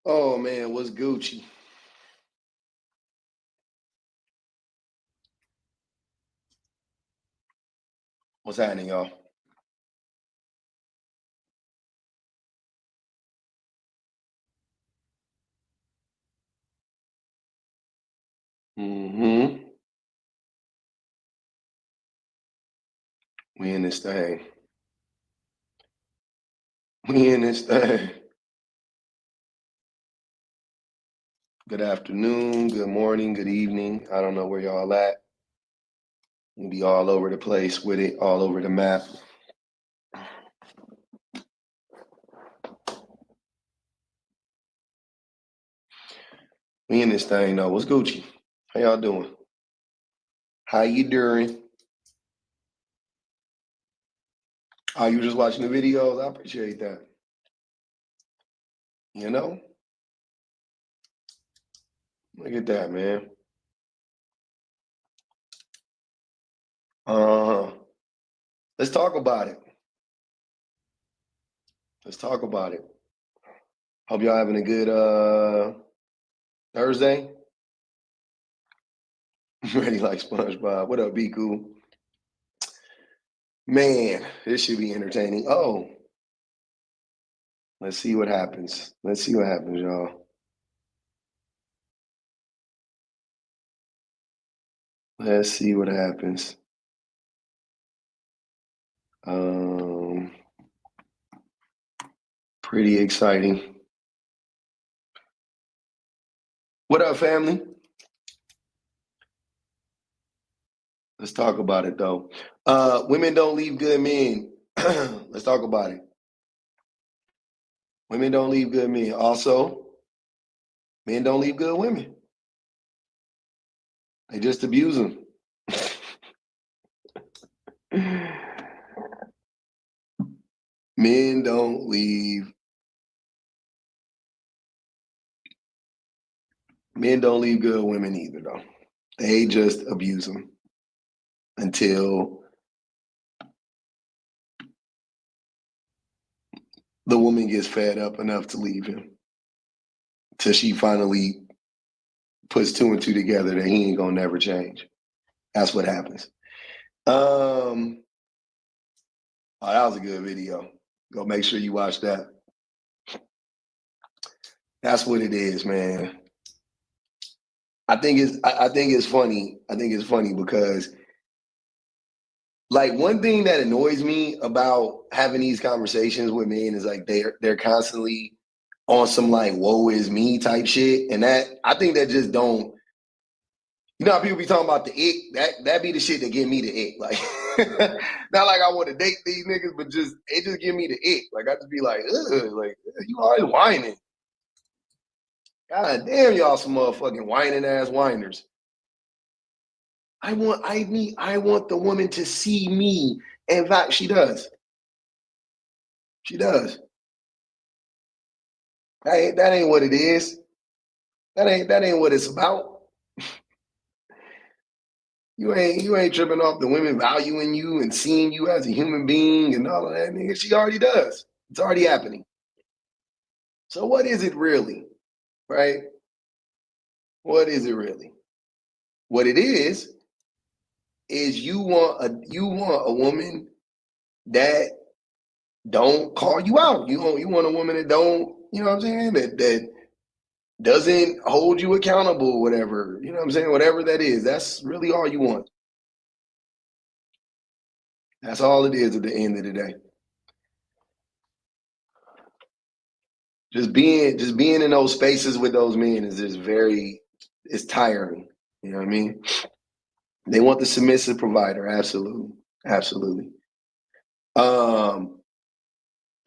Oh man, what's Gucci? What's happening, y'all? Mm-hmm. We in this thing. We in this thing. Good afternoon, good morning, good evening. I don't know where y'all at. We'll be all over the place with it, all over the map. We in this thing though. What's Gucci? How y'all doing? How you doing? Oh, you just watching the videos? I appreciate that. You know? Look at that, man. Uh, let's talk about it. Let's talk about it. Hope y'all having a good Thursday. Ready like SpongeBob. What up, Be Cool? Man, this should be entertaining. Oh, let's see what happens. Let's see what happens, y'all. Let's see what happens. Um, Pretty exciting. What up, family? Let's talk about it though. Women don't leave good men. Let's talk about it. Women don't leave good men. Also, men don't leave good women. They just abuse them. Men don't leave. Men don't leave good women either, though. They just abuse them until the woman gets fed up enough to leave him. Till she finally puts two and two together that he ain't gonna never change. That's what happens. Oh, that was a good video. Go make sure you watch that. That's what it is, man. I think it's funny. I think it's funny because like one thing that annoys me about having these conversations with men is like they're constantly on some like woe is me type shit. And that I think that just don't, you know how people be talking about the ick? That be the shit that give me the ick. Like not like I want to date these niggas, but just it just give me the ick. Like I just be like, ugh, like you always whining. God damn, y'all some motherfucking whining ass whiners. I want the woman to see me. In fact, she does. She does. That ain't what it is. That ain't what it's about. You ain't tripping off the women valuing you and seeing you as a human being and all of that, nigga. She already does. It's already happening. So what is it really? Right? What is it really? What it is you want a woman that don't call you out. You want a woman that don't, you know what I'm saying? That doesn't hold you accountable, whatever. You know what I'm saying? Whatever that is, that's really all you want. That's all it is at the end of the day. Just being in those spaces with those men is just very it's tiring. You know what I mean? They want the submissive provider, absolutely. Absolutely. Um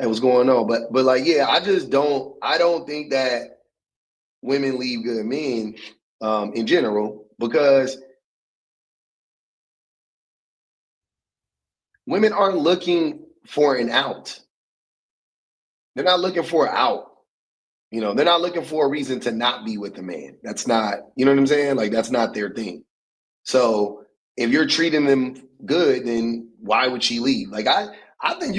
and what's going on. But like, yeah, I don't think that women leave good men in general because women aren't looking for an out. They're not looking for an out. You know, they're not looking for a reason to not be with the man. That's not, you know what I'm saying? Like that's not their thing. So if you're treating them good, then why would she leave? Like I think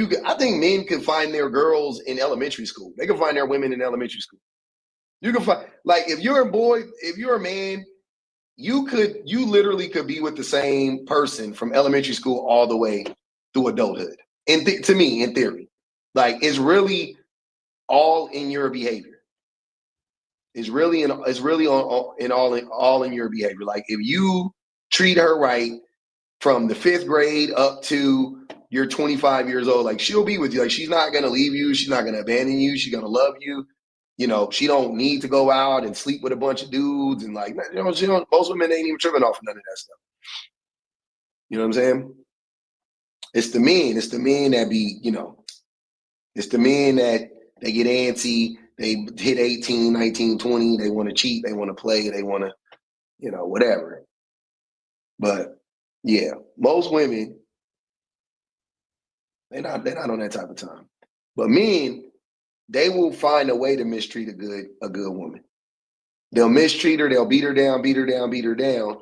men could find their girls in elementary school. They could find their women in elementary school. You can find, like, if you're a boy, if you're a man, you literally could be with the same person from elementary school all the way through adulthood. And to me, in theory, like, it's really all in your behavior. It's really all in your behavior. Like, if you treat her right from the 5th grade up to you're 25 years old, like, she'll be with you. Like, she's not gonna leave you. She's not gonna abandon you. She's gonna love you. You know, she don't need to go out and sleep with a bunch of dudes and, like, you know, she don't. Most women ain't even tripping off none of that stuff. You know what I'm saying? It's the men. It's the men that be, you know, it's the men that they get antsy. They hit 18, 19, 20. They want to cheat. They want to play. They want to, you know, whatever. But yeah, most women, they're not on that type of time. But men, they will find a way to mistreat a good woman. They'll mistreat her. They'll beat her down, beat her down, beat her down.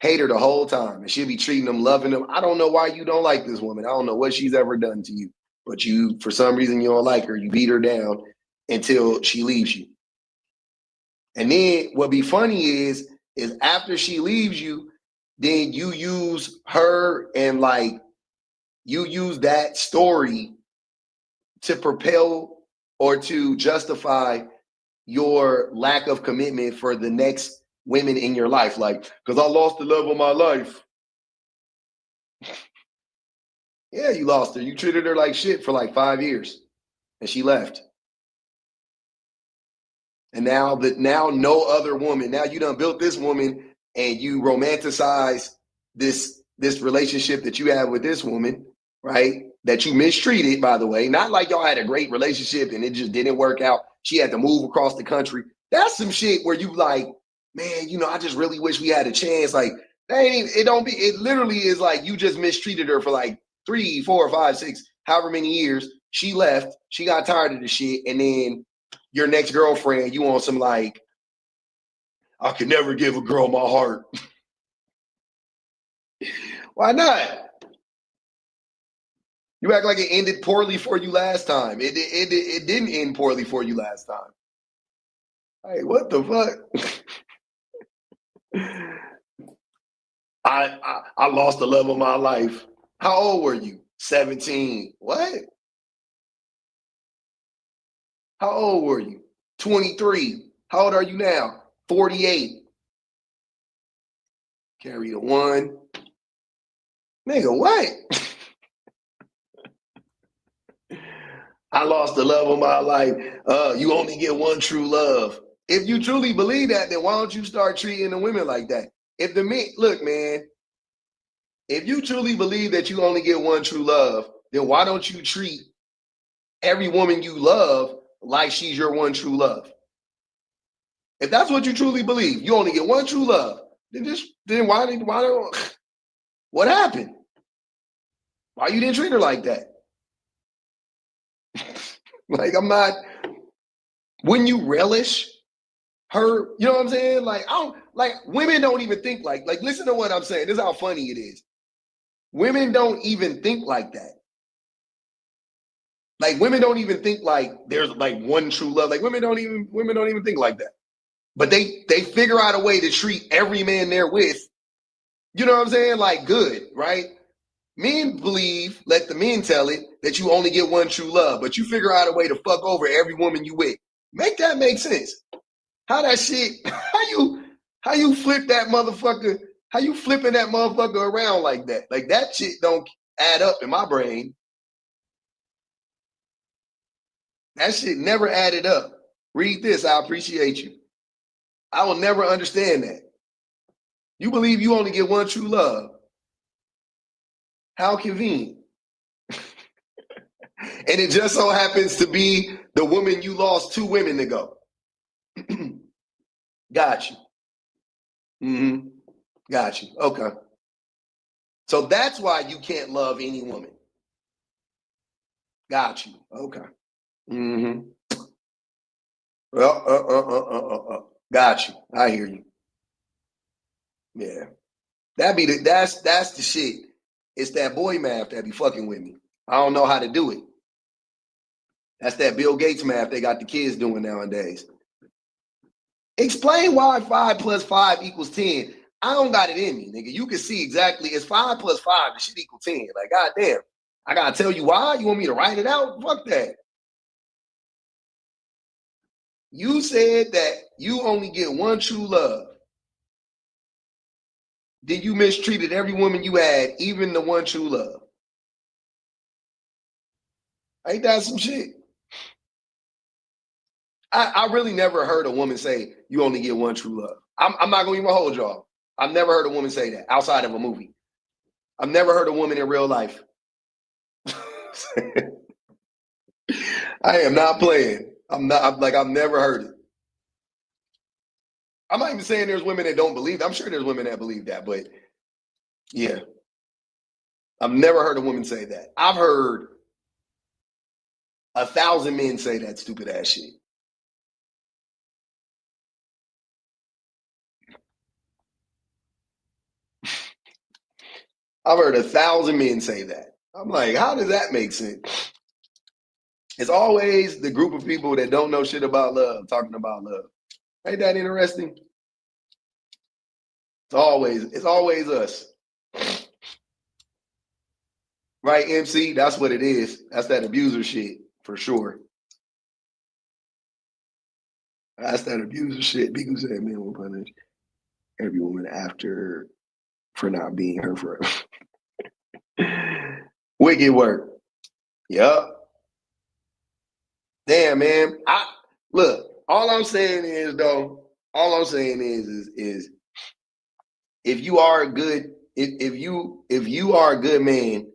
Hate her the whole time, and she'll be treating them, loving them. I don't know why you don't like this woman. I don't know what she's ever done to you, but you, for some reason, you don't like her. You beat her down until she leaves you. And then what be funny is after she leaves you, then you use her and, like, you use that story to propel or to justify your lack of commitment for the next women in your life. Like, because I lost the love of my life. Yeah, you lost her. You treated her like shit for like 5 years and she left. And now no other woman, now you done built this woman and you romanticize this relationship that you have with this woman, right? That you mistreated, by the way. Not like y'all had a great relationship and it just didn't work out. She had to move across the country. That's some shit where you like, man, you know, I just really wish we had a chance. Like, it literally is like you just mistreated her for like 3, 4, 5, 6, however many years. She left, she got tired of the shit, and then your next girlfriend, you want some, like, I could never give a girl my heart. Why not? You act like it ended poorly for you last time. It didn't end poorly for you last time. Hey, what the fuck? I lost the love of my life. How old were you? 17. What? How old were you? 23. How old are you now? 48. Carry the one. Nigga, what? I lost the love of my life. You only get one true love. If you truly believe that, then why don't you start treating the women like that? If the men, look, man, if you truly believe that you only get one true love, then why don't you treat every woman you love like she's your one true love? If that's what you truly believe, you only get one true love, then why don't, what happened? Why you didn't treat her like that? Like, I'm not, wouldn't you relish her, you know what I'm saying? Like, I don't, like, women don't even think like, listen to what I'm saying. This is how funny it is. Women don't even think like that. Like, women don't even think like there's like one true love. Like, women don't even think like that. But they figure out a way to treat every man they're with, you know what I'm saying? Like, good, right? Men believe, let the men tell it, that you only get one true love, but you figure out a way to fuck over every woman you with. Make that make sense. How that shit, how you flip that motherfucker, how you flipping that motherfucker around like that? Like, that shit don't add up in my brain. That shit never added up. Read this, I appreciate you. I will never understand that. You believe you only get one true love. How convenient. And it just so happens to be the woman you lost 2 women ago. Got you. Mm-hmm. Got you. Okay. So that's why you can't love any woman. Got you. Okay. Mm-hmm. Got you. I hear you. Yeah. That's the shit. It's that boy math that be fucking with me. I don't know how to do it. That's that Bill Gates math they got the kids doing nowadays. Explain why 5 plus 5 equals 10. I don't got it in me, nigga. You can see exactly it's 5 plus 5, the shit equal 10. Like, goddamn. I gotta tell you why? You want me to write it out? Fuck that. You said that you only get one true love. Then you mistreated every woman you had, even the one true love. Ain't that some shit? I really never heard a woman say you only get one true love. I'm not gonna even hold y'all. I've never heard a woman say that outside of a movie. I've never heard a woman in real life. I am not playing. I've never heard it. I'm not even saying there's women that don't believe that. I'm sure there's women that believe that, but yeah. I've never heard a woman say that. I've heard 1,000 men say that stupid ass shit. I've heard 1,000 men say that. I'm like, how does that make sense? It's always the group of people that don't know shit about love talking about love. Ain't that interesting? It's always us. Right, MC? That's what it is. That's that abuser shit for sure. That's that abuser shit. People say men will punish every woman after for not being her forever. Wicked work. Yup. Damn, man. I look. All I'm saying is though. All I'm saying is if you are a good if you are a good man,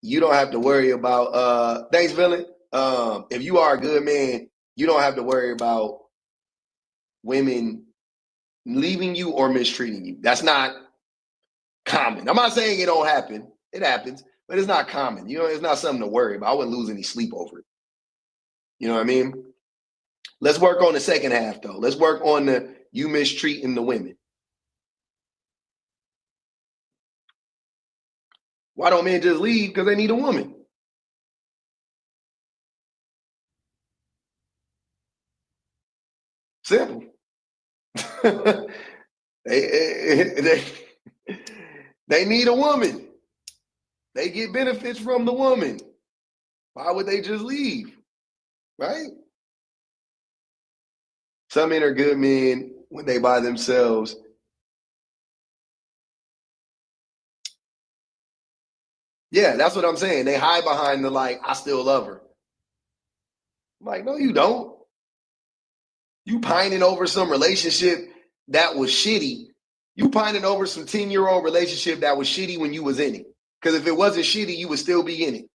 you don't have to worry about thanks, villain. If you are a good man, you don't have to worry about women leaving you or mistreating you. That's not common. I'm not saying it don't happen. It happens, but it's not common. You know, it's not something to worry about. I wouldn't lose any sleep over it. You know what I mean? Let's work on the second half though. Let's work on the you mistreating the women. Why don't men just leave? Because they need a woman. Simple. they, they need a woman. They get benefits from the woman. Why would they just leave? Right? Some men are good men when they by themselves. Yeah, that's what I'm saying. They hide behind the like, I still love her. I'm like, no, you don't. You pining over some relationship that was shitty. You pining over some 10-year-old relationship that was shitty when you was in it. Because if it wasn't shitty, you would still be in it.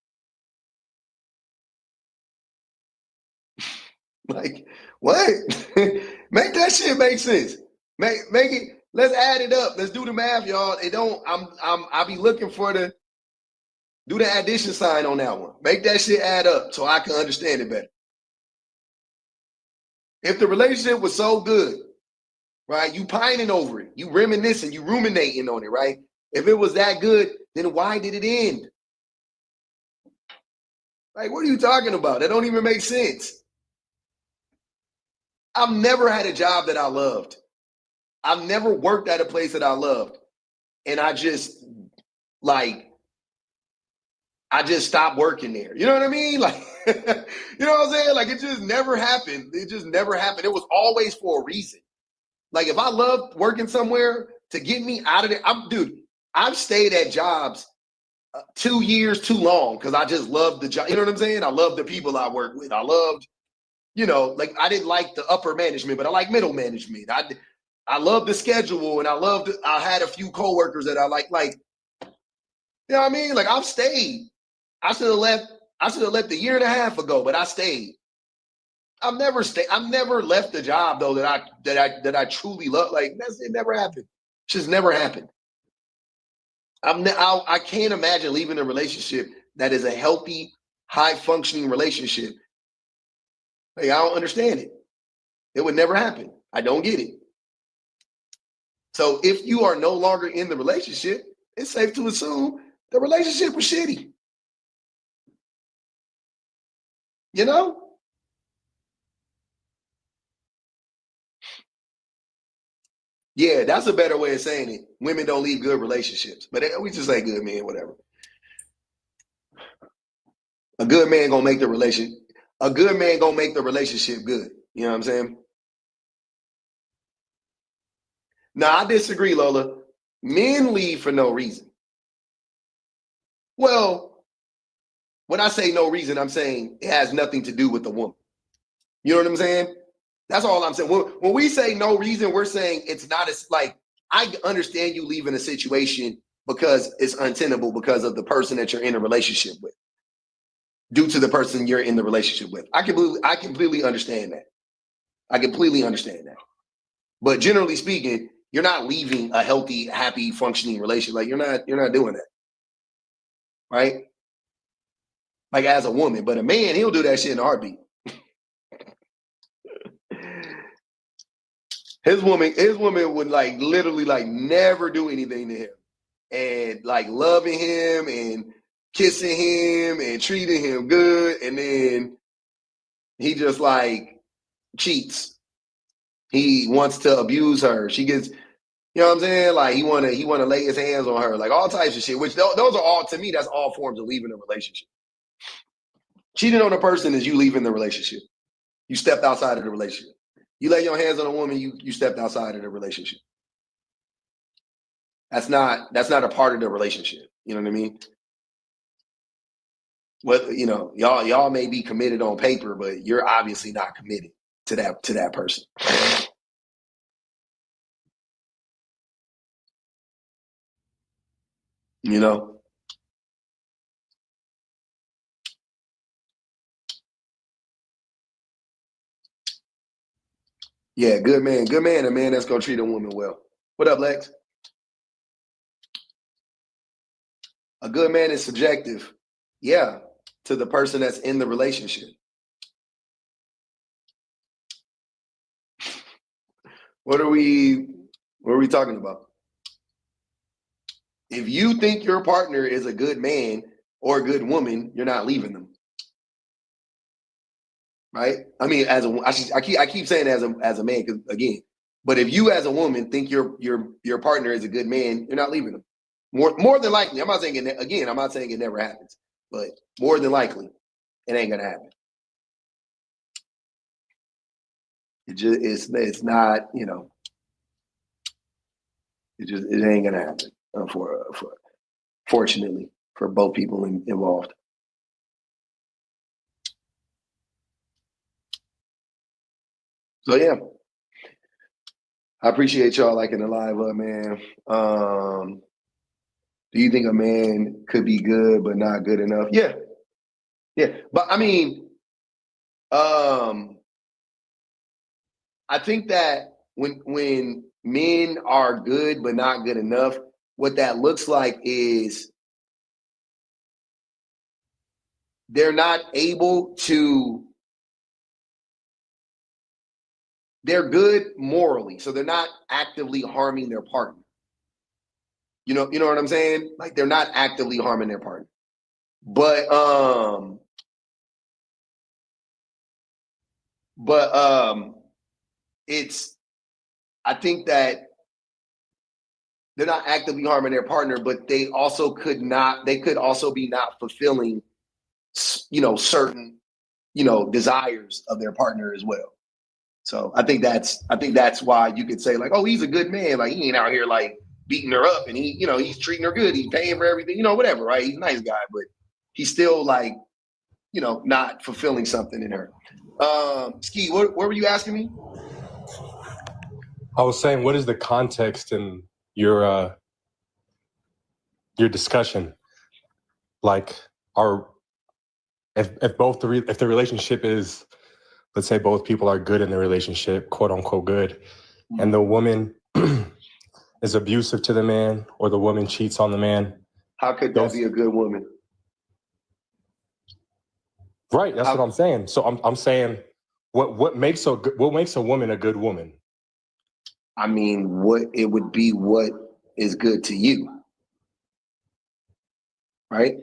Like, what? Make that shit make sense. Make it, let's add it up. Let's do the math, y'all. It don't, I'll be looking for do the addition sign on that one. Make that shit add up so I can understand it better. If the relationship was so good, right? You pining over it, you reminiscing, you ruminating on it, right? If it was that good, then why did it end? Like, what are you talking about? That don't even make sense. I've never had a job that I loved. I've never worked at a place that I loved. And like, I just stopped working there. You know what I mean? Like, you know what I'm saying? Like, it just never happened. It just never happened. It was always for a reason. Like, if I loved working somewhere to get me out of there, dude, I've stayed at jobs 2 years too long because I just loved the job. You know what I'm saying? I loved the people I worked with. I loved, like I didn't like the upper management, but I like middle management. I loved the schedule and I had a few coworkers that I like, you know what I mean? Like I've stayed. I should have left a year and a half ago, but I stayed. I've never left the job though that I truly love. Like it never happened. It's just never happened. I can't imagine leaving a relationship that is a healthy, high functioning relationship. Like I don't understand it. It would never happen. I don't get it. So if you are no longer in the relationship, it's safe to assume the relationship was shitty. You know? Yeah, that's a better way of saying it. Women don't leave good relationships, but we just say good men, whatever. A good man gonna make the relation. A good man gonna make the relationship good. You know what I'm saying? Now I disagree, Lola. Men leave for no reason. Well, when I say no reason, I'm saying it has nothing to do with the woman. You know what I'm saying? That's all I'm saying. When we say no reason, we're saying it's not as like I understand you leaving a situation because it's untenable because of the person that you're in a relationship with, due to the person you're in the relationship with. I completely understand that. I completely understand that. But generally speaking, you're not leaving a healthy, happy, functioning relationship. Like you're not doing that, right? Like as a woman, but a man, he'll do that shit in a heartbeat. His woman would like literally like never do anything to him, and like loving him and kissing him and treating him good, and then he just like cheats. He wants to abuse her. She gets, you know what I'm saying? Like he wanna lay his hands on her, like all types of shit. Which those are all, to me, that's all forms of leaving a relationship. Cheating on a person is you leaving the relationship. You stepped outside of the relationship. You lay your hands on a woman, you stepped outside of the relationship. That's not a part of the relationship. You know what I mean? Well, you know, y'all may be committed on paper, but you're obviously not committed to that person. You know? Yeah, good man. Good man, a man that's gonna treat a woman well. What up, Lex? A good man is subjective. Yeah, to the person that's in the relationship. What are we talking about? If you think your partner is a good man or a good woman, you're not leaving them. Right? I mean, I keep saying as a man, because again, but if you as a woman think your partner is a good man, you're not leaving them. More than likely, I'm not saying it again. I'm not saying it never happens, but more than likely, it ain't gonna happen. It's not, you know, it ain't gonna happen. Fortunately for both people involved. So yeah, I appreciate y'all liking the live up, man. Do you think a man could be good but not good enough? Yeah, yeah. But I mean, I think that when men are good but not good enough, what that looks like is they're not able to. They're good morally, so they're not actively harming their partner. You know what I'm saying? Like they're not actively harming their partner. But but it's I think that they're not actively harming their partner, but they could also be not fulfilling, you know, certain, you know, desires of their partner as well. So I think that's why you could say like, oh, he's a good man. Like he ain't out here like beating her up, and he, you know, he's treating her good. He's paying for everything, you know, whatever, right? He's a nice guy, but he's still like, you know, not fulfilling something in her. Ski, what were you asking me? I was saying, what is the context in your discussion? Like, if the relationship is, let's say both people are good in the relationship, quote unquote good, and the woman is abusive to the man or the woman cheats on the man. How could that be a good woman? Right, that's what I'm saying. So I'm saying, what makes a woman a good woman? I mean, what is good to you, right?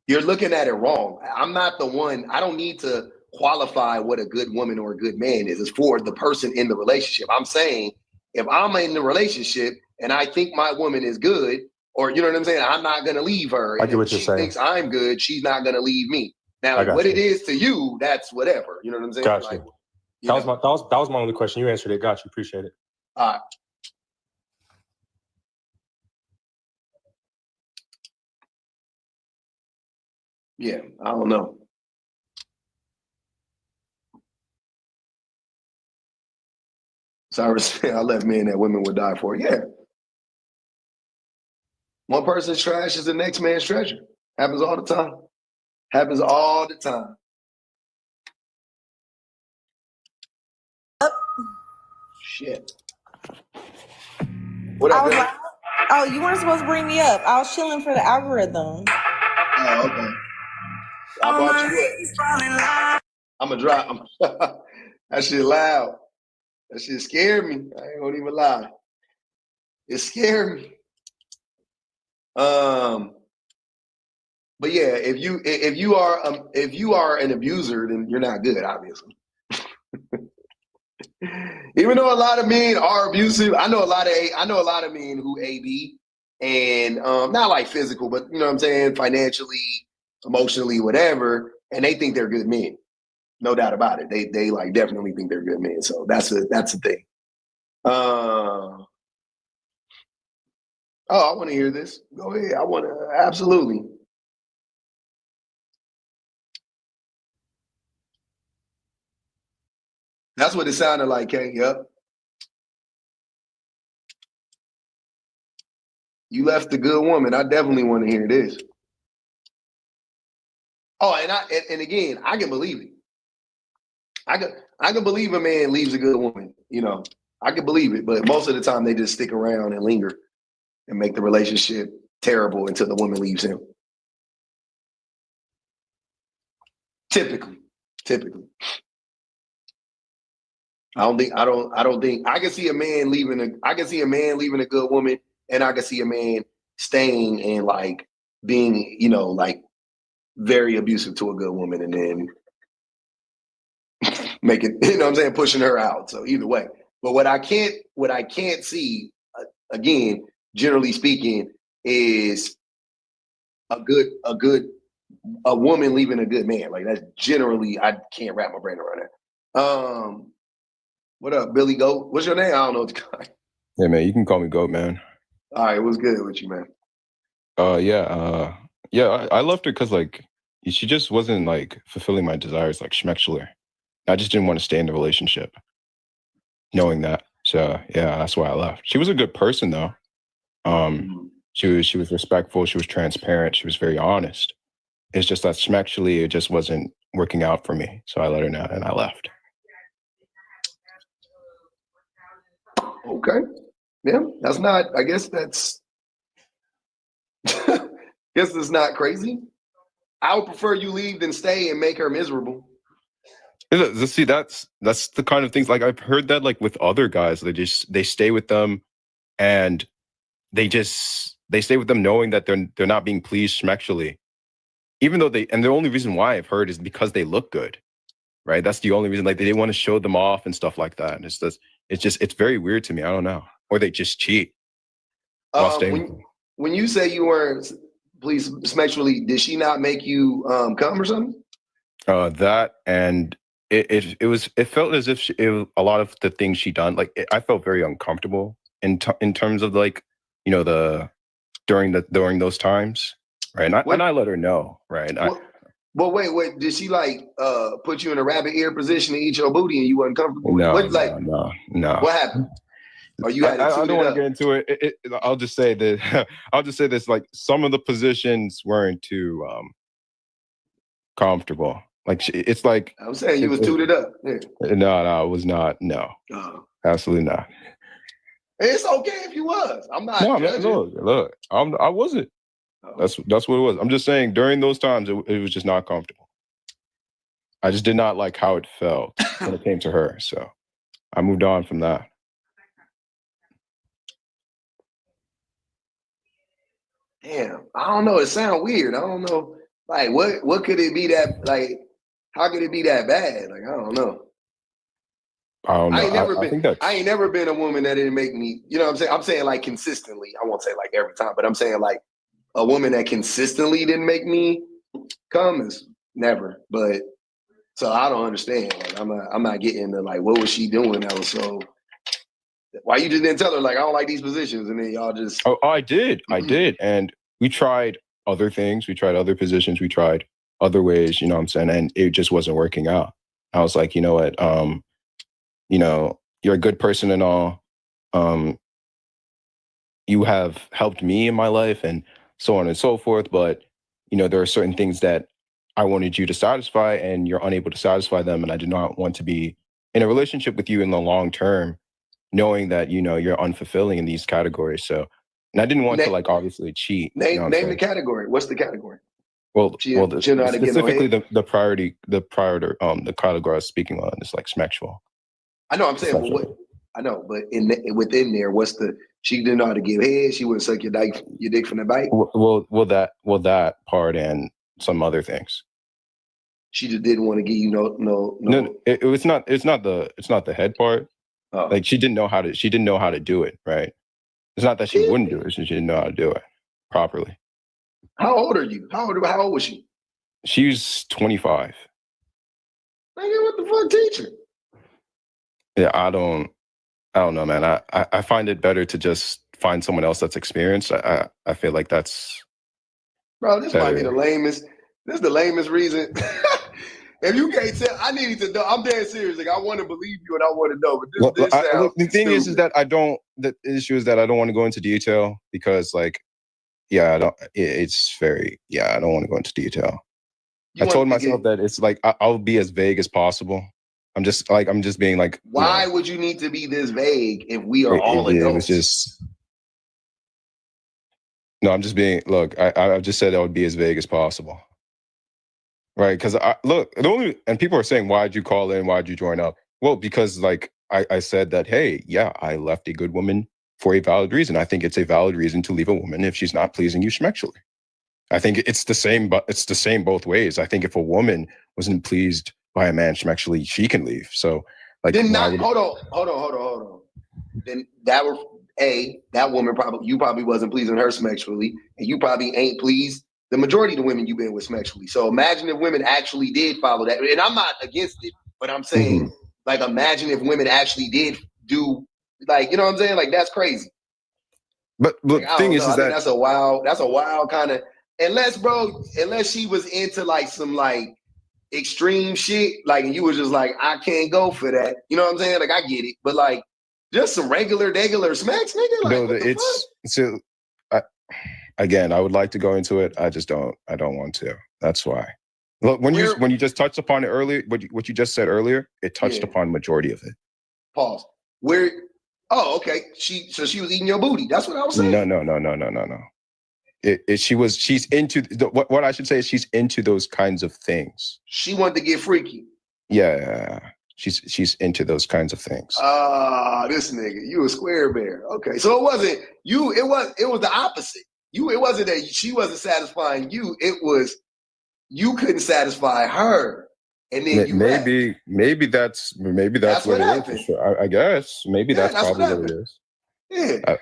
You're looking at it wrong. I'm not the one. I don't need to qualify what a good woman or a good man is. It's for the person in the relationship. I'm saying if I'm in the relationship and I think my woman is good, or you know what I'm saying, I'm not gonna leave her. I And get what if you're she saying. thinks I'm good, she's not gonna leave me. Now, I got what you. it is to you, that's whatever. You know what I'm saying? Got Like, you. That was my only question. You answered it. Got you. Appreciate it. All right. Yeah, I don't know. Cyrus, I left men that women would die for. Yeah. One person's trash is the next man's treasure. Happens all the time. Happens all the time. Shit. What up, Billy? Oh, you weren't supposed to bring me up. I was chilling for the algorithm. Oh, okay. I brought you up. I'm going to drop. That shit loud. That shit scared me. I ain't gonna even lie. It scared me. But yeah, if you are an abuser, then you're not good, obviously. Even though a lot of men are abusive, I know a lot of men who AB and not like physical, but you know what I'm saying, financially, emotionally, whatever, and they think they're good men. No doubt about it. They like definitely think they're good men. So that's the thing. Oh, I want to hear this. Go ahead. I want to absolutely. That's what it sounded like, Kay. Yep. You left a good woman. I definitely want to hear this. Oh, and again, I can believe it. I can believe a man leaves a good woman. You know, I can believe it, but most of the time they just stick around and linger and make the relationship terrible until the woman leaves him. Typically. I don't think I can see a man leaving a good woman, and I can see a man staying and like being, you know, like very abusive to a good woman and then make it, you know what I'm saying, pushing her out. So either way. But what I can't see, again, generally speaking, is a woman leaving a good man. Like that's generally, I can't wrap my brain around that. What up, Billy Goat? What's your name? I don't know the guy. Yeah, man, you can call me Goat, man. All right, what's good with you, man? I loved her because like she just wasn't like fulfilling my desires like schmexular. I just didn't want to stay in the relationship, knowing that. So yeah, that's why I left. She was a good person though. She was respectful. She was transparent. She was very honest. It's just that schmexually, it just wasn't working out for me. So I let her know and I left. Okay. Yeah, that's not, I guess that's, guess it's not crazy. I would prefer you leave than stay and make her miserable. See, that's the kind of things like I've heard that like with other guys, they stay with them and they stay with them knowing that they're not being pleased schmexually. Even though the only reason why I've heard is because they look good. Right? That's the only reason. Like they didn't want to show them off and stuff like that. And it's very weird to me. I don't know. Or they just cheat while staying with them. When you say you weren't pleased sexually, did she not make you come or something? That and it felt as if a lot of the things she done, like I felt very uncomfortable in terms of like, you know, during those times, right? And I let her know, right? But wait, did she like put you in a rabbit ear position to eat your booty and you wasn't comfortable? No. What happened? Or you had to I don't want to get into it. I'll just say that I'll just say this: like some of the positions weren't too comfortable. Like it's like I'm saying, you was tooted up. Yeah. No, it was not. No, absolutely not. It's okay if you was. I'm not. No, man, look, I wasn't. That's what it was. I'm just saying during those times it was just not comfortable. I just did not like how it felt when it came to her, so I moved on from that. Damn, I don't know. It sounds weird. I don't know. Like, what could it be that, like, how could it be that bad? Like, I don't know. I don't know. I think that's. I ain't never been a woman that didn't make me. You know what I'm saying? I'm saying like consistently. I won't say like every time, but I'm saying like a woman that consistently didn't make me come is never. But so I don't understand. Like I'm not getting the like what was she doing that was so. Why you just didn't tell her like I don't like these positions and then y'all just. Oh, I did, and we tried other things. We tried other positions. We tried other ways. You know what I'm saying? And it just wasn't working out. I was like, you know what? You know, you're a good person and all. You have helped me in my life and so on and so forth. But, you know, there are certain things that I wanted you to satisfy and you're unable to satisfy them. And I do not want to be in a relationship with you in the long term, knowing that, you know, you're unfulfilling in these categories. So, and I didn't want to like obviously cheat. Name the category. What's the category? Specifically the category I was speaking on is like sexual. I know. I'm saying, well, what I know, but within there, what's the? She didn't know how to give head. She wouldn't suck your dick from the bite. Well, that part and some other things. She just didn't want to give you no. It's not the head part. Oh. Like she didn't know how to do it. Right. It's not that she wouldn't do it. She didn't know how to do it properly. How old are you? How old was she? She's 25. Nigga, what the fuck, teacher? Yeah, I don't know, man. I find it better to just find someone else that's experienced. I feel like that's bro. This better. Might be the lamest. This is the lamest reason. If you can't tell, I need to know. I'm dead serious. Like I want to believe you and I want to know. But this sounds the thing is that I don't. The issue is that I don't want to go into detail because, like, yeah, I don't. It's very. Yeah, I don't want to go into detail. I told myself that it's like I'll be as vague as possible. I'm just being like. Why would you need to be this vague if we are all adults? It was just. No, I'm just being. Look, I just said I would be as vague as possible. Right, because and people are saying, why'd you call in? Why'd you join up? Well, because like I said that, hey, yeah, I left a good woman for a valid reason. I think it's a valid reason to leave a woman if she's not pleasing you sexually. I think it's the same, but it's the same both ways. I think if a woman wasn't pleased by a man sexually, she can leave. So like, then hold on. Then that woman probably wasn't pleasing her sexually, and you probably ain't pleased the majority of the women you've been with sexually. So imagine if women actually did follow that. And I'm not against it, but I'm saying, like, imagine if women actually did do, like, you know what I'm saying? Like, that's crazy. But like, the thing is that that's a wild kind of, unless she was into like some like extreme shit, like, and you was just like, I can't go for that. You know what I'm saying? Like, I get it, but like, just some regular smacks, nigga. Like, what the fuck? Again, I would like to go into it. I don't want to. That's why. Look, when you just touched upon it earlier, what you just said earlier, it touched upon majority of it. Pause. Oh, okay. So she was eating your booty. That's what I was saying. No. She's into what I should say is she's into those kinds of things. She wanted to get freaky. Yeah. She's into those kinds of things. This nigga, you a square bear. Okay. So it wasn't you, it was the opposite. It wasn't that she wasn't satisfying you. It was you couldn't satisfy her, and then you maybe that's what it is. Sure. I guess maybe that's probably what it is. Yeah,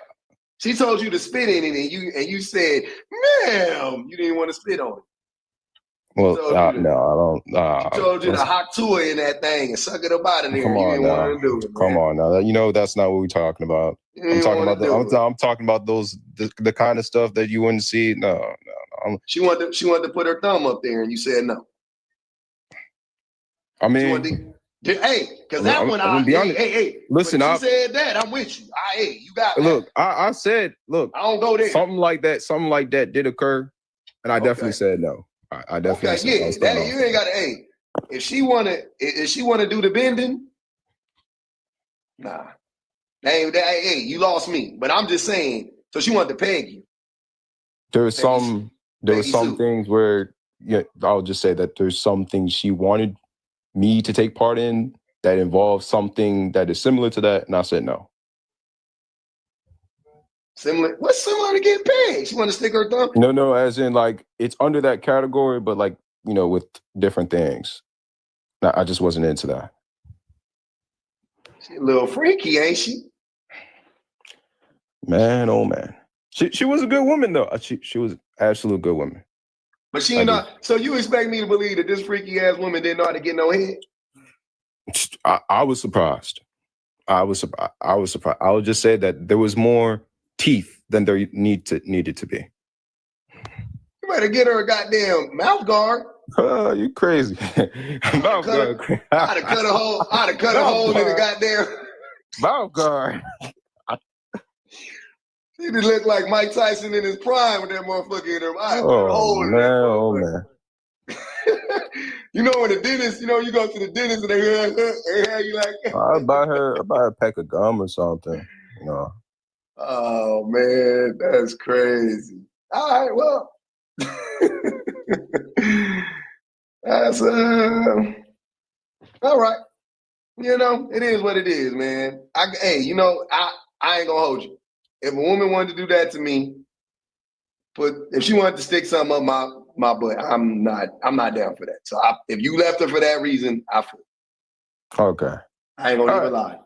she told you to spit in it, and you said, "Ma'am," you didn't want to spit on it. Well, no, I don't. She told you to hot tour in that thing and suck it up out of there. Come on, you didn't want to do it. Come on now. You know that's not what we're talking about. I'm talking about those the kind of stuff that you wouldn't see. No. She wanted to put her thumb up there, and you said no. I mean, because that one, listen, she said that, I'm with you. You got that. Look, I said, look, I don't go there. Something like that did occur, and I definitely said no. I definitely said you ain't got to. If she wanna do the bending, nah. You lost me. But I'm just saying. So she wanted to peg you. There was some things where, I'll just say that there's some things she wanted me to take part in that involves something that is similar to that, and I said no. Similar? What's similar to getting pegged? She want to stick her thumb? No, as in like it's under that category, but like, with different things. I just wasn't into that. She a little freaky, ain't she? Man, oh man. She was a good woman though. She was absolute good woman. But she not. So you expect me to believe that this freaky ass woman didn't know how to get no head? I was surprised. I was surprised. I would just say that there was more teeth than there needed to be. You better get her a goddamn mouth guard. You crazy. Mouth guard. I'd have cut a hole. I'd have cut a hole in the goddamn mouth guard. She did look like Mike Tyson in his prime with that motherfucker in her eye. Oh man. You know when the dentist, you go to the dentist and they have you like. I buy her a pack of gum or something. Oh man, that's crazy. All right, well, that's all right. It is what it is, man. I ain't gonna hold you. If a woman wanted to do that to me, if she wanted to stick something up my butt, I'm not down for that. So if you left her for that reason, I feel. Okay. I ain't gonna even lie.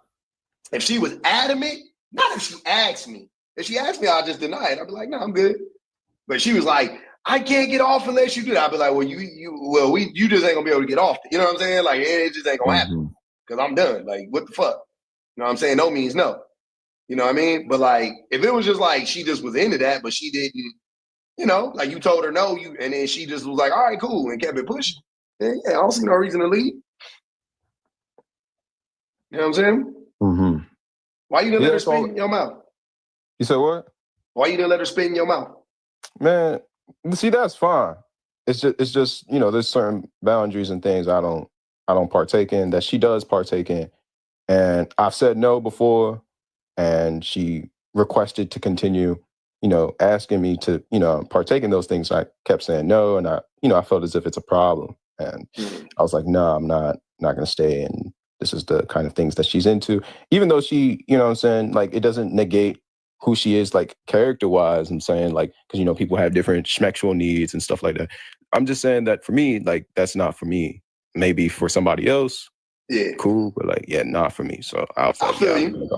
If she was adamant, not if she asked me. If she asked me, I'll just deny it. I'll be like, no, I'm good. But she was like, I can't get off unless you do that. I'll be like, well, you just ain't gonna be able to get off. You know what I'm saying? Like, it just ain't gonna happen because I'm done. Like, what the fuck? You know what I'm saying? No means no. You know what I mean? But like, if it was just like she just was into that, but she didn't, like you told her no, and then she just was like, all right, cool, and kept it pushing. Then yeah, I don't see no reason to leave. You know what I'm saying? Mm-hmm. Why you didn't let her spit in your mouth? You said what? Why you didn't let her spit in your mouth? Man, see, that's fine. It's just there's certain boundaries and things I don't partake in that she does partake in, and I've said no before, and she requested to continue, asking me to, partake in those things. I kept saying no, and I felt as if it's a problem, and I was like, no, I'm not going to stay, and this is the kind of things that she's into, even though she, what I'm saying, like, it doesn't negate who she is, like, character-wise. I'm saying, like, because, people have different sexual needs and stuff like that. I'm just saying that for me, like, that's not for me. Maybe for somebody else, cool, but, like, yeah, not for me. So I feel you.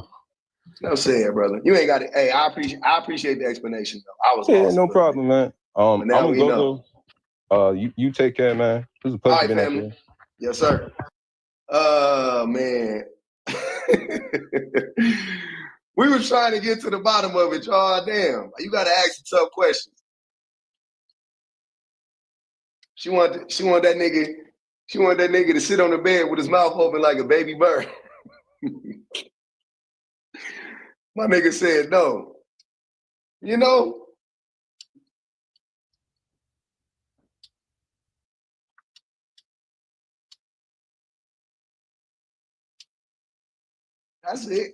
No saying, brother. You ain't got it. Hey, I appreciate the explanation, though. I was lost. No problem, man. I'm gonna go though. You take care, man. It was a pleasure being family. Here. Yes, sir. Man. We was trying to get to the bottom of it, y'all. Damn, you got to ask some tough questions. She wanted that nigga. She wanted that nigga to sit on the bed with his mouth open like a baby bird. My nigga said no. That's it.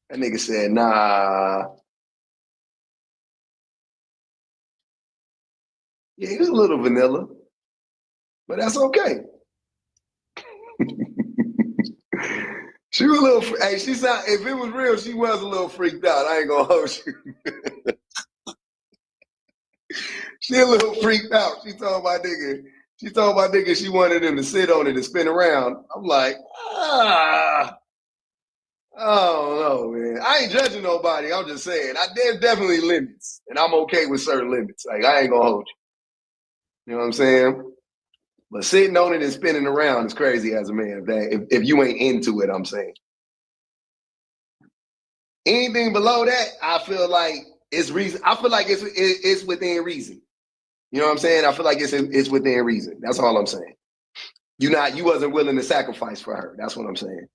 That nigga said, nah. Yeah, he was a little vanilla, but that's okay. She was a little, hey, if it was real, she was a little freaked out. I ain't gonna hold you. She a little freaked out. She told my nigga she wanted him to sit on it and spin around. I'm like, I don't know, man. I ain't judging nobody. I'm just saying, there's definitely limits, and I'm okay with certain limits. Like, I ain't gonna hold you. You know what I'm saying? But sitting on it and spinning around is crazy as a man. If you ain't into it, I'm saying. Anything below that, I feel like it's reason. I feel like it's within reason. You know what I'm saying? I feel like it's within reason. That's all I'm saying. You wasn't willing to sacrifice for her. That's what I'm saying.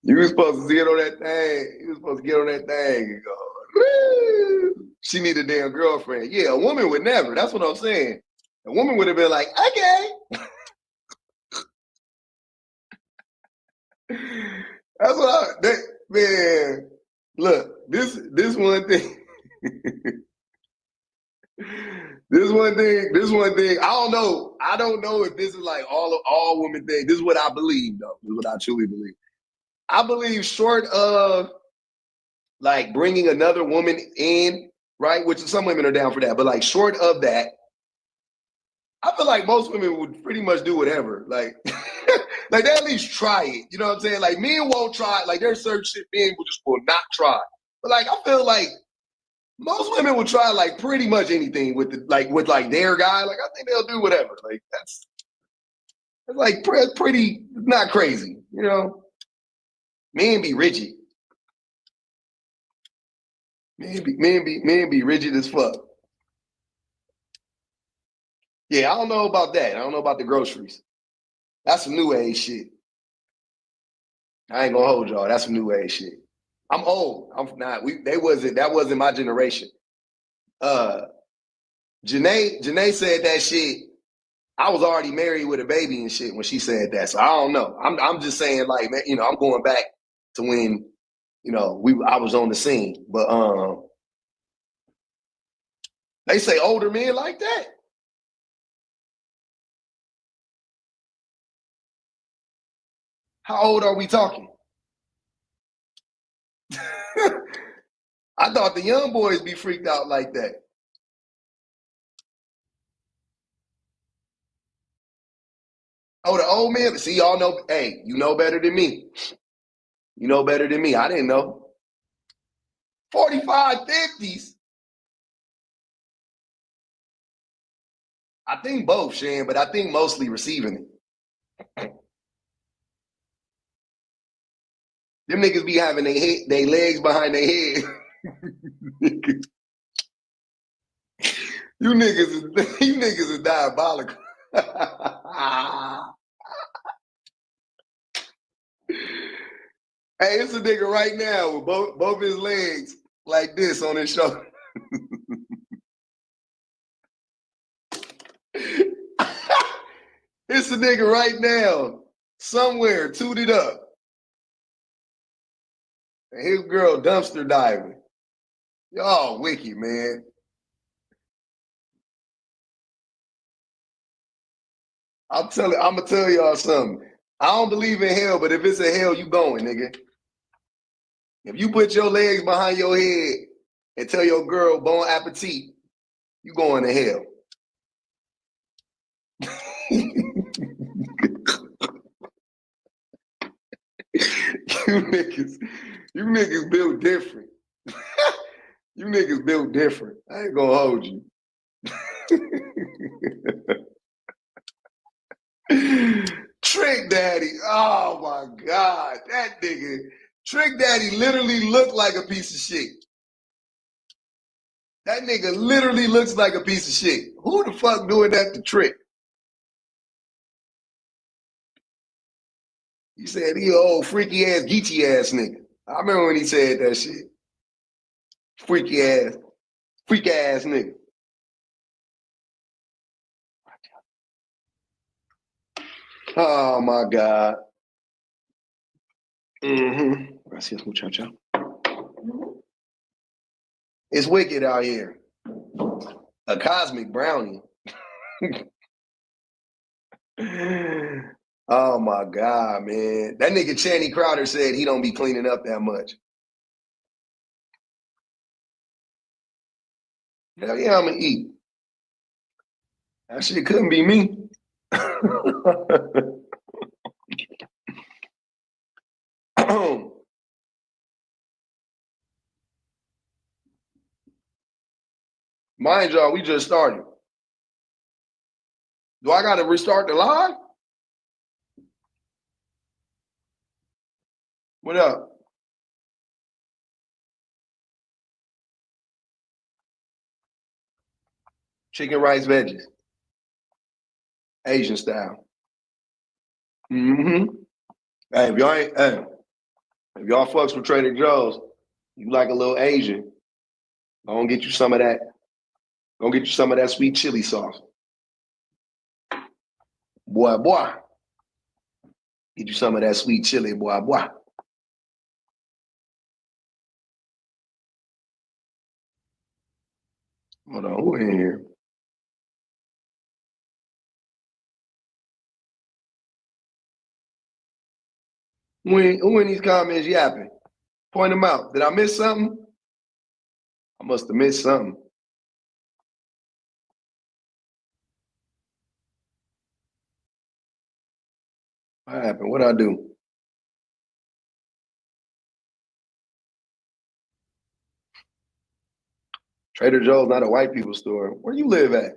You was supposed to get on that thing. You was supposed to get on that thing and go, woo! She need a damn girlfriend. Yeah, a woman would never. That's what I'm saying. A woman would have been like, okay. That's what man. Look, this one thing. This one thing. I don't know if this is like all women thing. This is what I believe, though. This is what I truly believe. I believe short of like bringing another woman in, right? Which some women are down for that, but like short of that, feel like most women would pretty much do whatever. Like, like they at least try it. You know what I'm saying? Like men won't try. Like there's certain shit men will not try. But like I feel like most women will try like pretty much anything with their guy. Like I think they'll do whatever. Like that's like pretty not crazy. You know, men be rigid. Men be rigid as fuck. Yeah, I don't know about that. I don't know about the groceries. That's some new age shit. I ain't gonna hold y'all. That's some new age shit. I'm old. I'm not. That wasn't my generation. Janae said that shit. I was already married with a baby and shit when she said that. So I don't know. I'm just saying like, man, you know, I'm going back to when, you know, I was on the scene. But they say older men like that. How old are we talking? I thought the young boys be freaked out like that. Oh, the old men. See, y'all know. Hey, you know better than me. You know better than me. I didn't know. 45, 50s. I think both, Shan, but I think mostly receiving it. Them niggas be having their legs behind their head. you niggas is diabolical. Hey, it's a nigga right now with both his legs like this on his shoulder. It's a nigga right now, somewhere, tooted up. And his girl dumpster diving. Y'all wicked, man. I'm gonna tell y'all something. I don't believe in hell, but if it's a hell, you going, nigga. If you put your legs behind your head and tell your girl bon appetit, you going to hell. you niggas built different. You niggas built different. I ain't gonna hold you. Trick Daddy. Oh my God. That nigga. Trick Daddy literally looked like a piece of shit. That nigga literally looks like a piece of shit. Who the fuck doing that to Trick? He said he old freaky ass, geeky ass nigga. I remember when he said that shit. Freak ass nigga. Oh my God. Mm-hmm. Gracias, muchacha. It's wicked out here. A cosmic brownie. Oh my God, man. That nigga Channing Crowder said he don't be cleaning up that much. Hell yeah, I'm gonna eat. That shit couldn't be me. Mind y'all, we just started. Do I gotta restart the live? What up? Chicken, rice, veggies. Asian style. Mm-hmm. Hey, if y'all fucks with Trader Joe's, you like a little Asian, go and get you some of that. Go get you some of that sweet chili sauce. Boy. Get you some of that sweet chili, boy. Hold on, who in here? Who in these comments yapping? Point them out. Did I miss something? I must have missed something. What happened? What'd I do? Trader Joe's not a white people store. Where you live at?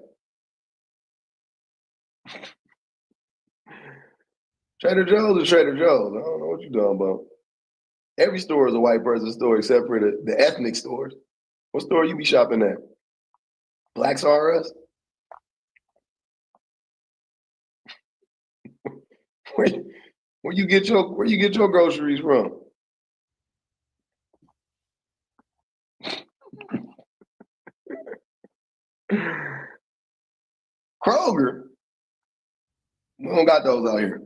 Trader Joe's is Trader Joe's. I don't know what you're talking about. Every store is a white person store except for the ethnic stores. What store you be shopping at? Blacks R Us? Where, where you get your groceries from? Kroger? We don't got those out here.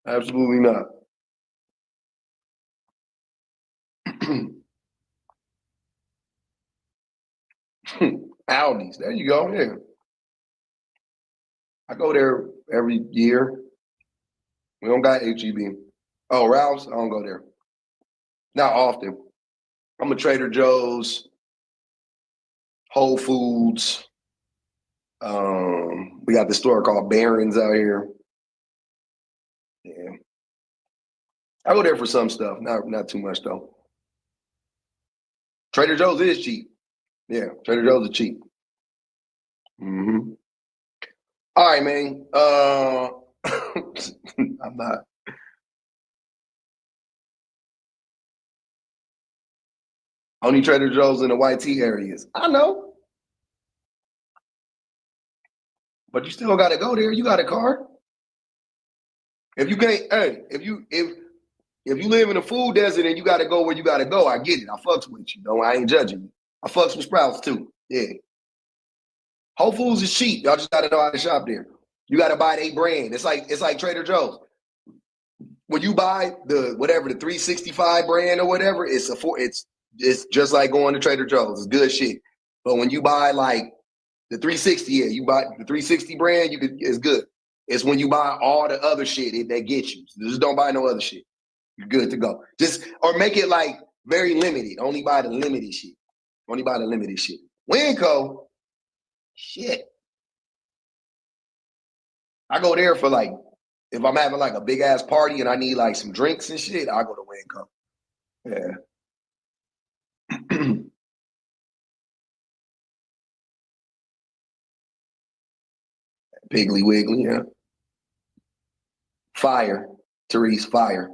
Absolutely not. Aldi's. There you go. Yeah. I go there every year. We don't got HEB. Oh, Ralph's? I don't go there. Not often. I'm a Trader Joe's, Whole Foods. We got the store called Barron's out here. Yeah. I go there for some stuff, not too much though. Trader Joe's is cheap. Yeah, Trader Joe's is cheap. Mm-hmm. All right, man. I'm not. Only Trader Joe's in the YT areas. I know. But you still gotta go there. You got a car. If you can't, hey, if you live in a food desert and you gotta go where you gotta go, I get it. I fucks with you. No, I ain't judging you. I fucks with Sprouts too. Yeah. Whole Foods is cheap. Y'all just gotta know how to shop there. You gotta buy their brand. It's like Trader Joe's. When you buy the 365 brand or whatever, it's just like going to Trader Joe's. It's good shit. But when you buy like the 360, yeah, you buy the 360 brand, it's good. It's when you buy all the other shit that gets you. So just don't buy no other shit. You're good to go. Or make it like very limited. Only buy the limited shit. Only buy the limited shit. Winco, shit. I go there for like, if I'm having like a big ass party and I need like some drinks and shit, I go to Winco. Yeah. Piggly Wiggly, yeah. Fire, Therese, fire.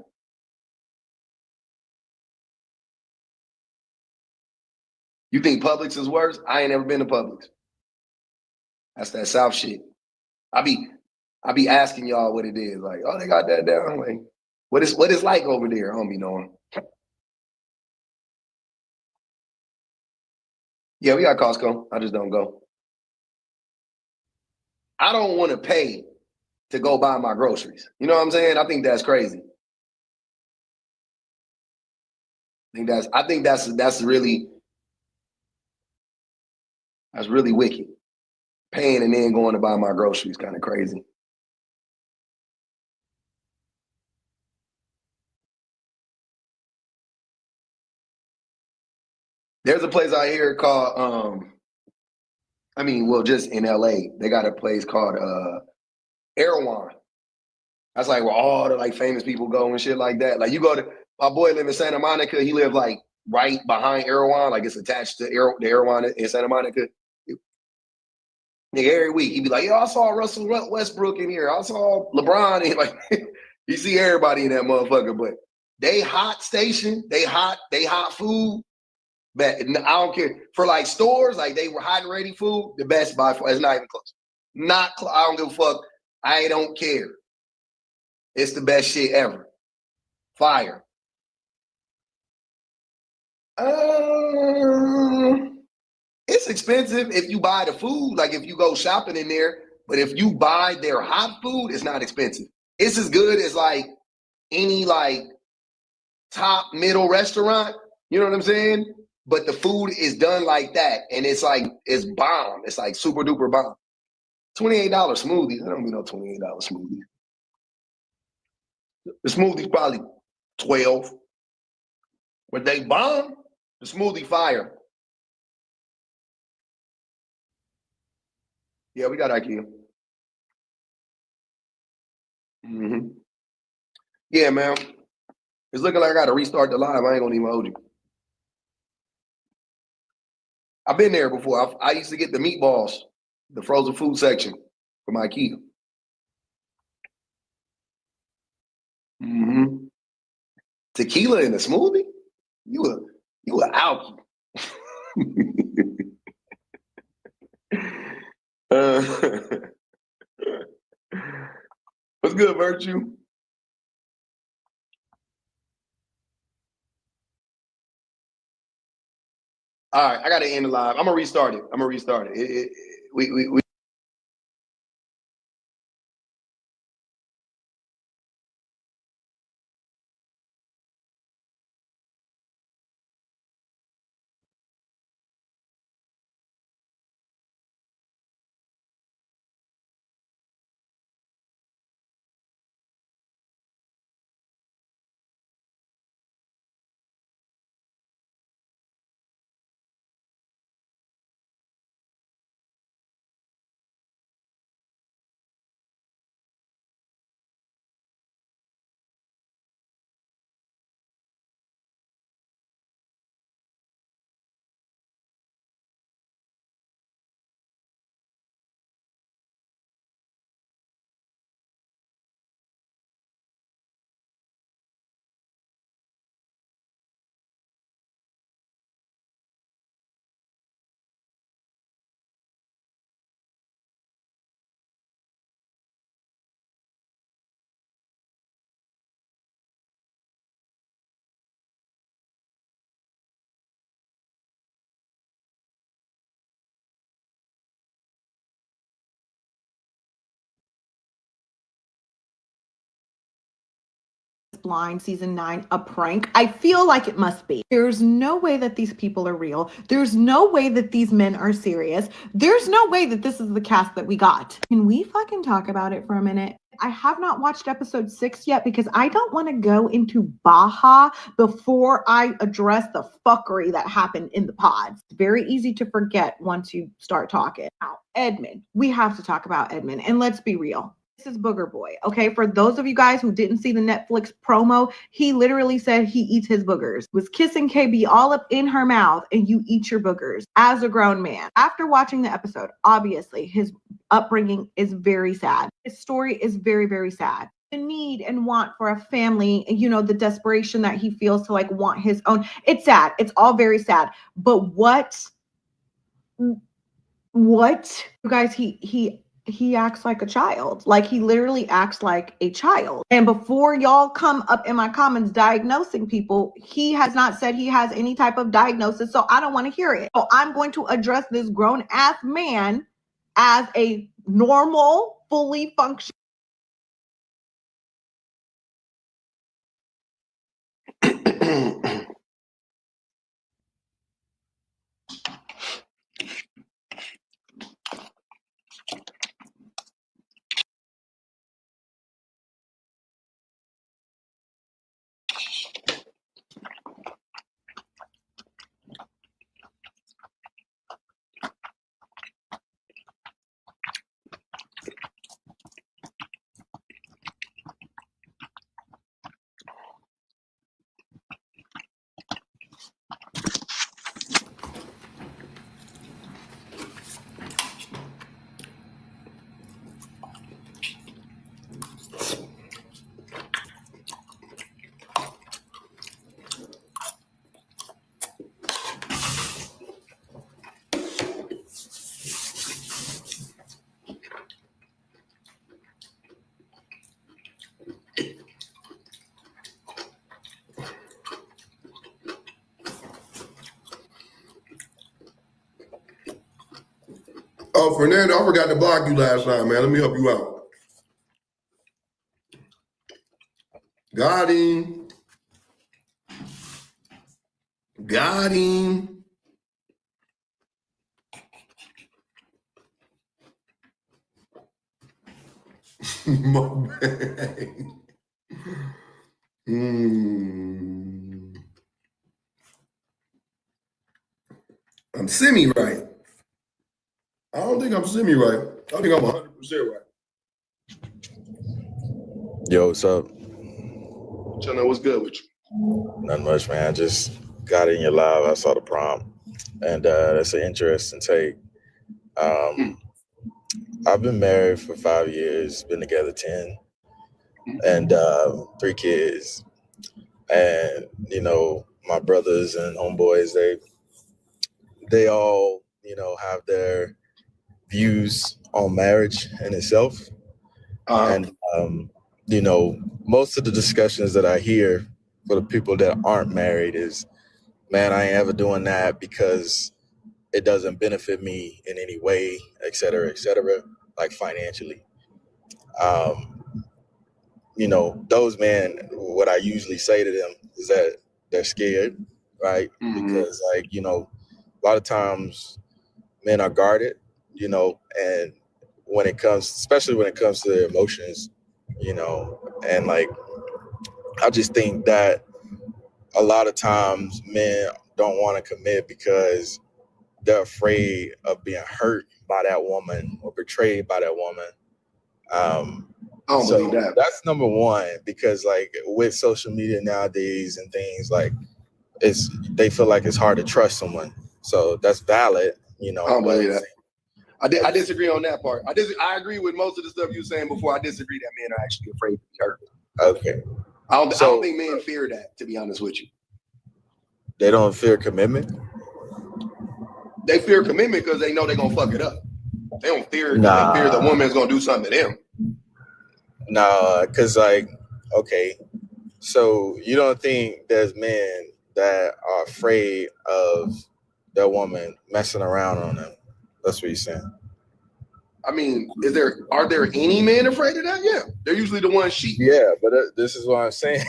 You think Publix is worse? I ain't never been to Publix. That's that South shit. I be asking y'all what it is. Like, oh, they got that down. I'm like, what it's like over there? I don't be knowing. Yeah, we got Costco. I just don't go. I don't want to pay to go buy my groceries. You know what I'm saying? I think that's crazy. I think that's really wicked. Paying and then going to buy my groceries kind of crazy. There's a place out here called just in LA, they got a place called Erewhon. That's like where all the like famous people go and shit like that. Like you go to my boy live in Santa Monica. He lived like right behind Erewhon, like it's attached to the Erewhon in Santa Monica. Nigga, every week he'd be like, "Yo, I saw Russell Westbrook in here. I saw LeBron." And like, you see everybody in that motherfucker. But they hot station, they hot food. But I don't care for like stores, like they were hot and ready food. The best by far. It's not even close. I don't give a fuck. I don't care. It's the best shit ever. Fire. It's expensive if you buy the food, like if you go shopping in there. But if you buy their hot food, it's not expensive. It's as good as like any like top middle restaurant. You know what I'm saying? But the food is done like that, and it's bomb. It's like super duper bomb. $28 smoothies. I don't mean no $28 smoothies. The smoothie's probably 12. But they bomb. The smoothie fire. Yeah, we got IKEA. Mm-hmm. Yeah, man. It's looking like I got to restart the live. I ain't gonna even hold you. I've been there before. I used to get the meatballs, the frozen food section from IKEA. Mm-hmm. Tequila in a smoothie? You a alky. What's good, Virtue? All right, I got to end the live. I'm gonna restart it. We Blind season 9 a prank? I feel like it must be. There's no way that these people are real. There's no way that these men are serious. There's no way that this is the cast that we got. Can we fucking talk about it for a minute? I have not watched episode 6 yet because I don't want to go into Baja before I address the fuckery that happened in the pods. It's very easy to forget once you start talking. Now, Edmund, we have to talk about Edmund, and let's be real. This is Booger Boy, okay? For those of you guys who didn't see the Netflix promo, he literally said he eats his boogers. Was kissing KB all up in her mouth, and you eat your boogers as a grown man. After watching the episode, obviously his upbringing is very sad. His story is very, very sad. The need and want for a family, you know, the desperation that he feels to like want his own. It's sad. It's all very sad. But what? You guys, he acts like a child. Like he literally acts like a child. And before y'all come up in my comments diagnosing people, he has not said he has any type of diagnosis. So I don't want to hear it. So I'm going to address this grown ass man as a normal, fully functioning. Oh, Fernando, I forgot to block you last time, man. Let me help you out. Got him. Got him. My bad. I'm semi-right. I don't think I'm semi-right. I think I'm 100% right. Yo, what's up? You know what's good with you? Nothing much, man. Just got in your live. I saw the prompt, and that's an interesting take. Um, I've been married for 5 years, been together 10, and 3 kids. And my brothers and homeboys, they all have their views on marriage in itself. And most of the discussions that I hear for the people that aren't married is, man, I ain't ever doing that because it doesn't benefit me in any way, et cetera, like financially. Those men, what I usually say to them is that they're scared, right? Because a lot of times men are guarded, and especially when it comes to their emotions, and like, I just think that a lot of times men don't want to commit because they're afraid of being hurt by that woman or betrayed by that woman. I don't believe that. That's number one, because like with social media nowadays and things, like they feel like it's hard to trust someone. So that's valid, I don't believe that. I disagree on that part. I agree with most of the stuff you were saying before. I disagree that men are actually afraid to be hurt. Okay. I don't think men fear that, to be honest with you. They don't fear commitment? They fear commitment because they know they're going to fuck it up. They don't fear they fear the woman's going to do something to them. No, because okay, so you don't think there's men that are afraid of their woman messing around on them? That's what you're saying. I mean, are there any men afraid of that? Yeah, they're usually the ones cheating. Yeah, but this is what I'm saying.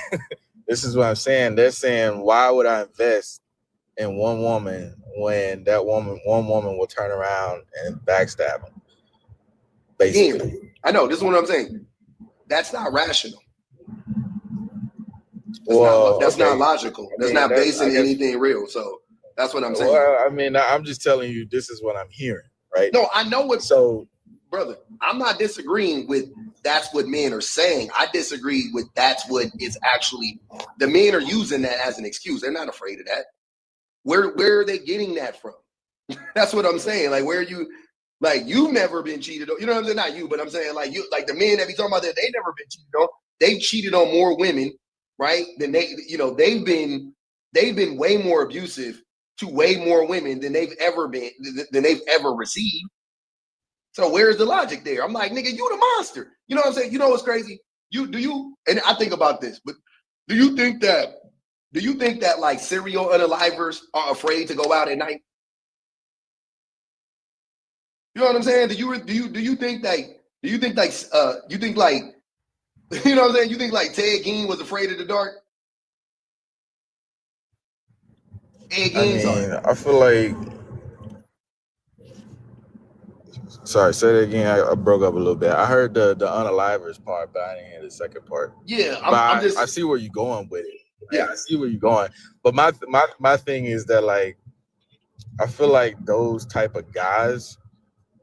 This is what I'm saying. They're saying, why would I invest in one woman when one woman will turn around and backstab them? Basically. Again, I know, this is what I'm saying. That's not rational. That's not logical. That's not basing anything real. So that's what I'm saying. Well, I mean, I'm just telling you, this is what I'm hearing, right? No, I know what. So, brother, I'm not disagreeing with that's what men are saying. I disagree with that's what is actually, the men are using that as an excuse. They're not afraid of that. Where are they getting that from? That's what I'm saying. Like, where are you? Like, you've never been cheated on. You know what I'm saying? Not you, but I'm saying like the men that be talking about that, they never been cheated on. They've cheated on more women, right? Than they've been way more abusive to way more women than they've ever received. So where's the logic there? I'm like, nigga, you the monster. You know what I'm saying? You know what's crazy? And I think about this, but do you think that like serial unalivers are afraid to go out at night? You know what I'm saying? Do you think like you know what I'm saying? You think like Ted Gein was afraid of the dark? I feel like, sorry, say that again. I broke up a little bit. I heard the unalivers part, but I didn't hear the second part. Yeah, I see where you're going with it. Yeah, I see where you're going. But my thing is that, like, I feel like those type of guys,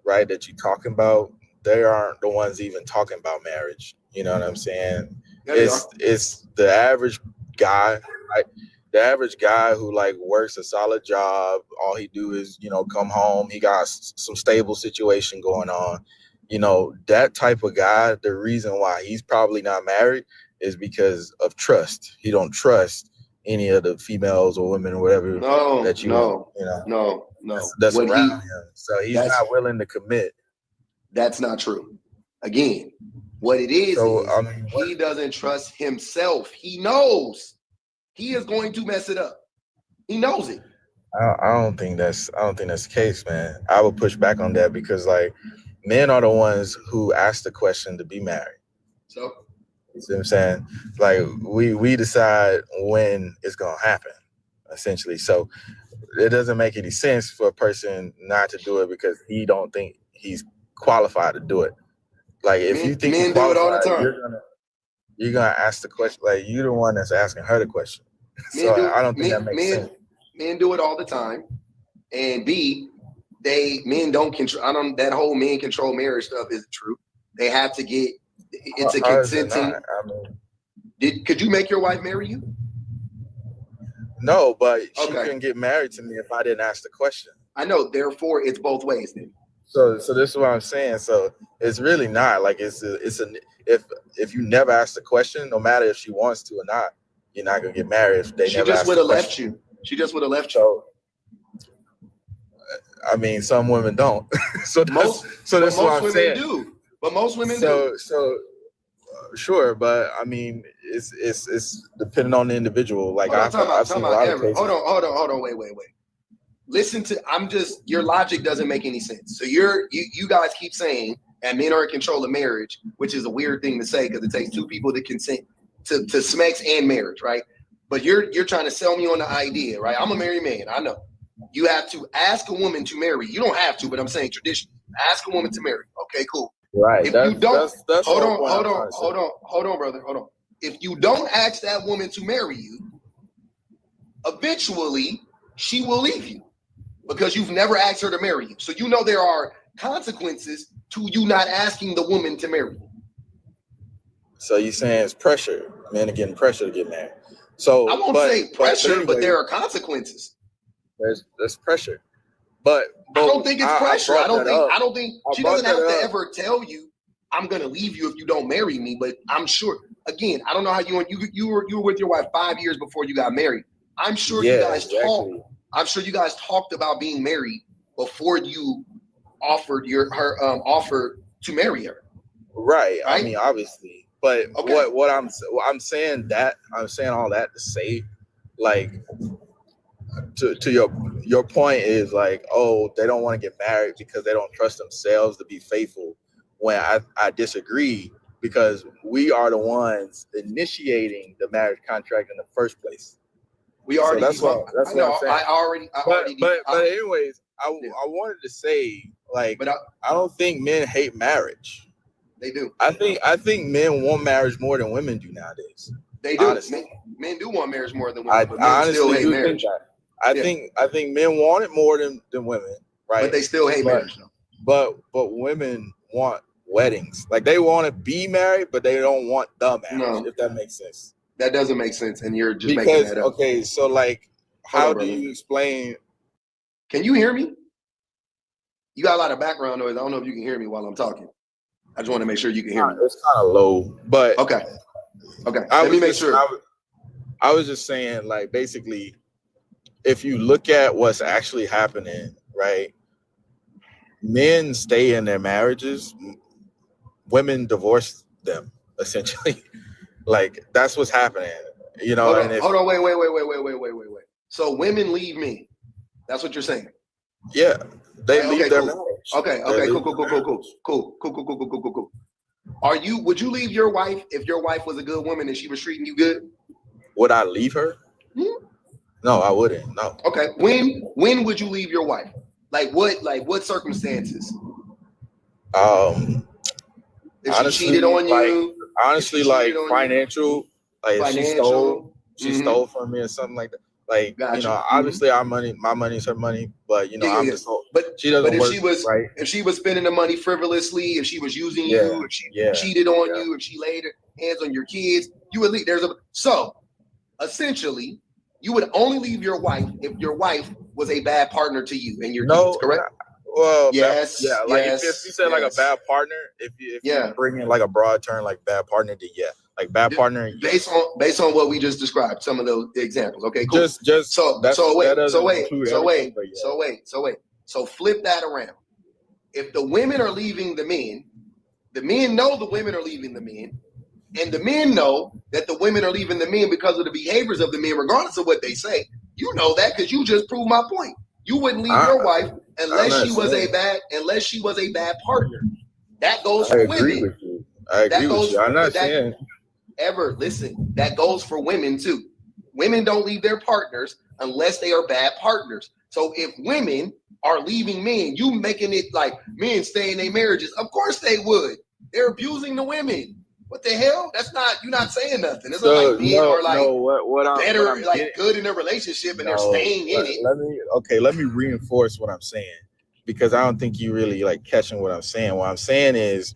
right, that you're talking about, they aren't the ones even talking about marriage. You know what I'm saying? It's the average guy, right? The average guy who like works a solid job. All he do is, come home. He got some stable situation going on. That type of guy, the reason why he's probably not married is because of trust. He don't trust any of the females or women or whatever that's around him. So he's not willing to commit. That's not true. Again, what it is he doesn't trust himself. He knows he is going to mess it up. He knows it. I don't think that's the case, man. I would push back on that because, like, men are the ones who ask the question to be married. So, you see what I'm saying? Like, we decide when it's gonna happen, essentially. So it doesn't make any sense for a person not to do it because he don't think he's qualified to do it. Like, if you think men do it all the time, you're gonna ask the question. Like, you're the one that's asking her the question. I don't think that makes sense. Men do it all the time, and men don't control. That whole men control marriage stuff isn't true. They have to get It's a How is it consenting. not? I mean, Could you make your wife marry you? no, but she Okay. couldn't get married to me if I didn't ask the question. I know. Therefore, it's both ways. Then So this is what I'm saying. So it's really not like if you never ask the question, no matter if she wants to or not, you're not gonna get married if they she never just ask would the have left question. you. She just would have left you. So I mean, some women don't. so that's Most what I'm women saying. do. But most women do. So sure, but I mean, it's depending on the individual. Like Hold on, I've seen a lot of cases. Hold on, wait. Listen to your logic doesn't make any sense. So you guys keep saying and men are in control of marriage, which is a weird thing to say because it takes two people to consent to sex and marriage, right? But you're trying to sell me on the idea, right? I'm a married man, I know. You have to ask a woman to marry. You don't have to, but I'm saying traditionally, ask a woman to marry. Okay, cool. Right. If you don't, that's hold on, brother. If you don't ask that woman to marry you, eventually she will leave you because you've never asked her to marry you. So you know there are consequences to you not asking the woman to marry you. So you're saying it's pressure. Men are getting pressure to get married. So I won't say pressure, but anyway, there are consequences. There's pressure. But I don't think it's pressure. I don't think she doesn't have to ever tell you, I'm gonna leave you if you don't marry me. But I'm sure, again, I don't know how you were with your wife 5 years before you got married. I'm sure you guys talked. I'm sure you guys talked about being married before you offered her offer to marry her. Right. I mean, obviously. But okay. what I'm saying all that to say, like, to your point is like, oh, they don't want to get married because they don't trust themselves to be faithful. When I disagree, because we are the ones initiating the marriage contract in the first place. We already. So that's what I'm saying. But anyways, I wanted to say, like, but I don't think men hate marriage. They do. I think men want marriage more than women do nowadays. They do. Honestly. Men do want marriage more than women, but men still hate marriage. I think men want it more than women, right? But they still hate marriage, though. But women want weddings. Like, they want to be married, but they don't want the marriage. If that makes sense. That doesn't make sense, and you're just making that up. Okay, so like, how do you explain? Can you hear me? You got a lot of background noise. I don't know if you can hear me while I'm talking. I just want to make sure you can hear me. It's kind of low, but okay. Let me make sure. I was just saying, like, basically, if you look at what's actually happening, right? Men stay in their marriages, women divorce them, essentially. Like, that's what's happening, you know. Hold on, wait. So women leave me. That's what you're saying. Yeah, they leave their marriage. Okay, cool. Would you leave your wife if your wife was a good woman and she was treating you good? Would I leave her? No, I wouldn't. No. Okay. When would you leave your wife? Like what circumstances? If honestly, she cheated on you. Honestly, like financial. Like if she stole from me or something like that. Like, you know, obviously my money is her money, but you know, I'm just but she doesn't work, if she was spending the money frivolously, if she was using you, if she cheated on you, if she laid her hands on your kids, you would leave. So essentially, you would only leave your wife if your wife was a bad partner to you and your kids, correct? Well, yes, like if you said like a bad partner, if you bring in like a broad term like bad partner, then like bad partner. Based on what we just described, some of those examples. Okay, cool. So flip that around. If the women are leaving the men know the women are leaving the men, and the men know that the women are leaving the men because of the behaviors of the men, regardless of what they say. You know that because you just proved my point. You wouldn't leave your wife unless she was a bad partner. That goes for women. I agree with you. I'm not saying that goes for women too. Women don't leave their partners unless they are bad partners. So if women are leaving men, you making it like men stay in their marriages. Of course they would. They're abusing the women. What the hell? That's not, you're not saying nothing. It's not like men are like good in a relationship and they're staying in it. Let me reinforce what I'm saying, because I don't think you really like catching what I'm saying. What I'm saying is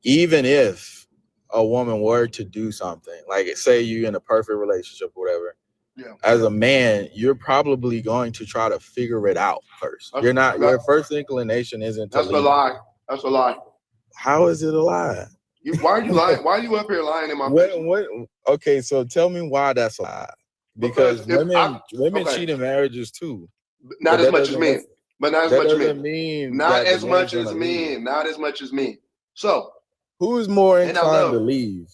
even if a woman were to do something, like say you're in a perfect relationship or whatever, Yeah. as a man, you're probably going to try to figure it out first. That's- You're not. that- Your first inclination isn't to That's a leave. lie. That's a lie. How is it a lie? Why are you lying? Why are you up here lying in my face? What? Okay, so tell me why that's a lie. Because women okay. cheat in marriages too. Not But as that much as doesn't men. But not as That much as doesn't men. mean Not that the as much man's as gonna leave. men. Not as much as men. So Who's more And I inclined to love- leave?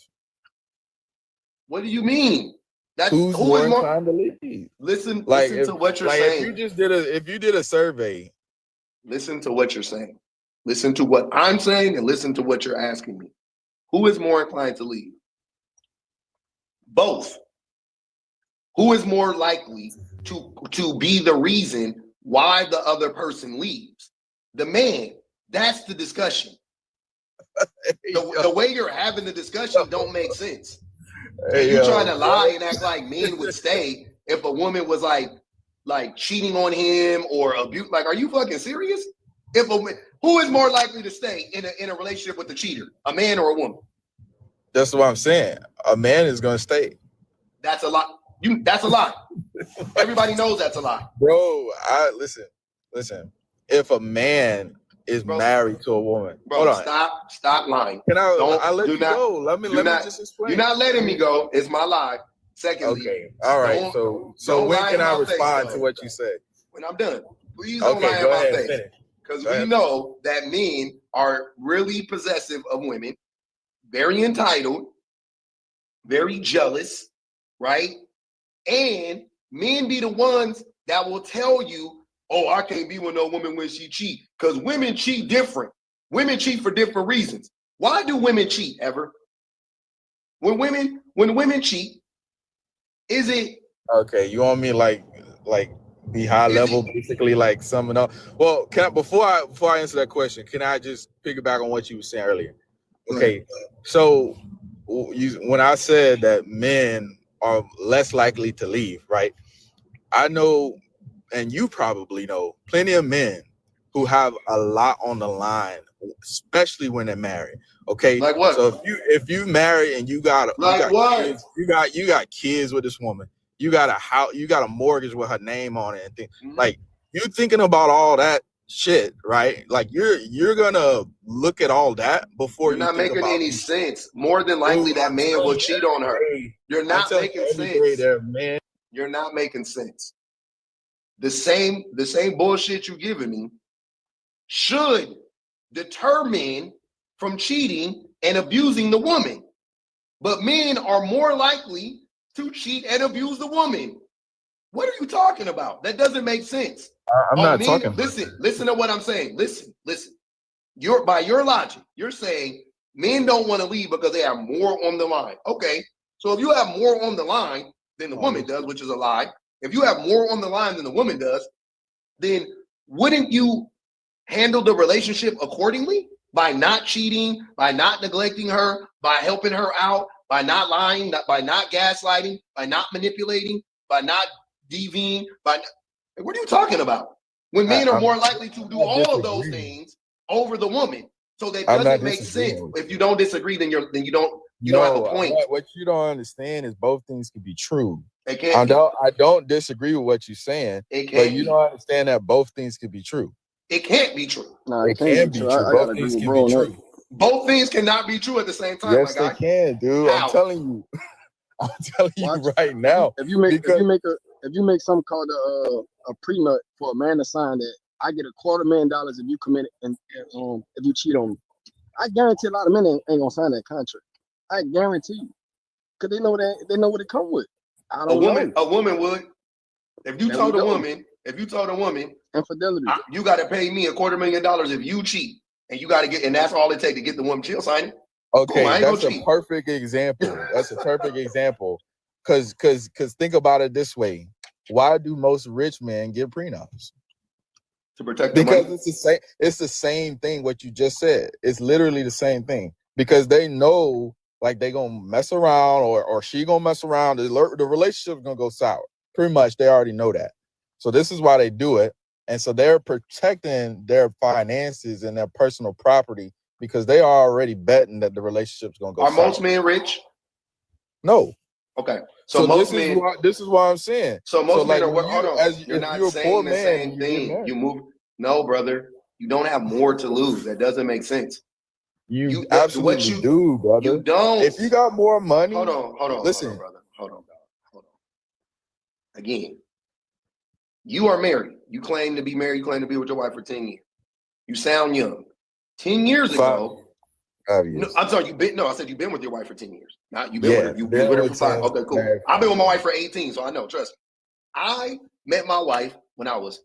what do you mean? That's Who's who more is more. inclined to leave? Listen Like to what you're if saying. if you did a survey, Listen to what you're saying. Listen to what I'm saying and listen to what you're asking me. Who is more inclined to leave? Both. Who is more likely to be the reason why the other person leaves? The man. That's the discussion. The way you're having the discussion don't make sense. And you trying to lie and act like men would stay if a woman was like cheating on him or abuse. Like, are you fucking serious? Who is more likely to stay in a relationship with the cheater, a man or a woman? that's what I'm saying. A man is gonna stay. That's a lie. That's a lie. Everybody knows that's a lie. Bro, listen. If a man is married to a woman, Bro, hold on. Stop lying. Can I? Don't- I let do you not- go. Let me just explain. You're not letting me go. It's my lie. Secondly, Okay. All right. So don't when lie can in I my face, respond though. to what you said? When I'm done, please don't Okay. lie Go in my ahead and face. finish. Because Go we ahead. know that men are really possessive of women, very entitled, very jealous, right? And men be the ones that will tell you, oh, I can't be with no woman when she cheat. Because women cheat different. Women cheat for different reasons. Why do women cheat ever? When women cheat, is it Okay. You want me like be high level, basically like summing up? Well, before I answer that question, can I just piggyback on what you were saying earlier? Okay. So when I said that men are less likely to leave, right? I know, and you probably know, plenty of men who have a lot on the line, especially when they're married. Okay, like what? So if you marry and you got kids, you got kids with this woman, you got a house, you got a mortgage with her name on it, and things like you're thinking about all that shit, right? Like you're gonna look at all that before you're not think making about any sense. More than likely, that man will cheat on her. You're not making sense. Man. You're not making sense. The same bullshit you giving me should deter men from cheating and abusing the woman. But men are more likely to cheat and abuse the woman. What are you talking about? That doesn't make sense. I'm not talking. Listen to what I'm saying. Listen. By your logic, you're saying men don't want to leave because they have more on the line. Okay, so if you have more on the line than the woman does, which is a lie, if you have more on the line than the woman does, then wouldn't you handle the relationship accordingly by not cheating, by not neglecting her, by helping her out, by not lying, by not gaslighting, by not manipulating, by not DVing, what are you talking about? When men are more likely to do all of those things over the woman. So that doesn't make sense. If you don't disagree, then you don't have a point. What you don't understand is both things can be true. It can't I don't disagree with what you're saying, but you don't understand that both things can be true. It can't be true. No, it can be true. Both things can be true. Both things cannot be true at the same time. Yes, they can, dude. How? I'm telling you. Right now. If you make something called a prenup for a man to sign that I get $250,000 if you commit and if you cheat on me, I guarantee a lot of men ain't gonna sign that contract. I guarantee you, because they know what it come with. A woman would. If you told a woman infidelity, you got to pay me $250,000 if you cheat, and you got to get, and that's all it takes to get the woman. She'll sign it. Okay, that's a perfect example. That's a perfect example. Because think about it this way: why do most rich men get prenups? To protect because it's the same thing what you just said. It's literally the same thing because they know like they gonna mess around or she gonna mess around. The relationship's gonna go sour. Pretty much they already know that. So this is why they do it. And so they're protecting their finances and their personal property because they are already betting that the relationship's gonna go. Are south. most men rich? No. Okay. So this most men. is why I'm saying. So most men are. when Hold on. You're not saying the same thing. You move. No, brother. You don't have more to lose. That doesn't make sense. You absolutely do, brother. You don't. If you got more money. Hold on. Listen, hold on, brother. Hold on. Again, you are married. You claim to be married. You claim to be with your wife for 10 years. You sound young. 10 years ago. 5 years. No, I'm sorry. I said you've been with your wife for 10 years. Not you've been with her. You've been with her for 5. Okay, cool. I've been with my wife for 18, so I know. Trust me. I met my wife when I was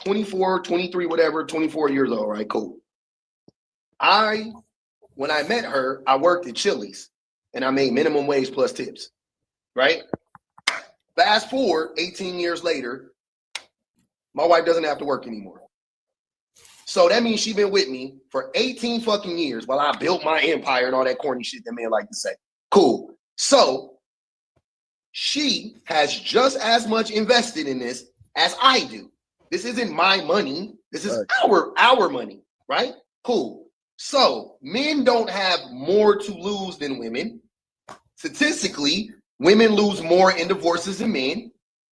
24, 23, whatever, 24 years old. Right? Cool. When I met her, I worked at Chili's and I made minimum wage plus tips. Right? Fast forward 18 years later, my wife doesn't have to work anymore. So that means she's been with me for 18 fucking years while I built my empire and all that corny shit that men like to say. Cool. So she has just as much invested in this as I do. This isn't my money. This is our money, right? Cool. So men don't have more to lose than women. Statistically, women lose more in divorces than men.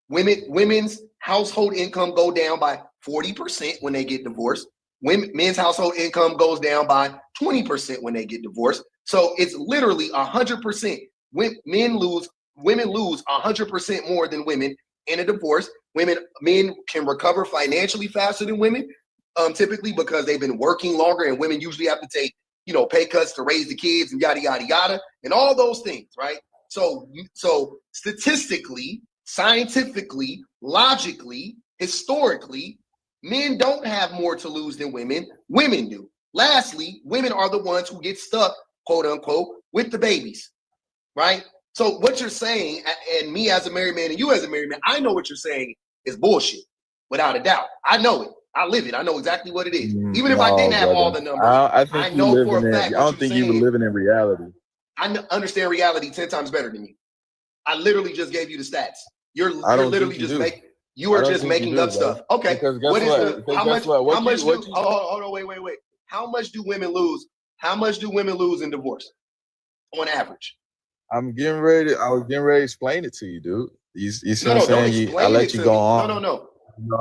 Women's household income go down by 40% when they get divorced. Men's household income goes down by 20% when they get divorced. So it's literally 100%. Women lose 100% more than women in a divorce. Men can recover financially faster than women, typically because they've been working longer, and women usually have to take, pay cuts to raise the kids and yada yada yada and all those things, right? So statistically, scientifically, logically, historically, men don't have more to lose than women. Women do. Lastly, women are the ones who get stuck, quote unquote, with the babies, right? So what you're saying, and me as a married man and you as a married man, I know what you're saying is bullshit, without a doubt. I know it. I live it. I know exactly what it is. Even if I didn't have all the numbers, I know for a fact. I don't think you were living in reality. I understand reality 10 times better than you. I literally just gave you the stats. You're literally just making. You are just making up stuff. Okay. Because how much do hold on, wait. How much do women lose? How much do women lose in divorce on average? I was getting ready to explain it to you, dude. You see what I'm saying? I let you go on. No.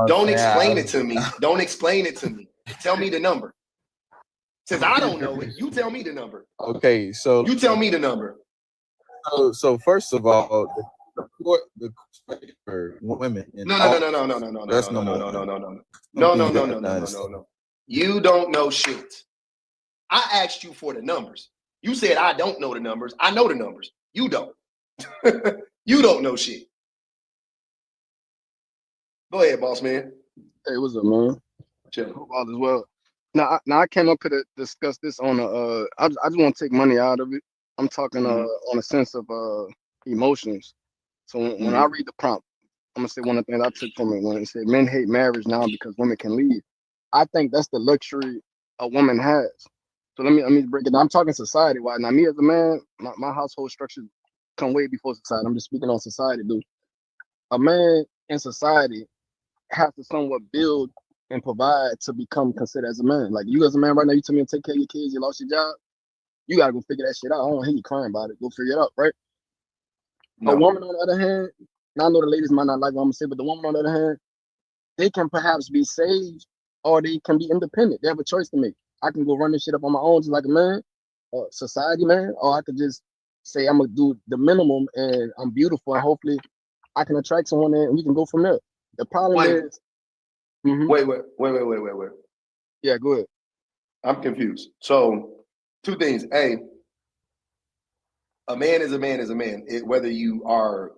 Don't explain it to me. Don't explain it to me. Tell me the number. Since I don't know it, you tell me the number. Okay, so you tell me the number. So first of all, the for women. No. You don't know shit. I asked you for the numbers. You said I don't know the numbers. I know the numbers. You don't. You don't know shit. Go ahead, boss man. Hey, what's up, man? Chill. Hope all is well. Now I came up here to discuss this on I just want to take money out of it. I'm talking on a sense of emotions. So when I read the prompt, I'm gonna say one of the things I took from it when it said men hate marriage now because women can leave. I think that's the luxury a woman has. So let me break it down. I'm talking society wide. Now me as a man, my household structure come way before society. I'm just speaking on society, dude. A man in society has to somewhat build and provide to become considered as a man. Like you as a man right now, you tell me to take care of your kids, you lost your job, you gotta go figure that shit out. I don't hear you crying about it. Go figure it out, right? No. A woman on the other hand, now I know the ladies might not like what I'm gonna say, but the woman on the other hand, they can perhaps be saved or they can be independent. They have a choice to make. I can go run this shit up on my own just like a man, or society man, or I could just say I'm gonna do the minimum and I'm beautiful and hopefully I can attract someone and we can go from there. The problem is Wait. Yeah, go ahead. I'm confused. So 2 things. A man is a man is a man. Whether you are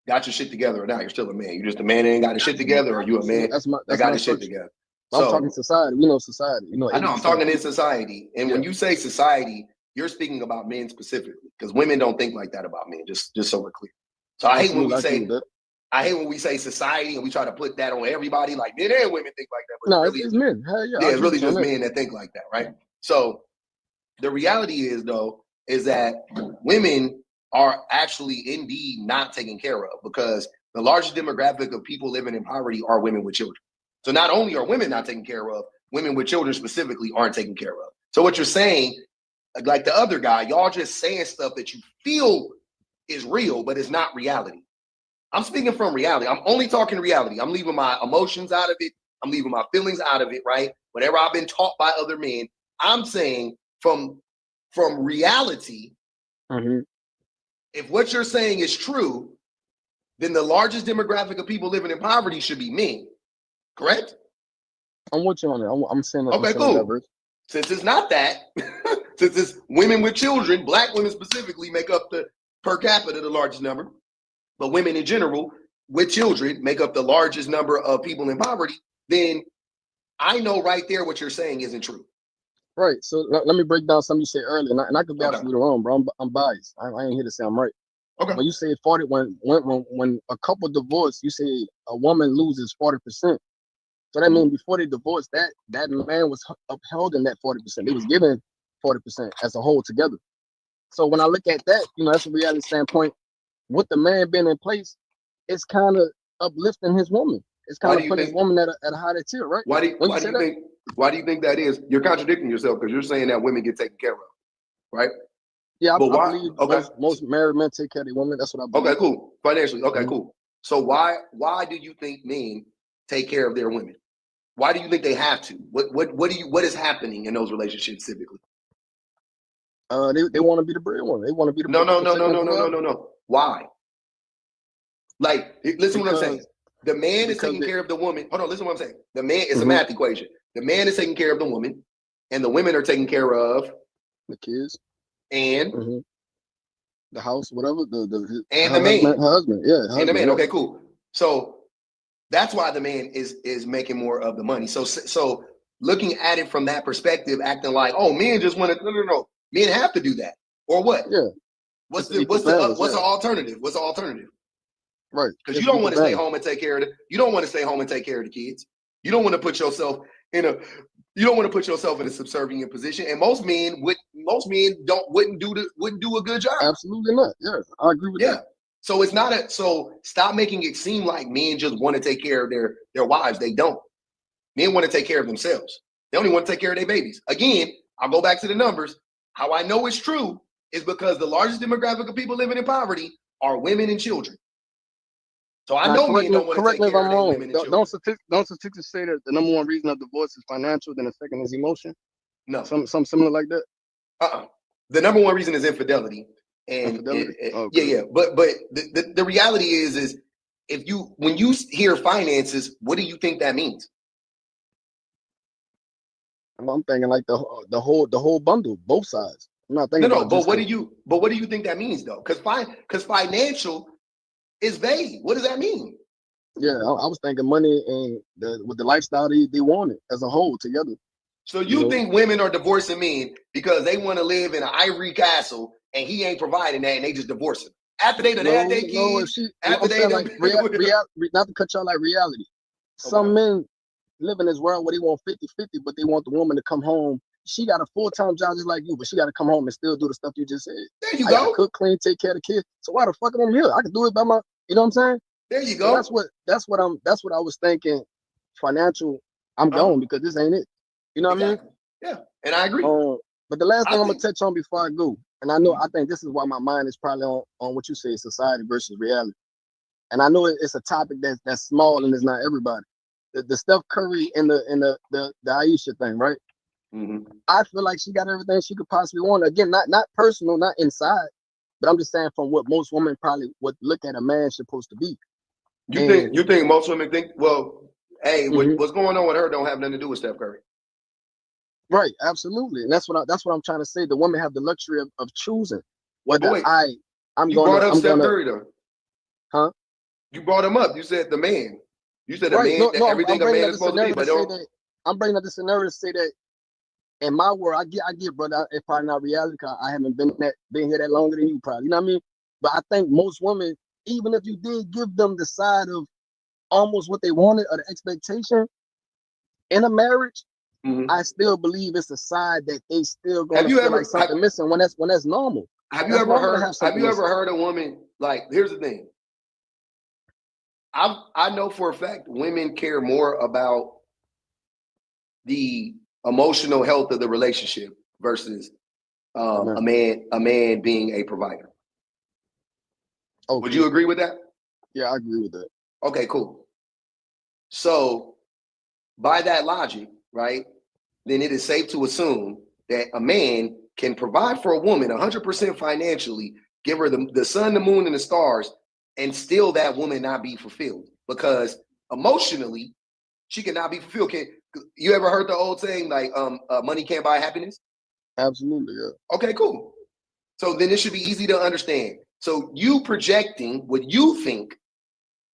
got your shit together or not, you're still a man. You're just a man that ain't got his shit together, or you a man that got his shit together. So, I'm talking society. We know society. I know I'm talking in society. And when you say society, you're speaking about men specifically, because women don't think like that about men, just so we're clear. So I hate when we say society and we try to put that on everybody, like men and women think like that. But no, it's men. Hell yeah, it's really just men that think like that, right? So the reality is that women are actually indeed not taken care of, because the largest demographic of people living in poverty are women with children. So not only are women not taken care of, women with children specifically aren't taken care of. So what you're saying, like the other guy, y'all just saying stuff that you feel is real, but it's not reality. I'm speaking from reality. I'm only talking reality. I'm leaving my emotions out of it. I'm leaving my feelings out of it, right? Whatever I've been taught by other men, I'm saying from reality, if what you're saying is true, then the largest demographic of people living in poverty should be men, correct? I'm with you on it. I'm saying that. Okay, cool. Since it's not that, since it's women with children, black women specifically make up the per capita the largest number, but women in general with children make up the largest number of people in poverty, then I know right there what you're saying isn't true. Right. So let me break down something you said earlier, and I could be absolutely wrong, bro. I'm biased. I ain't here to say I'm right. Okay. But you said 40 when a couple divorce, you say a woman loses 40%. So that means before they divorced, that man was upheld in that 40%. They was given 40% as a whole together. So when I look at that, that's a reality standpoint. With the man being in place, it's kind of uplifting his woman. It's kind of putting his woman at a higher tier, right? Why do you think that is? You're contradicting yourself because you're saying that women get taken care of, right? Yeah, I believe most married men take care of their women. That's what I believe. Okay, cool. Financially, okay, cool. So why do you think men take care of their women? Why do you think they have to? What is happening in those relationships typically? They want to be the breadwinner. They want to be the No. Why? Like, listen what I'm saying. The man is taking care of the woman. Hold on, listen what I'm saying. The man, it's a math equation. The man is taking care of the woman, and the women are taking care of the kids and the house, whatever. The man, her husband, yeah, and the man. Okay, cool. So that's why the man is making more of the money. So looking at it from that perspective, acting like, oh, men just want to no. Men have to do that, or what? Yeah. What's the alternative? What's the alternative? Right. Because you don't want to stay home and take care of you don't want to stay home and take care of the kids. You don't want to put yourself in a subservient position. And most men wouldn't do a good job. Absolutely not. Yeah, I agree with that. So it's not so stop making it seem like men just want to take care of their wives. They don't. Men want to take care of themselves. They only want to take care of their babies. Again, I'll go back to the numbers. How I know it's true is because the largest demographic of people living in poverty are women and children. So I know men don't want to take care of their women and children. Don't statistics say that the number one reason of divorce is financial, then the second is emotion? No. Some similar like that? The number one reason is infidelity. And yeah. But the reality is when you hear finances, what do you think that means? I'm thinking like the whole bundle, both sides. I'm not thinking but what do you think that means though? Because financial is vague. What does that mean? Yeah, I was thinking money and with the lifestyle they wanted as a whole together. So you think women are divorcing men because they want to live in an ivory castle and he ain't providing that and they just divorce him? After they done had their kids, not to cut y'all like reality. Some men live in this world where they want 50-50, but they want the woman to come home. She got a full-time job just like you, but she got to come home and still do the stuff you just said. There you go. Cook, clean, take care of the kids. So why the fuck am I here? I can do it by my, you know what I'm saying? There you go. So that's what I was thinking. Financial, I'm gone because this ain't it. You know what I mean? Yeah, and I agree. But the last thing I'm gonna touch on before I go, and I think this is why my mind is probably on what you say, society versus reality. And I know it's a topic that's small and it's not everybody. The Steph Curry and the Aisha thing, right? I feel like she got everything she could possibly want. Again, not personal, not inside, but I'm just saying from what most women probably would look at a man supposed to be. You think most women think, well, hey, what's going on with her don't have nothing to do with Steph Curry? Right, absolutely, and that's what I'm trying to say. The women have the luxury of choosing whether I'm brought up Steph Curry though, huh? You brought him up. You said the man. You said right. the man. Everything a man is supposed to be. But I'm bringing up the scenario to say that in my world, I get, brother. It's probably not reality because I haven't been here that longer than you, probably. You know what I mean? But I think most women, even if you did give them the side of almost what they wanted or the expectation in a marriage, I still believe it's a side that they still gonna feel like something missing when that's normal. Have you ever heard a woman like? Here's the thing. I know for a fact women care more about the emotional health of the relationship versus Amen. a man being a provider. Okay. Would you agree with that? Yeah, I agree with that. Okay, cool. So by that logic, right, then it is safe to assume that a man can provide for a woman 100% financially, give her the sun, the moon, and the stars, and still that woman not be fulfilled because emotionally she cannot be fulfilled. You ever heard the old saying like money can't buy happiness? Absolutely, yeah. Okay, cool. So then it should be easy to understand. So you projecting what you think,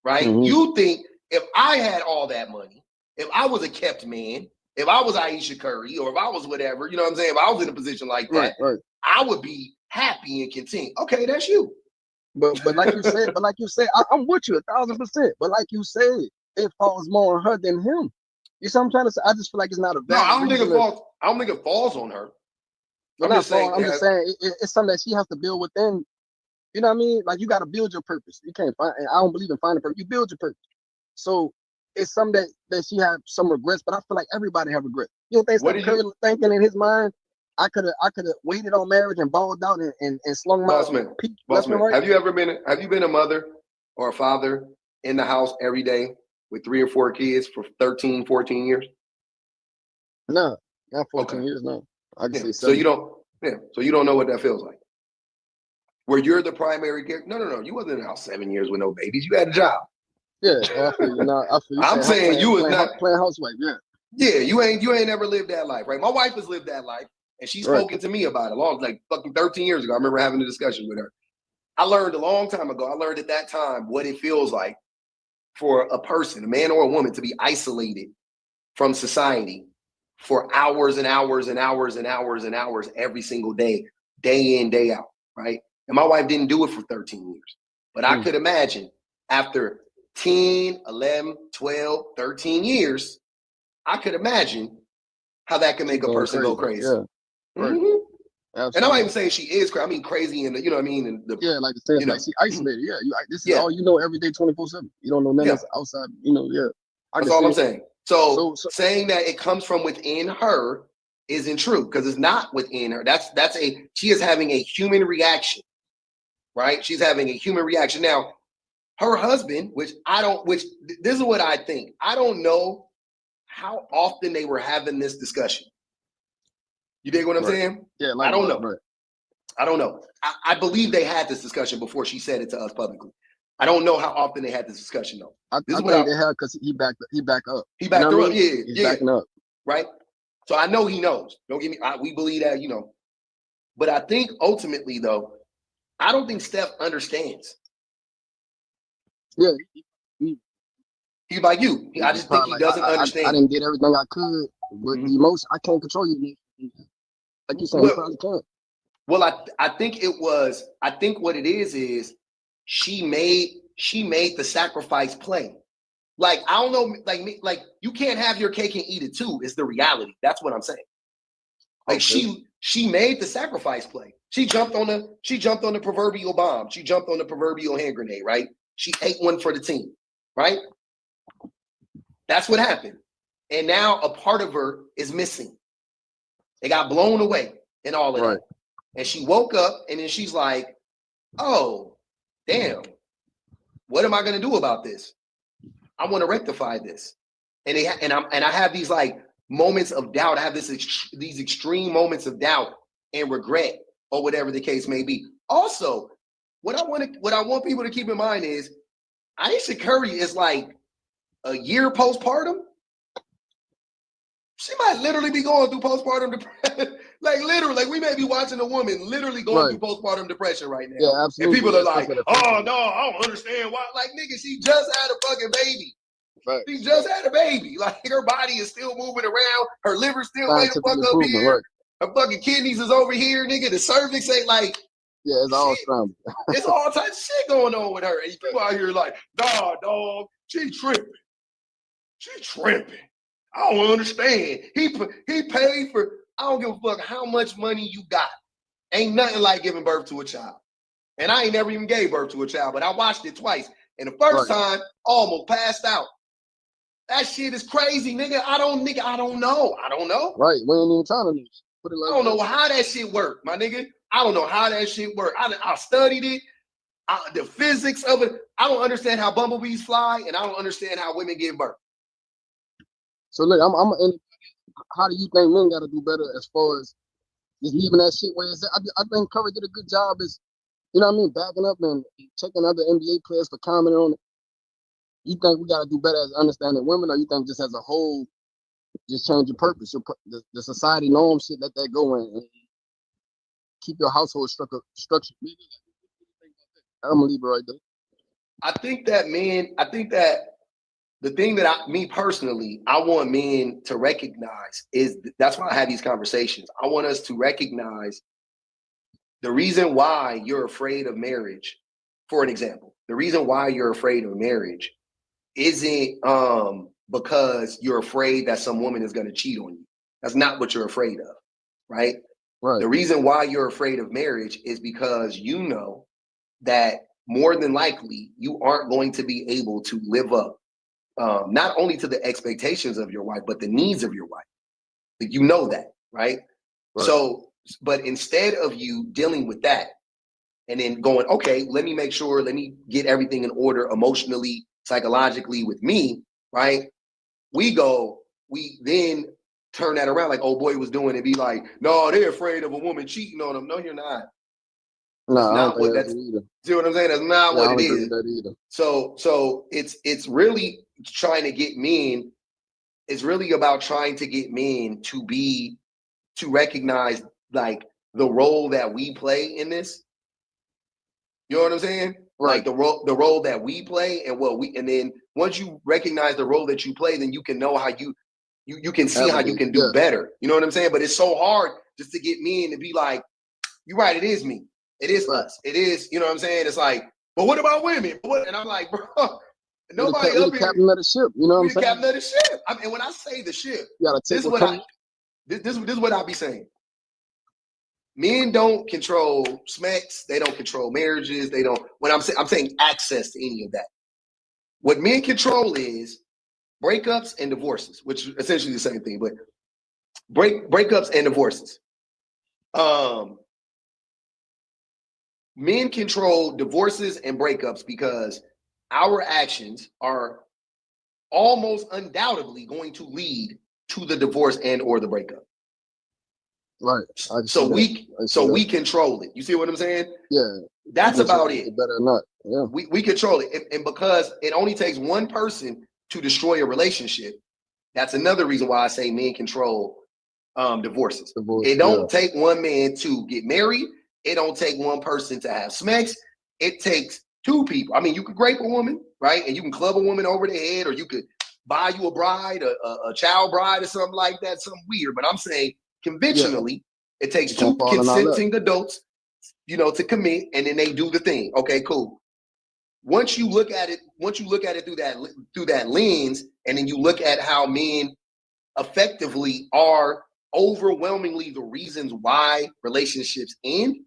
right? Mhm. You think if I had all that money, if I was a kept man, if I was Aisha Curry, or if I was whatever, you know what I'm saying? If I was in a position like that, Right. I would be happy and content. Okay, that's you. But like you said, I'm with you 1,000%. But like you said, it falls more on her than him. You see what I'm trying to say? I just feel like it's not a No, valid I don't think it reason. falls. I don't think it falls on her. But I'm not just saying. fall. I'm just saying it's something that she has to build within. You know what I mean? Like you got to build your purpose. You can't find. And I don't believe in finding purpose. You build your purpose. So it's something that she had some regrets. But I feel like everybody have regrets. You don't think What Steph do you, Curry thinking in his mind? I could have waited on marriage and balled out and slung my peak left and right. Have you been a mother or a father in the house every day with 3 or 4 kids for 13, 14 years? No, not 14 Okay. years. No, I can Yeah. say So 7. so you don't know what that feels like. Where you're the primary character. No. You wasn't in the house 7 years with no babies. You had a job. Yeah, I feel you. Now I feel you. I'm saying you was playing housewife. Yeah. Yeah, you ain't never lived that life, right? My wife has lived that life, and she's Right. spoken to me about it like fucking 13 years ago. I remember having a discussion with her. I learned a long time ago. I learned at that time what it feels like for a person, a man or a woman, to be isolated from society for hours and hours and hours and hours and hours every single day, day in, day out, right? And my wife didn't do it for 13 years. But I could imagine after 10, 11, 12, 13 years, I could imagine how that could make a person go crazy. Yeah. Right. Mhm. Absolutely. And I'm not even saying she is crazy. I mean crazy, and you know what I mean. And yeah, like the sense, like she isolated. Yeah, this is Yeah. all you know every day, 24/7. You don't know nothing else outside. You know, yeah. That's all I'm saying. So saying that it comes from within her isn't true because it's not within her. She is having a human reaction, right? She's having a human reaction. Now, her husband, which this is what I think. I don't know how often they were having this discussion. You dig what I'm saying? Yeah, like I don't know. Right. I don't know. I believe they had this discussion before she said it to us publicly. I don't know how often they had this discussion though. I think they had because he backed up. He backed her up. He's backing up. Right. So I know he knows. Don't get me. We believe that, But I think ultimately though, I don't think Steph understands. Yeah. He's like you. I just think he doesn't understand. I didn't get everything I could, but the emotion, I can't control you. Like you said, you probably can't. Well, I think what it is she made the sacrifice play. Like, I don't know, like you can't have your cake and eat it too, is the reality. That's what I'm saying. Like she made the sacrifice play. She jumped on the proverbial bomb. She jumped on the proverbial hand grenade, right? She ate one for the team, right? That's what happened. And now a part of her is missing. It got blown away and all of that. And she woke up and then she's like, oh, damn, what am I going to do about this? I want to rectify this. And I have these like moments of doubt. I have these extreme moments of doubt and regret or whatever the case may be. Also, what I want people to keep in mind is Aisha Curry is like a year postpartum. She might literally be going through postpartum depression. Like literally, like we may be watching a woman literally going through postpartum depression right now. Yeah, absolutely. And people are like, oh no, I don't understand why. Like, nigga, she just had a fucking baby. Right. She just had a baby. Like her body is still moving around. Her liver's still way the fuck up here. Right. Her fucking kidneys is over here, nigga. The cervix ain't like. Yeah, it's all strong. It's all types of shit going on with her. And people out here like, nah, dog, she tripping. She tripping. I don't understand. He paid for, I don't give a fuck how much money you got. Ain't nothing like giving birth to a child. And I ain't never even gave birth to a child, but I watched it twice. And the first time, almost passed out. That shit is crazy, nigga. I don't know. Right. We ain't even trying to lose. put it I like don't know that. how that shit worked, my nigga. I don't know how that shit worked. I studied it. The physics of it. I don't understand how bumblebees fly, and I don't understand how women give birth. So look, how do you think men got to do better as far as just leaving that shit where it's at? I think Curry did a good job as, you know what I mean, backing up and checking other NBA players for commenting on it. You think we got to do better as understanding women, or you think just as a whole, just change your purpose, the society norm shit, let that go and keep your household structured? I'm gonna leave it right there. I think that the thing that me personally, I want men to recognize is that's why I have these conversations. I want us to recognize the reason why you're afraid of marriage. For an example, the reason why you're afraid of marriage isn't because you're afraid that some woman is going to cheat on you. That's not what you're afraid of, right? Right. The reason why you're afraid of marriage is because you know that more than likely you aren't going to be able to live up not only to the expectations of your wife, but the needs of your wife. Like, you know that, right? So, but instead of you dealing with that and then going, okay, let me get everything in order emotionally, psychologically with me, right? We then turn that around like old boy was doing and be like, no, they're afraid of a woman cheating on them. No, you're not. No, That's I don't not think what that's that's. either. See what I'm saying? That's not Yeah, I what don't it agree is. with that either. So it's really trying to get men. It's really about trying to get men to recognize like the role that we play in this. You know what I'm saying? Right. Like the role that we play and then once you recognize the role that you play, then you can know how you can see how you can do better. You know what I'm saying? But it's so hard just to get men to be like, you're right, it is me. It is us. It is, you know what I'm saying? It's like, but what about women? And I'm like, bro, nobody we up the here. captain of the ship, you know what I'm saying? Captain of the ship. And when I say the ship, you gotta take this is what I be saying. Men don't control smacks. They don't control marriages. They don't. When I'm saying access to any of that. What men control is breakups and divorces, which is essentially the same thing. But breakups and divorces. Men control divorces and breakups because our actions are almost undoubtedly going to lead to the divorce and or the breakup. Right. So we control it. You see what I'm saying? Yeah. That's about it. Better or not. Yeah. We control it. And because it only takes one person to destroy a relationship, that's another reason why I say men control divorces. It don't take one man to get married. It don't take one person to have sex. It takes two people. I mean, you could rape a woman, right? And you can club a woman over the head, or you could buy you a bride, a child bride or something like that, something weird. But I'm saying conventionally, it takes two consenting adults, to commit, and then they do the thing. Okay, cool. Once you look at it through that lens, and then you look at how men effectively are overwhelmingly the reasons why relationships end,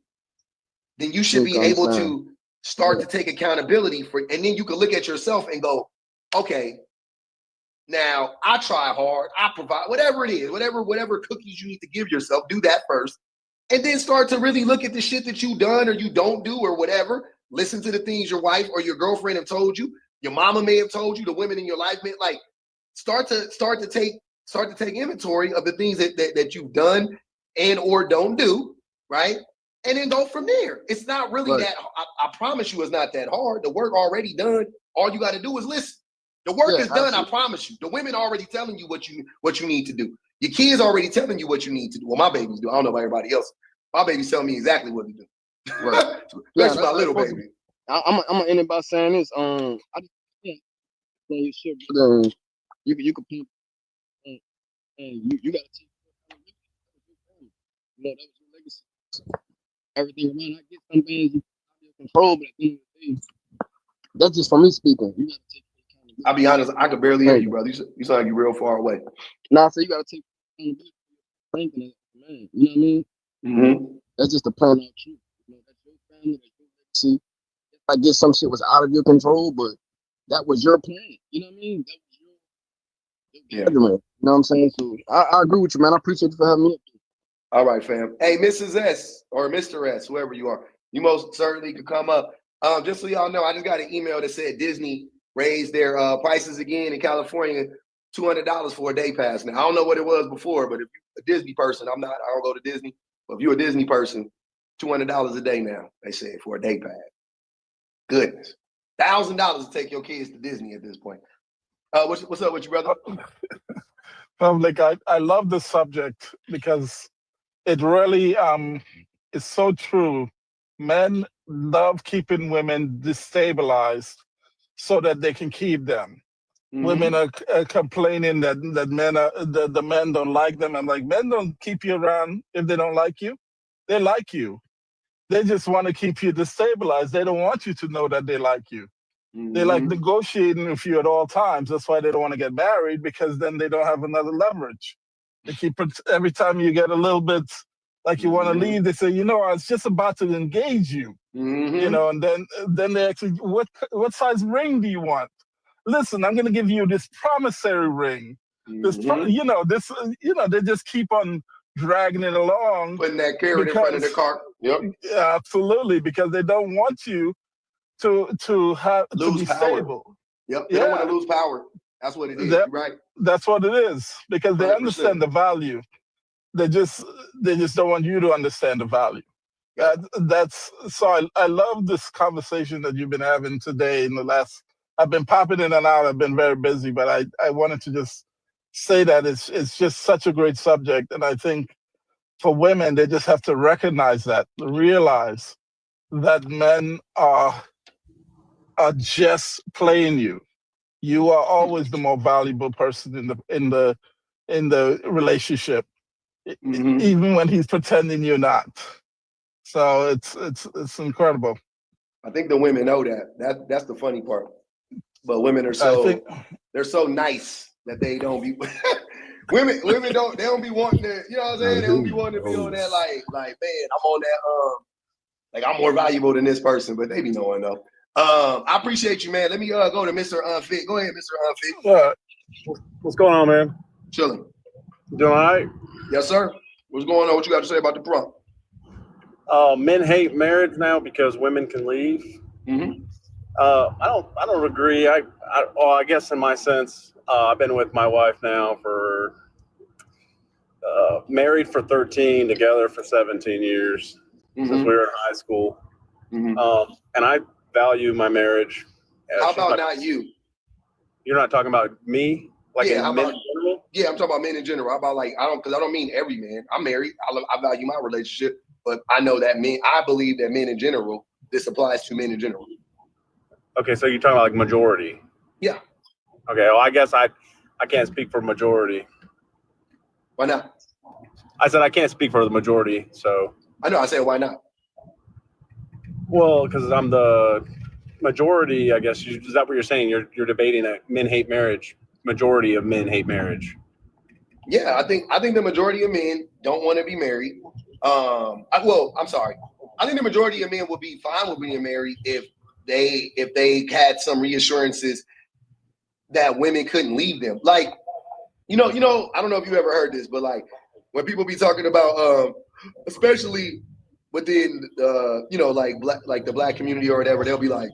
then you should be able to start to take accountability for, and then you can look at yourself and go, okay, now I try hard, I provide whatever it is, whatever cookies you need to give yourself, do that first. And then start to really look at the shit that you've done or you don't do or whatever. Listen to the things your wife or your girlfriend have told you. Your mama may have told you, the women in your life, like start to take inventory of the things that you've done and or don't do, right? And then go from there. It's not really that, I promise you it's not that hard. The work already done. All you got to do is listen. The work is done, I promise you. The women already telling you what you need to do. Your kids already telling you what you need to do. Well, my babies do. I don't know about everybody else. My baby's telling me exactly what to do. Right. Especially my little baby. I'm gonna end it by saying this. I just think you should, you can pimp, and you gotta take. That was your legacy. Everything around. I get some things you control, but at the end of the day, that's just for me speaking. You gotta take. I'll be honest, I could barely hear you, brother. You sound like you're real far away. Nah, so you gotta take thinking, man. You know what I mean? Mm-hmm. That's just the plain out truth. That's your family, that's your legacy. I guess some shit was out of your control, but that was your plan. You know what I mean? That was your judgment. You know what I'm saying? So I agree with you, man. I appreciate you for having me up. All right, fam. Hey, Mrs. S or Mr. S, whoever you are, you most certainly could come up. Just so y'all know, I just got an email that said Disney raised their prices again in California, $200 for a day pass. Now I don't know what it was before, but if you're a Disney person, I don't go to Disney. But if you're a Disney person, $200 a day now, they said, for a day pass. Goodness. $1,000 to take your kids to Disney at this point. What's up with you, brother? I love this subject because it really is so true. Men love keeping women destabilized so that they can keep them. Mm-hmm. Women are complaining that the men don't like them. I'm like, men don't keep you around if they don't like you. They like you. They just want to keep you destabilized. They don't want you to know that they like you. Mm-hmm. They like negotiating with you at all times. That's why they don't want to get married, because then they don't have another leverage. They keep, every time you get a little bit like you want to leave, they say, I was just about to engage you, and then they actually, what size ring do you want? Listen, I'm going to give you this promissory ring. They just keep on dragging it along. Putting that carrot in front of the cart. Yep. Yeah, absolutely, because they don't want you to be power. Stable. Yep. They don't want to lose power. That's what it is. You're right. That's what it is, because they 100%. understand the value. They just don't want you to understand the value. I love this conversation that you've been having today. I've been popping in and out. I've been very busy, but I wanted to just say that it's just such a great subject. And I think for women, they just have to recognize that, realize that men are just playing you. You are always the more valuable person in the relationship, even when he's pretending you're not. So it's incredible. I think the women know that. That's the funny part. But women are they're so nice that they don't be women don't be wanting to, you know what I'm saying? They don't be wanting to be on that like man, I'm on that like I'm more valuable than this person, but they be knowing though. I appreciate you, man. Let me go to Mr. Unfit. Go ahead, Mr. Unfit. What's going on, man? Chilling. Doing all right? Yes, sir. What's going on? What you got to say about the prompt? Men hate marriage now because women can leave. Mm-hmm. I don't agree. I guess in my sense, I've been with my wife now for married for 13, together for 17 years, since we were in high school. Mm-hmm. And I value my marriage. How about not you? You're not talking about me? Like men in general? Yeah, I'm talking about men in general. How about because I don't mean every man. I'm married. I value my relationship, but I know that I believe that men in general, this applies to men in general. Okay, so you're talking about like majority? Yeah. Okay, well, I guess I can't speak for majority. Why not? I said I can't speak for the majority, so. I know, I said why not? Well, because I'm the majority, I guess. Is that what you're saying? You're debating that men hate marriage. Majority of men hate marriage. Yeah, I think the majority of men don't want to be married. I'm sorry. I think the majority of men would be fine with being married if they had some reassurances that women couldn't leave them. Like, I don't know if you ever heard this, but like when people be talking about, especially within, like the black community or whatever, they'll be like,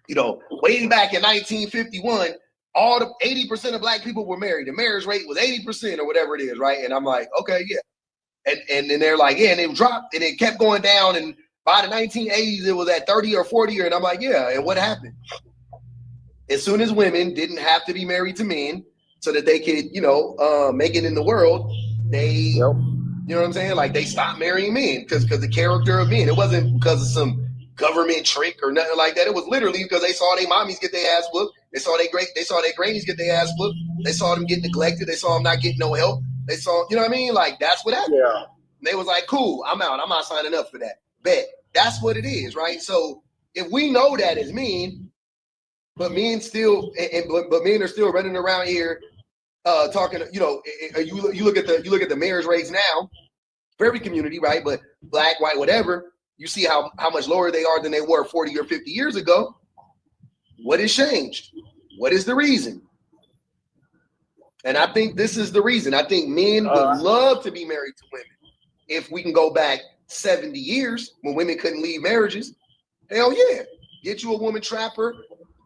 way back in 1951, all the 80% of black people were married. The marriage rate was 80% or whatever it is, right? And I'm like, okay, yeah. And then they're like, yeah, and it dropped and it kept going down. And by the 1980s, it was at 30 or 40. And I'm like, yeah, and what happened? As soon as women didn't have to be married to men so that they could, make it in the world, they, you know what I'm saying? Like they stopped marrying men because the character of men. It wasn't because of some government trick or nothing like that. It was literally because they saw their mommies get their ass whooped. They saw their grannies get their ass whooped. They saw them get neglected. They saw them not getting no help. They saw, you know what I mean? Like that's what happened. Yeah. And they was like, cool, I'm out. I'm not signing up for that. Bet. That's what it is, right? So if we know that as men, but men still, but men are still running around here talking. You look at the marriage rates now for every community, right? But black, white, whatever. You see how much lower they are than they were 40 or 50 years ago. What has changed? What is the reason? And I think this is the reason. I think men would love to be married to women. if we can go back 70 years when women couldn't leave marriages, hell yeah. Get you a woman, trap her,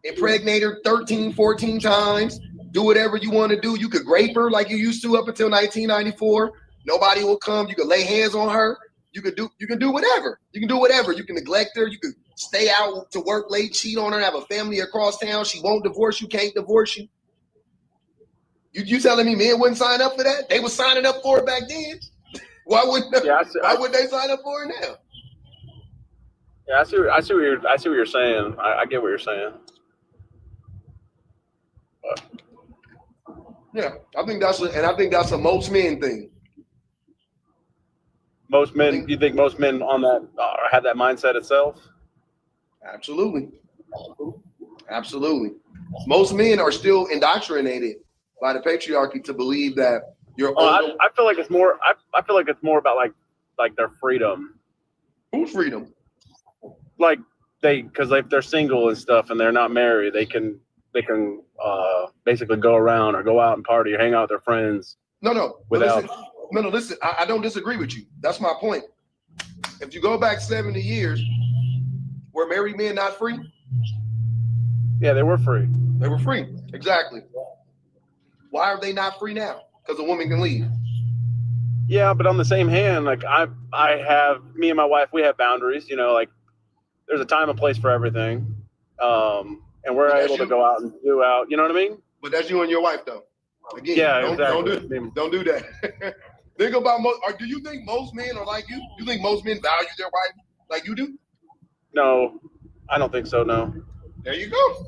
impregnate her 13, 14 times, do whatever you want to do. You could rape her like you used to up until 1994. Nobody will come. You could lay hands on her. You can do whatever. You can do whatever. You can neglect her. You can stay out to work late, cheat on her, have a family across town. She won't divorce you, can't divorce you. You telling me men wouldn't sign up for that? They were signing up for it back then. Why wouldn't they sign up for it now? Yeah, I see what you're saying. I get what you're saying. But. Yeah, I think that's a most men thing. Most men, you think most men on that have that mindset itself? Absolutely. Most men are still indoctrinated by the patriarchy to believe that you're. I feel like it's more. I feel like it's more about like their freedom. Whose freedom? Like because if they're single and stuff and they're not married, they can basically go around or go out and party or hang out with their friends. No. Listen, I don't disagree with you. That's my point. If you go back 70 years, were married men not free? Yeah, they were free. They were free. Exactly. Why are they not free now? Because a woman can leave. Yeah, but on the same hand, like me and my wife, we have boundaries, like there's a time and place for everything. And we're able to go out and do out, you know what I mean? But that's you and your wife though. Again, yeah, don't exactly. don't do that. Think about do you think most men are like you? Do you think most men value their wife like you do? No, I don't think so, no. There you go.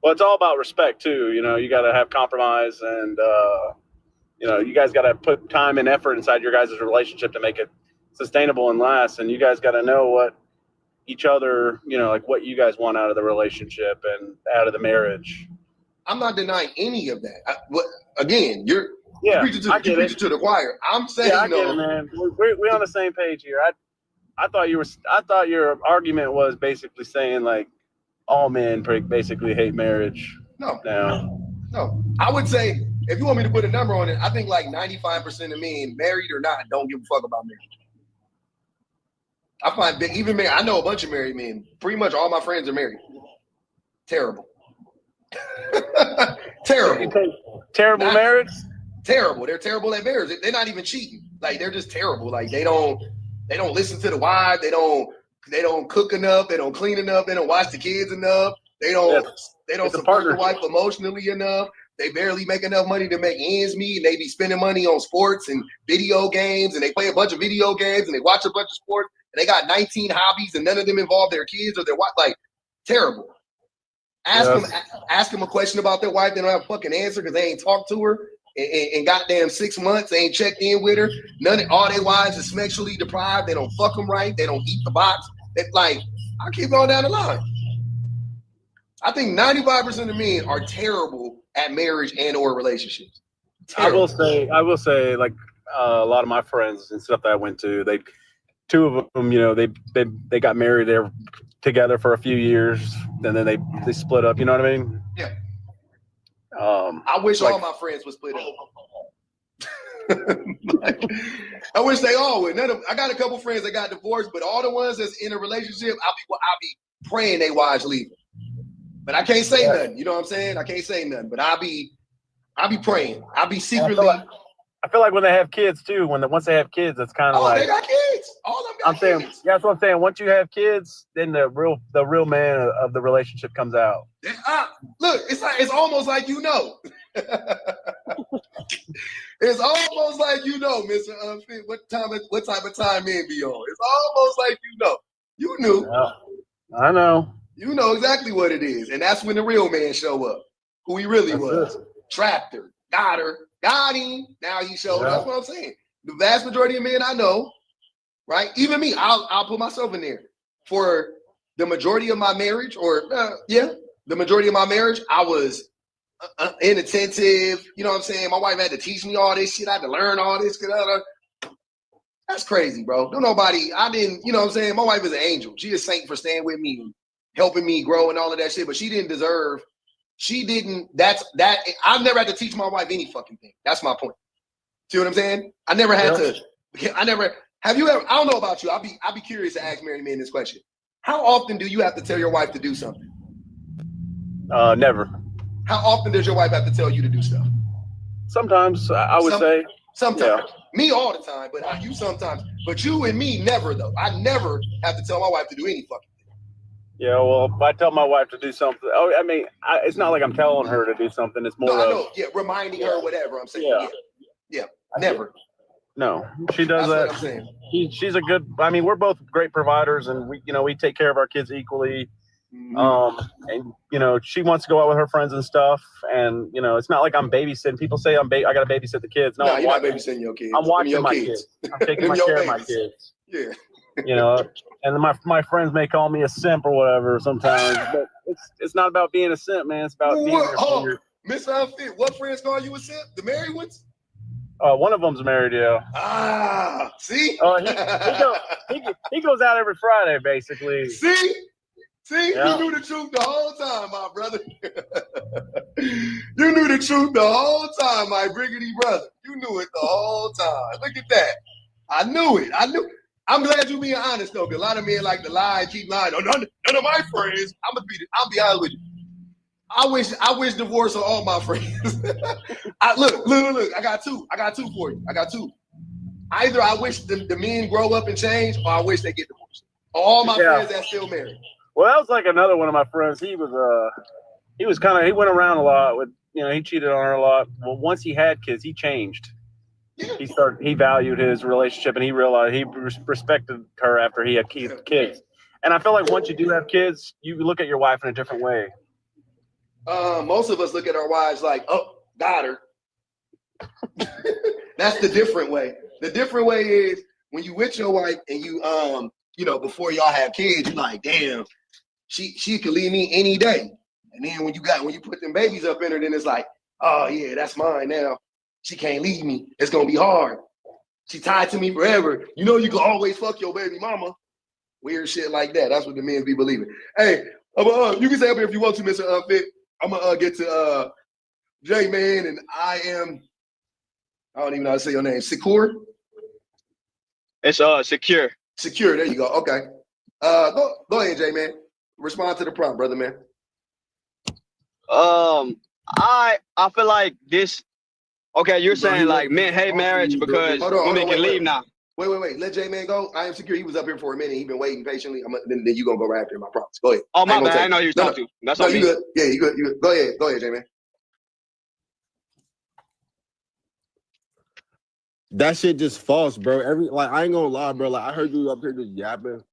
Well, it's all about respect too. You got to have compromise and, you guys got to put time and effort inside your guys' relationship to make it sustainable and last. And you guys got to know what each other, like what you guys want out of the relationship and out of the marriage. I'm not denying any of that. Again, you're preaching to the choir. I'm saying, I get it, man. We're on the same page here. I thought your argument was basically saying like all men basically hate marriage. No. I would say if you want me to put a number on it, I think like 95% of men, married or not, don't give a fuck about marriage. I find that even men, I know a bunch of married men. Pretty much all my friends are married. Terrible. Terrible marriage? Terrible. They're terrible at marriage. They're not even cheating. Like they're just terrible. Like they don't listen to the wife. They don't cook enough. They don't clean enough. They don't watch the kids enough. They don't support the wife emotionally enough. They barely make enough money to make ends meet, and they be spending money on sports and video games, and they play a bunch of video games, and they watch a bunch of sports, and they got 19 hobbies, and none of them involve their kids or their wife. Like, terrible. Ask them a question about their wife. They don't have a fucking answer because they ain't talked to her in goddamn 6 months. They ain't checked in with her. All their wives is sexually deprived. They don't fuck them right. They don't eat the box. I keep going down the line. I think 95% of men are terrible at marriage and or relationships. Terrible. I will say, like a lot of my friends and stuff that I went to, two of them, they got married. They were together for a few years, and then they split up. You know what I mean? Yeah. I wish all my friends would split up. I wish they all would. I got a couple friends that got divorced, but all the ones that's in a relationship, I'll be praying they wives leave. But I can't say nothing. You know what I'm saying? I can't say nothing. But I'll be praying. I'll be secretly. I feel like when they have kids too. Once they have kids, it's kind of like they got kids. All of them got kids. Saying, yeah, that's what I'm saying. Once you have kids, then the real man of the relationship comes out. Look, it's almost like you know. It's almost like you know, Mr. Unfit. What type of time men be on? It's almost like you know. You knew. Yeah, I know. You know exactly what it is, and that's when the real man show up. Who he really was. Trapped her, got her, got him. Now he showed. Yeah. That's what I'm saying. The vast majority of men I know, right? Even me, I'll put myself in there. For the majority of my marriage, the majority of my marriage, I was inattentive. You know what I'm saying? My wife had to teach me all this shit. I had to learn all this. That's crazy, bro. I didn't, you know what I'm saying? My wife is an angel. She is a saint for staying with me and helping me grow and all of that shit, but I've never had to teach my wife any fucking thing. That's my point. See what I'm saying? I never had to I never. Have you ever? I don't know about you. I'll be curious to ask married men this question. How often do you have to tell your wife to do something? Never. How often does your wife have to tell you to do stuff? Sometimes I would say. Sometimes. Yeah. Me all the time, but you sometimes. But you and me never though. I never have to tell my wife to do any fucking thing. Yeah, well, if I tell my wife to do something, I mean, it's not like I'm telling her to do something. It's more I know. Yeah, reminding her whatever. I'm saying. Yeah. Never. No, she does That's that. what I'm saying. She's a good. I mean, we're both great providers, and we take care of our kids equally. And she wants to go out with her friends and stuff, and it's not like I'm babysitting. People say I got to babysit the kids. No, you're not babysitting your kids. I'm watching my kids. I'm taking care of my kids. Yeah. And my friends may call me a simp or whatever sometimes, but it's not about being a simp, man. It's about being your Mr. Unfit, what friends call you a simp? The married ones? One of them's married, yeah. See? He goes out every Friday, basically. See? Yeah. You knew the truth the whole time, my brother. You knew the truth the whole time, my briggity brother. You knew it the whole time. Look at that. I knew it. I'm glad you being honest though, because a lot of men like to lie and keep lying. Oh, none of my friends. I'll be honest with you. I wish divorce on all my friends. Look. I got two for you. Either I wish the men grow up and change, or I wish they get divorced. All my friends that still married. Well, that was like another one of my friends. He went around a lot with, he cheated on her a lot. Well, once he had kids, he changed. Yeah. He valued his relationship, and he realized he respected her after he had kids. And I feel like once you do have kids, you look at your wife in a different way. Most of us look at our wives like, oh, got her. That's the different way. The different way is when you with your wife and you, before y'all have kids, you like, damn, she could leave me any day. And then when you put them babies up in her, then it's like, oh yeah, that's mine now. She can't leave me. It's gonna be hard. She tied to me forever. You can always fuck your baby mama. Weird shit like that. That's what the men be believing. Hey, you can say up here if you want to, Mr. Unfit. I'm gonna get to J-Man, and I don't even know how to say your name. Secure? It's secure. Secure, there you go. Okay. Go ahead, J-Man. Respond to the prompt, brother man. I feel like this. Okay, you're saying like men hate marriage because women can leave now. Wait. Let J-Man go. I am secure. He was up here for a minute. He's been waiting patiently. Then you gonna go right after my prompts. Go ahead. Oh my bad. I know you was talking to. That's all. You good. Yeah, you good. Go ahead, J-Man. That shit just false, bro. I ain't gonna lie, bro. Like I heard you up here just yapping,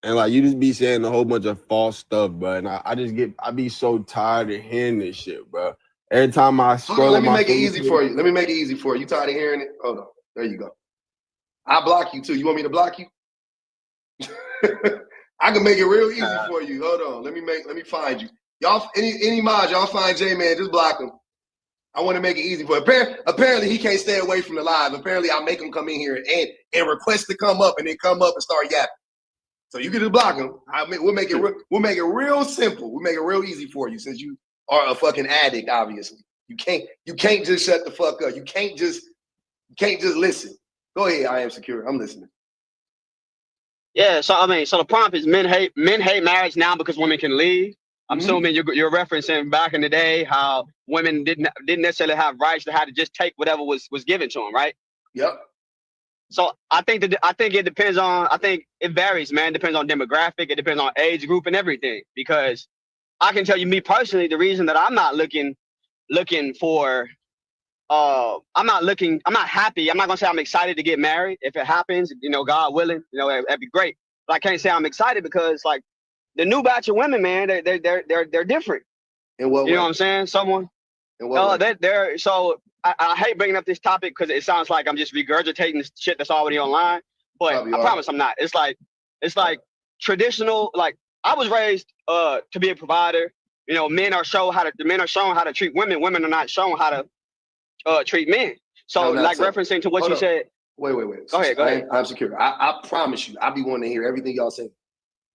and like you just be saying a whole bunch of false stuff, bro. And I be so tired of hearing this shit, bro. Every time I scroll, let me make it easy for you. You tired of hearing it? Hold on. There you go. I block you too. You want me to block you? I can make it real easy for you. Hold on. Let me find you. Y'all, any mods, y'all find J-Man, just block him. I want to make it easy for him. Apparently he can't stay away from the live. Apparently I make him come in here and request to come up and then come up and start yapping. So you can just block him. We'll make it real simple. We'll make it real easy for you since you are a fucking addict, obviously. You can't just shut the fuck up. You can't just listen. Go ahead, I am secure. I'm listening. Yeah, so the prompt is men hate marriage now because women can leave. I'm assuming you're referencing back in the day how women didn't necessarily have rights. They had to just take whatever was given to them, right? Yep. So I think it depends on. I think it varies, man. It depends on demographic. It depends on age group and everything. Because I can tell you, me personally, the reason that I'm not looking for. I'm not happy. I'm not gonna say I'm excited to get married. If it happens, God willing, that'd be great. But I can't say I'm excited because like the new batch of women, man, they're different. In what way? You know what I'm saying? Someone. In what way? They're so I hate bringing up this topic because it sounds like I'm just regurgitating this shit that's already online. But I promise I'm not. It's like traditional. Like I was raised to be a provider. Men are shown how to treat women. Women are not shown how to treat men. So referencing to what you said. Wait. Go ahead. I'm secure. I promise you, I be wanting to hear everything y'all say.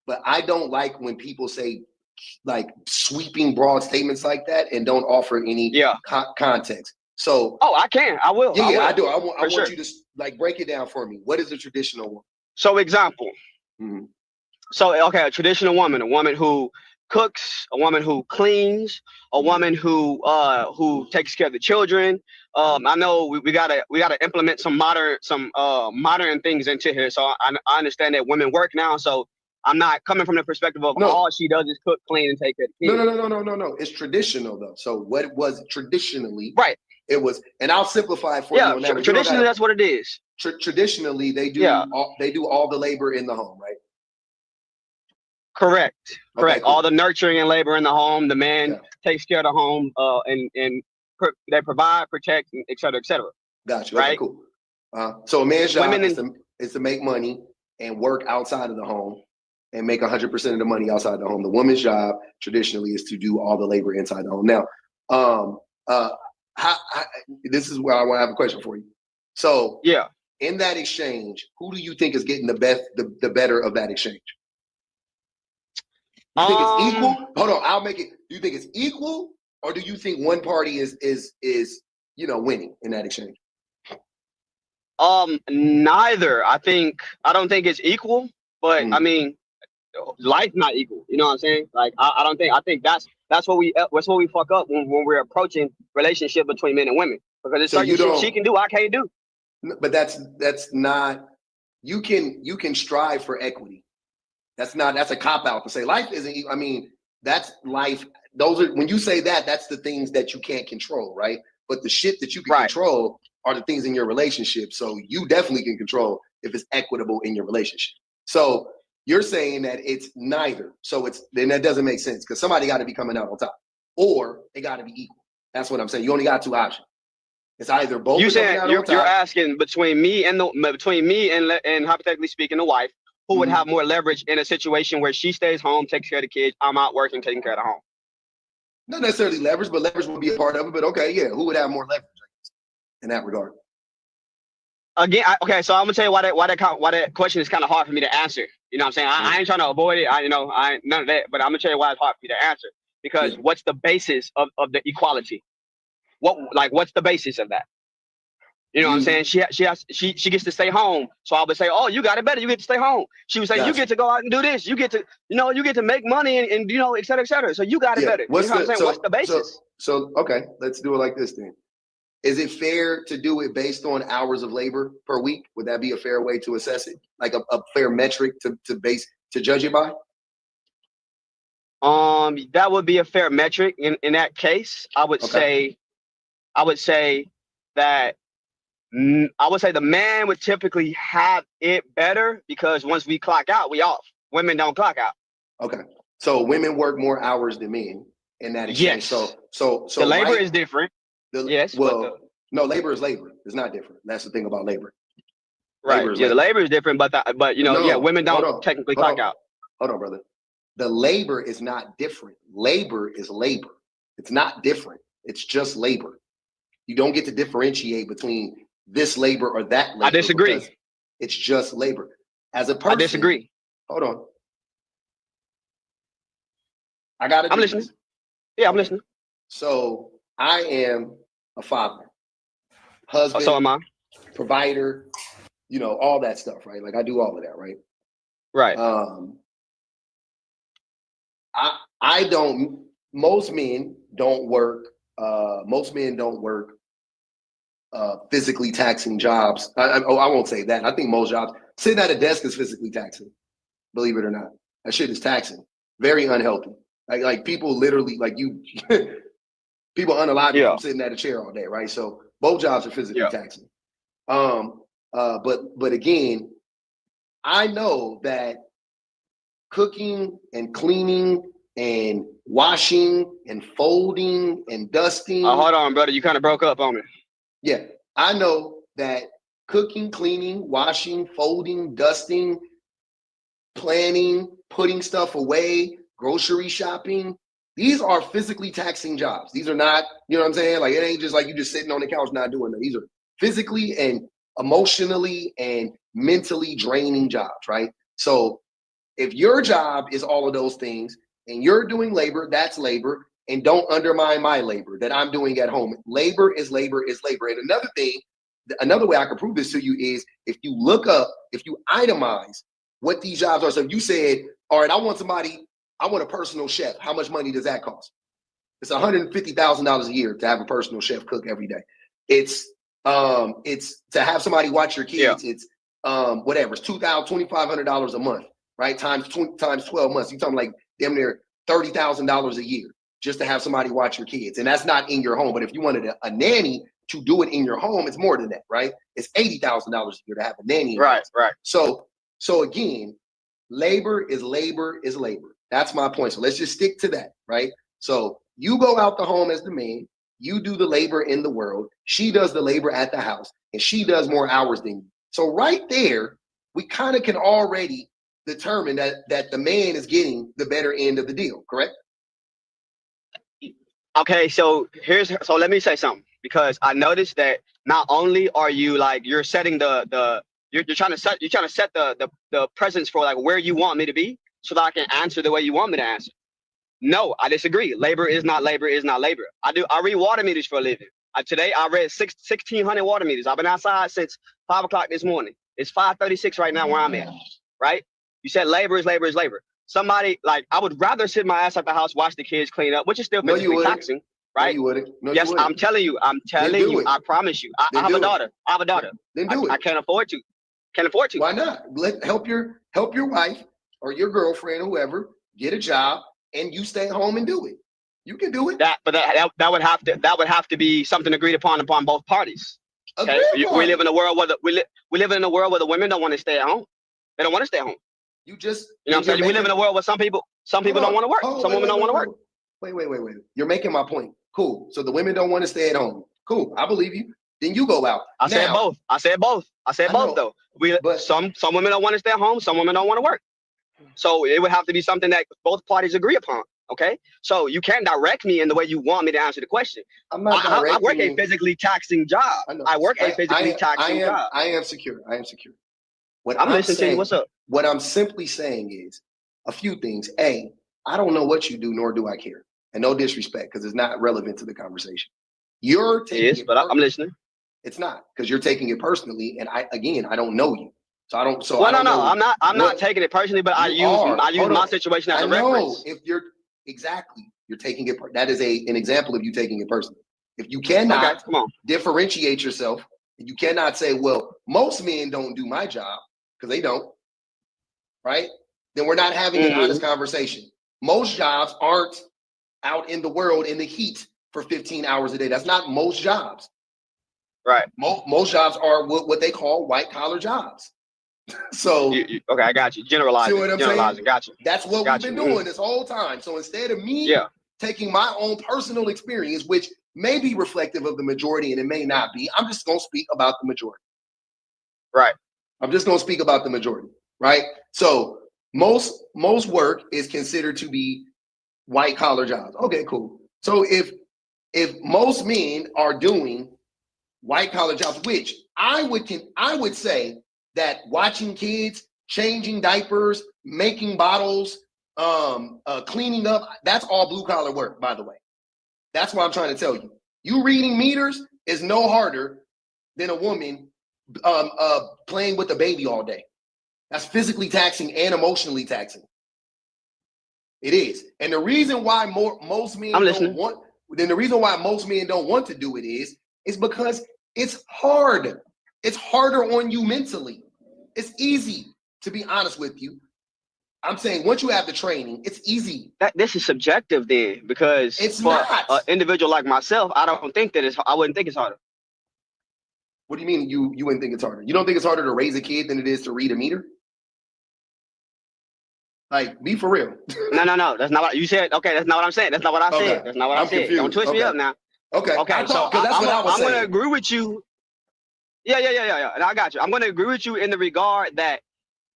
But I don't like when people say like sweeping broad statements like that and don't offer any context. So I will. yeah, I will. I do. I want sure. you to like break it down for me. What is a traditional woman? So example. Mm-hmm. So okay, a traditional woman, a woman who cooks, a woman who cleans, a woman who takes care of the children. I know we gotta implement some modern things into here. So I understand that women work now. So I'm not coming from the perspective of all she does is cook, clean, and take care of the kids. No. It's traditional though. So what it was traditionally, right? It was, and I'll simplify it for you on that. Traditionally, that's what it is. Traditionally, they do all the labor in the home, right? Correct. Okay, cool. All the nurturing and labor in the home. The man takes care of the home, and they provide, protect, et cetera, et cetera. Gotcha. Right. Okay, cool. So a man's job is to make money and work outside of the home and make 100% of the money outside the home. The woman's job traditionally is to do all the labor inside the home. Now, this is where I want to have a question for you. So, in that exchange, who do you think is getting the better of that exchange? You think it's equal? Hold on, I'll make it. Do you think it's equal, or do you think one party is winning in that exchange? Neither. I don't think it's equal, but I mean, life's not equal. You know what I'm saying? Like I don't think. I think that's what we fuck up when we're approaching relationship between men and women, because there's certain shit she can do I can't do. But that's not. You can strive for equity. That's a cop out to say life isn't. I mean, that's life. Those are, when you say that, that's the things that you can't control, right? But the shit that you can control are the things in your relationship. So you definitely can control if it's equitable in your relationship. So you're saying that it's neither. So then that doesn't make sense, because somebody got to be coming out on top, or they got to be equal. That's what I'm saying. You only got two options. It's either both. You're asking between me and hypothetically speaking, the wife, who would have more leverage in a situation where she stays home, takes care of the kids, I'm out working, taking care of the home. Not necessarily leverage, but leverage would be a part of it. But okay, yeah, who would have more leverage in that regard? Again, so I'm gonna tell you why that question is kind of hard for me to answer. You know what I'm saying? I ain't trying to avoid it. I none of that. But I'm gonna tell you why it's hard for me to answer. Because what's the basis of the equality? What's the basis of that? You know what I'm saying? She gets to stay home. So I would say, oh, you got it better. You get to stay home. She would say, you get to go out and do this. You get to make money and et cetera, et cetera. So you got it better. You know what I'm saying? What's the basis? So okay, let's do it like this then. Is it fair to do it based on hours of labor per week? Would that be a fair way to assess it? Like a fair metric to judge it by? That would be a fair metric. In that case, I would say that the man would typically have it better, because once we clock out, we off. Women don't clock out. Okay. So women work more hours than men in that exchange. Yes. So the labor is different. No, labor is labor. It's not different. That's the thing about labor. Right. The labor is different, but women don't technically clock out. Hold on, brother. The labor is not different. Labor is labor. It's not different. It's just labor. You don't get to differentiate between this labor or that labor. I disagree. It's just labor. As a person, I disagree. Hold on. I'm listening. Yeah, I'm listening. So I am a father, husband, so am I. Provider, all that stuff, right? Like I do all of that, right? Right. Most men don't work physically taxing jobs. I won't say that. I think most jobs, sitting at a desk is physically taxing, believe it or not. That shit is taxing. Very unhealthy. Like people literally, people unalive from sitting at a chair all day, right? So both jobs are physically taxing. But again, I know that cooking and cleaning and washing and folding and dusting. Hold on, brother. You kind of broke up on me. Yeah, I know that cooking, cleaning, washing, folding, dusting, planning, putting stuff away, grocery shopping, these are physically taxing jobs. These are not, you know what I'm saying? Like, it ain't just like you just sitting on the couch not doing that. These are physically and emotionally and mentally draining jobs, right? So if your job is all of those things and you're doing labor, that's labor, and don't undermine my labor that I'm doing at home. Labor is labor is labor. And another thing, another way I can prove this to you is if you look up, if you itemize what these jobs are. So if you said, all right, I want a personal chef. How much money does that cost? It's $150,000 a year to have a personal chef cook every day. It's to have somebody watch your kids. Yeah. It's whatever. It's $2,500 a month, right? Times 12 months. You're talking like damn near $30,000 a year just to have somebody watch your kids, and that's not in your home. But if you wanted a nanny to do it in your home, it's more than that, right? It's $80,000 a year to have a nanny. Right. So again, labor is labor is labor. That's my point. So let's just stick to that, right? So you go out the home as the man, you do the labor in the world, she does the labor at the house, and she does more hours than you. So right there, we kind of can already determine that the man is getting the better end of the deal, correct? Okay, so let me say something, because I noticed that not only are you like you're setting you're trying to set the presence for like where you want me to be so that I can answer the way you want me to answer. No, I disagree. Labor is not labor is not labor. I read water meters for a living. Today I read 1,600 water meters. I've been outside since 5 o'clock this morning. It's 5:36 right now where I'm at. Right? You said labor is labor is labor. Somebody like I would rather sit my ass at the house, watch the kids clean up, which is still physically taxing, right? No, you wouldn't. No, yes, you wouldn't. I'm telling you. I promise you. I have a daughter. Then do it. I can't afford to. Why not? Help your wife or your girlfriend, whoever, get a job, and you stay home and do it. You can do it. That would have to be something agreed upon both parties. Okay, we live in a world where the women don't want to stay at home. They don't want to stay home. You know what I'm saying? We live in a world where some people don't want to work. Some women don't want to work. Wait. You're making my point. Cool. So the women don't want to stay at home. Cool. I believe you. Then you go out. I said both. I said both though. Some women don't want to stay at home. Some women don't want to work. So it would have to be something that both parties agree upon. Okay. So you can't direct me in the way you want me to answer the question. I'm not directing I work a physically taxing job. I work a physically taxing job. I am secure. I'm listening to you. What's up? What I'm simply saying is a few things. A, I don't know what you do, nor do I care. And no disrespect, because it's not relevant to the conversation. You're taking but I'm listening. It's not, because you're taking it personally, and I don't know you. So I don't. So well, I don't know. I'm not taking it personally, but I use my situation as a reference. If you're taking it. That is an example of you taking it personally. If you cannot differentiate yourself, and you cannot say, well, most men don't do my job because they don't, right? Then we're not having an honest conversation. Most jobs aren't out in the world in the heat for 15 hours a day. That's not most jobs. Right. Most jobs are what they call white collar jobs. So okay, I got you. Generalizing. See what I'm saying? Got you. That's what we've been doing this whole time. So instead of me taking my own personal experience, which may be reflective of the majority and it may not be, I'm just gonna speak about the majority. Right. I'm just gonna speak about the majority. Right. So most work is considered to be white collar jobs. Okay, cool. So if most men are doing white collar jobs, which I would say that watching kids, changing diapers, making bottles, cleaning up, that's all blue collar work, by the way. That's what I'm trying to tell you. You reading meters is no harder than a woman playing with a baby all day. That's physically taxing and emotionally taxing. It is. And the reason why most men don't want to do it is because it's hard. It's harder on you mentally. It's easy, to be honest with you. I'm saying once you have the training, it's easy. This is subjective then, because it's for not. An individual like myself, I wouldn't think it's harder. What do you mean you wouldn't think it's harder? You don't think it's harder to raise a kid than it is to read a meter? Like, be for real. No. That's not what you said. Okay, that's not what I'm saying. That's not what I said. That's not what I said. Confused. Don't twist me up now. Okay. So I'm going to agree with you. Yeah. And I got you. I'm going to agree with you in the regard that,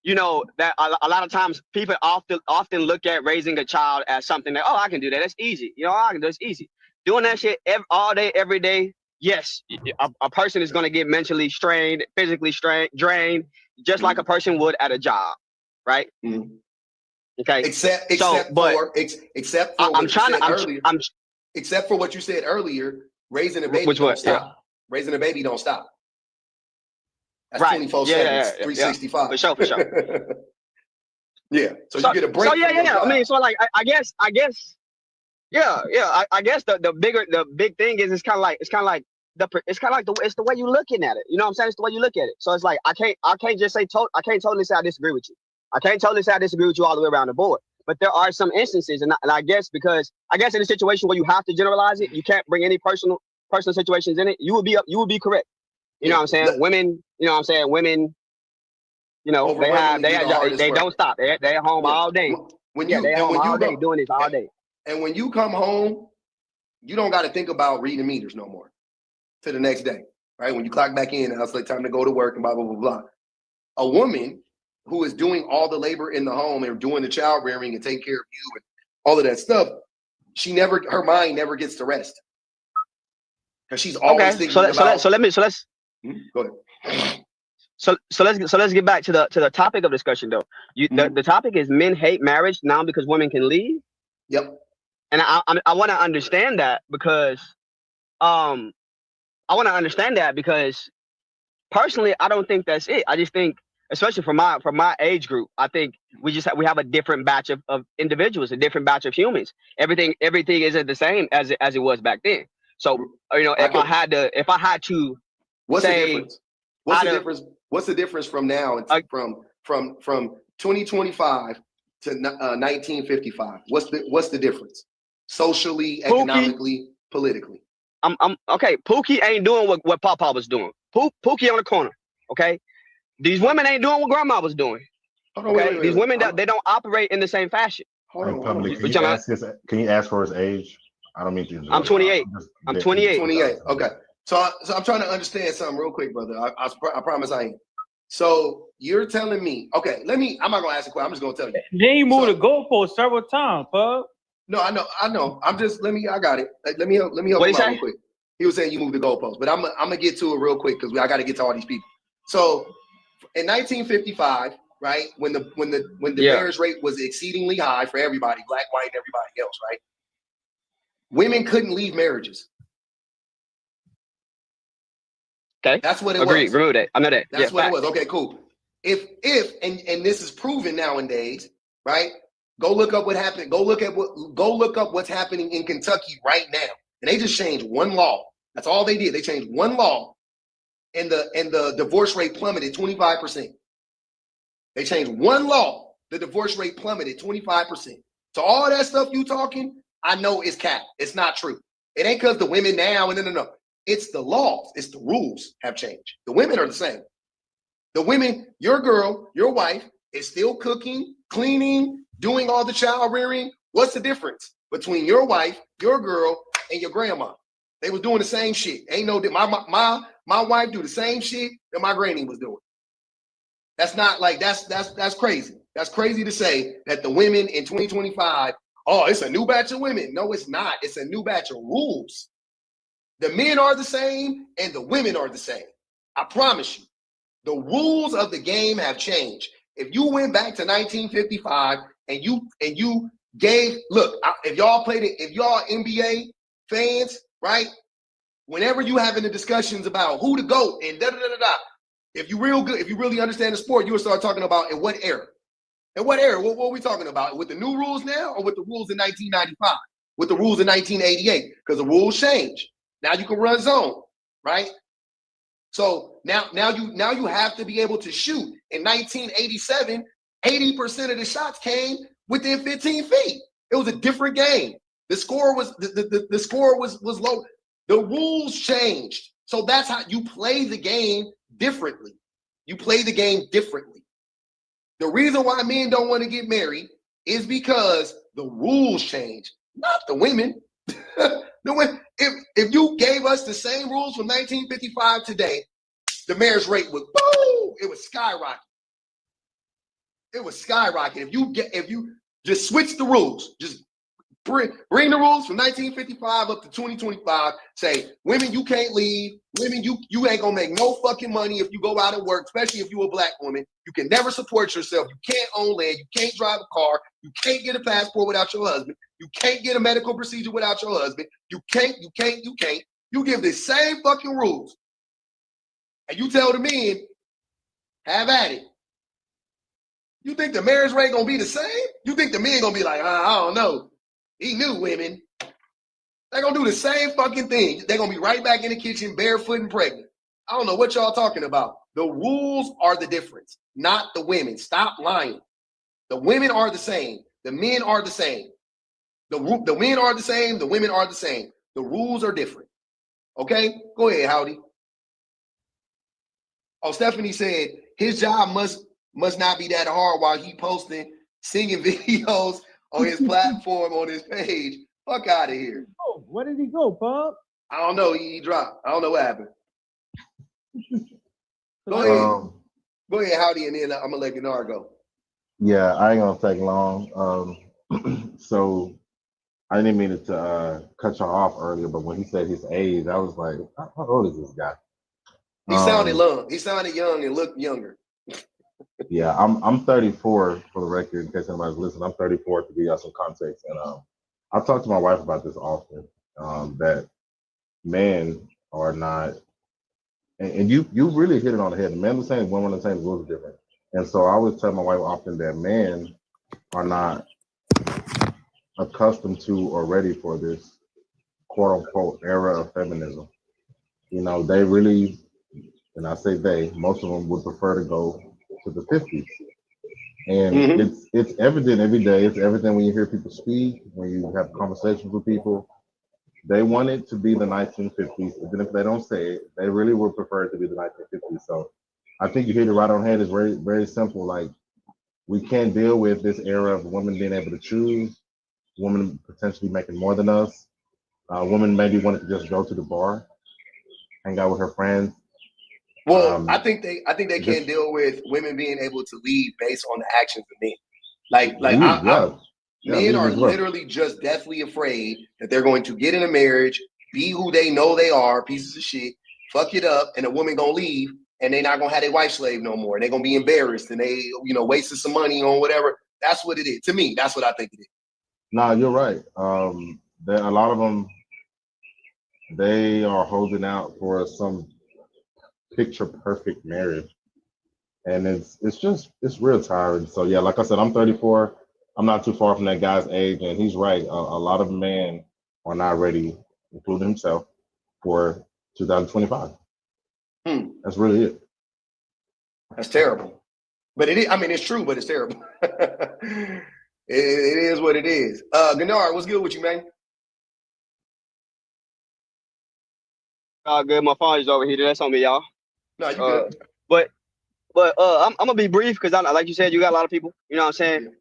that a lot of times people often look at raising a child as something that, I can do that. That's easy. I can do it's easy. Doing that shit all day, every day. Yes, a person is going to get mentally strained, physically drained, just like a person would at a job, right? Mm-hmm. Okay. Except but for I'm what you trying said to. earlier. Except for what you said earlier, raising a baby don't stop. Raising a baby don't stop. That's right. 24/7, Yeah. 365. For sure. Yeah. So you get a break. So yeah. I mean, so like, I guess. Yeah. I guess the big thing is it's kind of like it's the way you're looking at it. You know what I'm saying? It's the way you look at it. So it's like I can't just say I can't totally say I disagree with you. I can't totally say I disagree with you all the way around the board. But there are some instances, and I guess in a situation where you have to generalize it, you can't bring any personal situations in it. You would be correct. You know what I'm saying? Women. You know what I'm saying? Women. You know, they don't stop. They're at home all day. They're home all day doing this all day. And when you come home, you don't got to think about reading meters no more to the next day, right? When you clock back in, it's like time to go to work and blah, blah, blah, blah. A woman who is doing all the labor in the home and doing the child rearing and taking care of you and all of that stuff, her mind never gets to rest. Because she's always thinking about. Let's go ahead. So let's get back to the topic of discussion though. The topic is men hate marriage now because women can leave. Yep. And I want to understand that because personally I don't think that's it. I just think, especially from my age group, I think we have a different batch of individuals, a different batch of humans. Everything isn't the same as it was back then. So if I had to what's say, the difference? What's the difference from now from 2025 to 1955? What's the difference? Socially, economically, politically. I'm okay. Pookie ain't doing what Papa was doing. Pookie on the corner. Okay. These women ain't doing what Grandma was doing. Okay. These women they don't operate in the same fashion. Can you ask for his age? I don't mean to. I'm 28. I'm 28. 28. Okay. So I'm trying to understand something real quick, brother. I promise I ain't. So you're telling me, okay, I'm not gonna ask a question, I'm just gonna tell you. Then you moved the goalpost several times, bub. No, I know. I got it. Let me help him out real quick. He was saying you moved the goalpost, but I'm gonna get to it real quick because I gotta get to all these people. So in 1955, right, when the marriage rate was exceedingly high for everybody, black, white, and everybody else, right? Women couldn't leave marriages. Okay. That's what it was. Remove that. I know that. That's what it was. Okay, cool. If and this is proven nowadays, right? Go look up what happened. Go look up what's happening in Kentucky right now. And they just changed one law. That's all they did. They changed one law, and the divorce rate plummeted 25%. They changed one law, the divorce rate plummeted 25%. So all that stuff you talking, I know is cap. It's not true. It ain't because the women now and no. It's the laws. It's the rules have changed. The women are the same. The women, your girl, your wife is still cooking, cleaning, doing all the child rearing. What's the difference between your wife, your girl, and your grandma? They was doing the same shit. Ain't no my wife do the same shit that my granny was doing. That's not like that's crazy. That's crazy to say that the women in 2025, oh, it's a new batch of women. No, it's not. It's a new batch of rules. The men are the same and the women are the same. I promise you. The rules of the game have changed. If you went back to 1955 and you gave, look, if y'all NBA fans, right? Whenever you having the discussions about who to go and if you real good, if you really understand the sport, you will start talking about in what era. In what era? What are we talking about? With the new rules now or with the rules in 1995? With the rules in 1988? Because the rules changed. Now you can run zone, right? So now you have to be able to shoot. In 1987, 80% of the shots came within 15 feet. It was a different game. The score was the score was low. The rules changed. So that's how you play the game differently. You play the game differently. The reason why men don't want to get married is because the rules change, not the women. If you gave us the same rules from 1955 today, the marriage rate would it would skyrocket. It would skyrocket. If you just switch the rules, just Bring the rules from 1955 up to 2025. Say, women, you can't leave. Women, you ain't gonna make no fucking money if you go out and work, especially if you a black woman. You can never support yourself. You can't own land. You can't drive a car. You can't get a passport without your husband. You can't get a medical procedure without your husband. You can't. You give the same fucking rules. And you tell the men, have at it. You think the marriage rate gonna be the same? You think the men gonna be like, I don't know. He knew women. They're gonna do the same fucking thing. They're gonna be right back in the kitchen, barefoot and pregnant. I don't know what y'all talking about. The rules are the difference, not the women. Stop lying. The women are the same. The men are the same. The men are the same. The women are the same. The rules are different. Okay? Go ahead, Howdy. Oh, Stephanie said his job must not be that hard while he posting singing videos on his platform, on his page. Fuck out of here. Oh, where did he go, Pub? I don't know. He dropped. I don't know what happened. Go ahead. Go ahead, Howdy, and then I'm gonna let Gennard go. Yeah, I ain't gonna take long. So I didn't mean to cut y'all off earlier, but when he said his age, I was like, how old is this guy? He sounded young. He sounded young and looked younger. Yeah, I'm 34 for the record, in case anybody's listening. I'm 34 to give y'all some context. And I talk to my wife about this often, that men are not, and you really hit it on the head. Men are the same, women are the same, the rules are different. And so I always tell my wife often that men are not accustomed to or ready for this quote unquote era of feminism. You know, they really, and I say they, most of them would prefer to go to the 50s. And it's evident every day. It's evident when you hear people speak, when you have conversations with people. They want it to be the 1950s. Even if they don't say it, they really would prefer it to be the 1950s. So I think you hit it right on head. It's very, very simple. Like, we can't deal with this era of women being able to choose, women potentially making more than us, women maybe wanting to just go to the bar, hang out with her friends. Well, I think they can't deal with women being able to leave based on the actions of men. Men are literally just deathly afraid that they're going to get in a marriage, be who they know they are, pieces of shit, fuck it up, and a woman gonna leave, and they're not gonna have their wife slave no more. They're gonna be embarrassed, and they, wasting some money on whatever. That's what it is. To me, that's what I think it is. Nah, you're right. A lot of them, they are holding out for some picture perfect marriage, and it's real tiring. So yeah, like I said, I'm 34. I'm not too far from that guy's age, and he's right. A lot of men are not ready, including himself, for 2025. That's really it. That's terrible. But it is, I mean, it's true, but it's terrible. it is what it is. Gennard, what's good with you, man? Good. My phone is overheated. That's on me, y'all. No, you good. But I'm gonna be brief because I like you said, you got a lot of people. You know what I'm saying?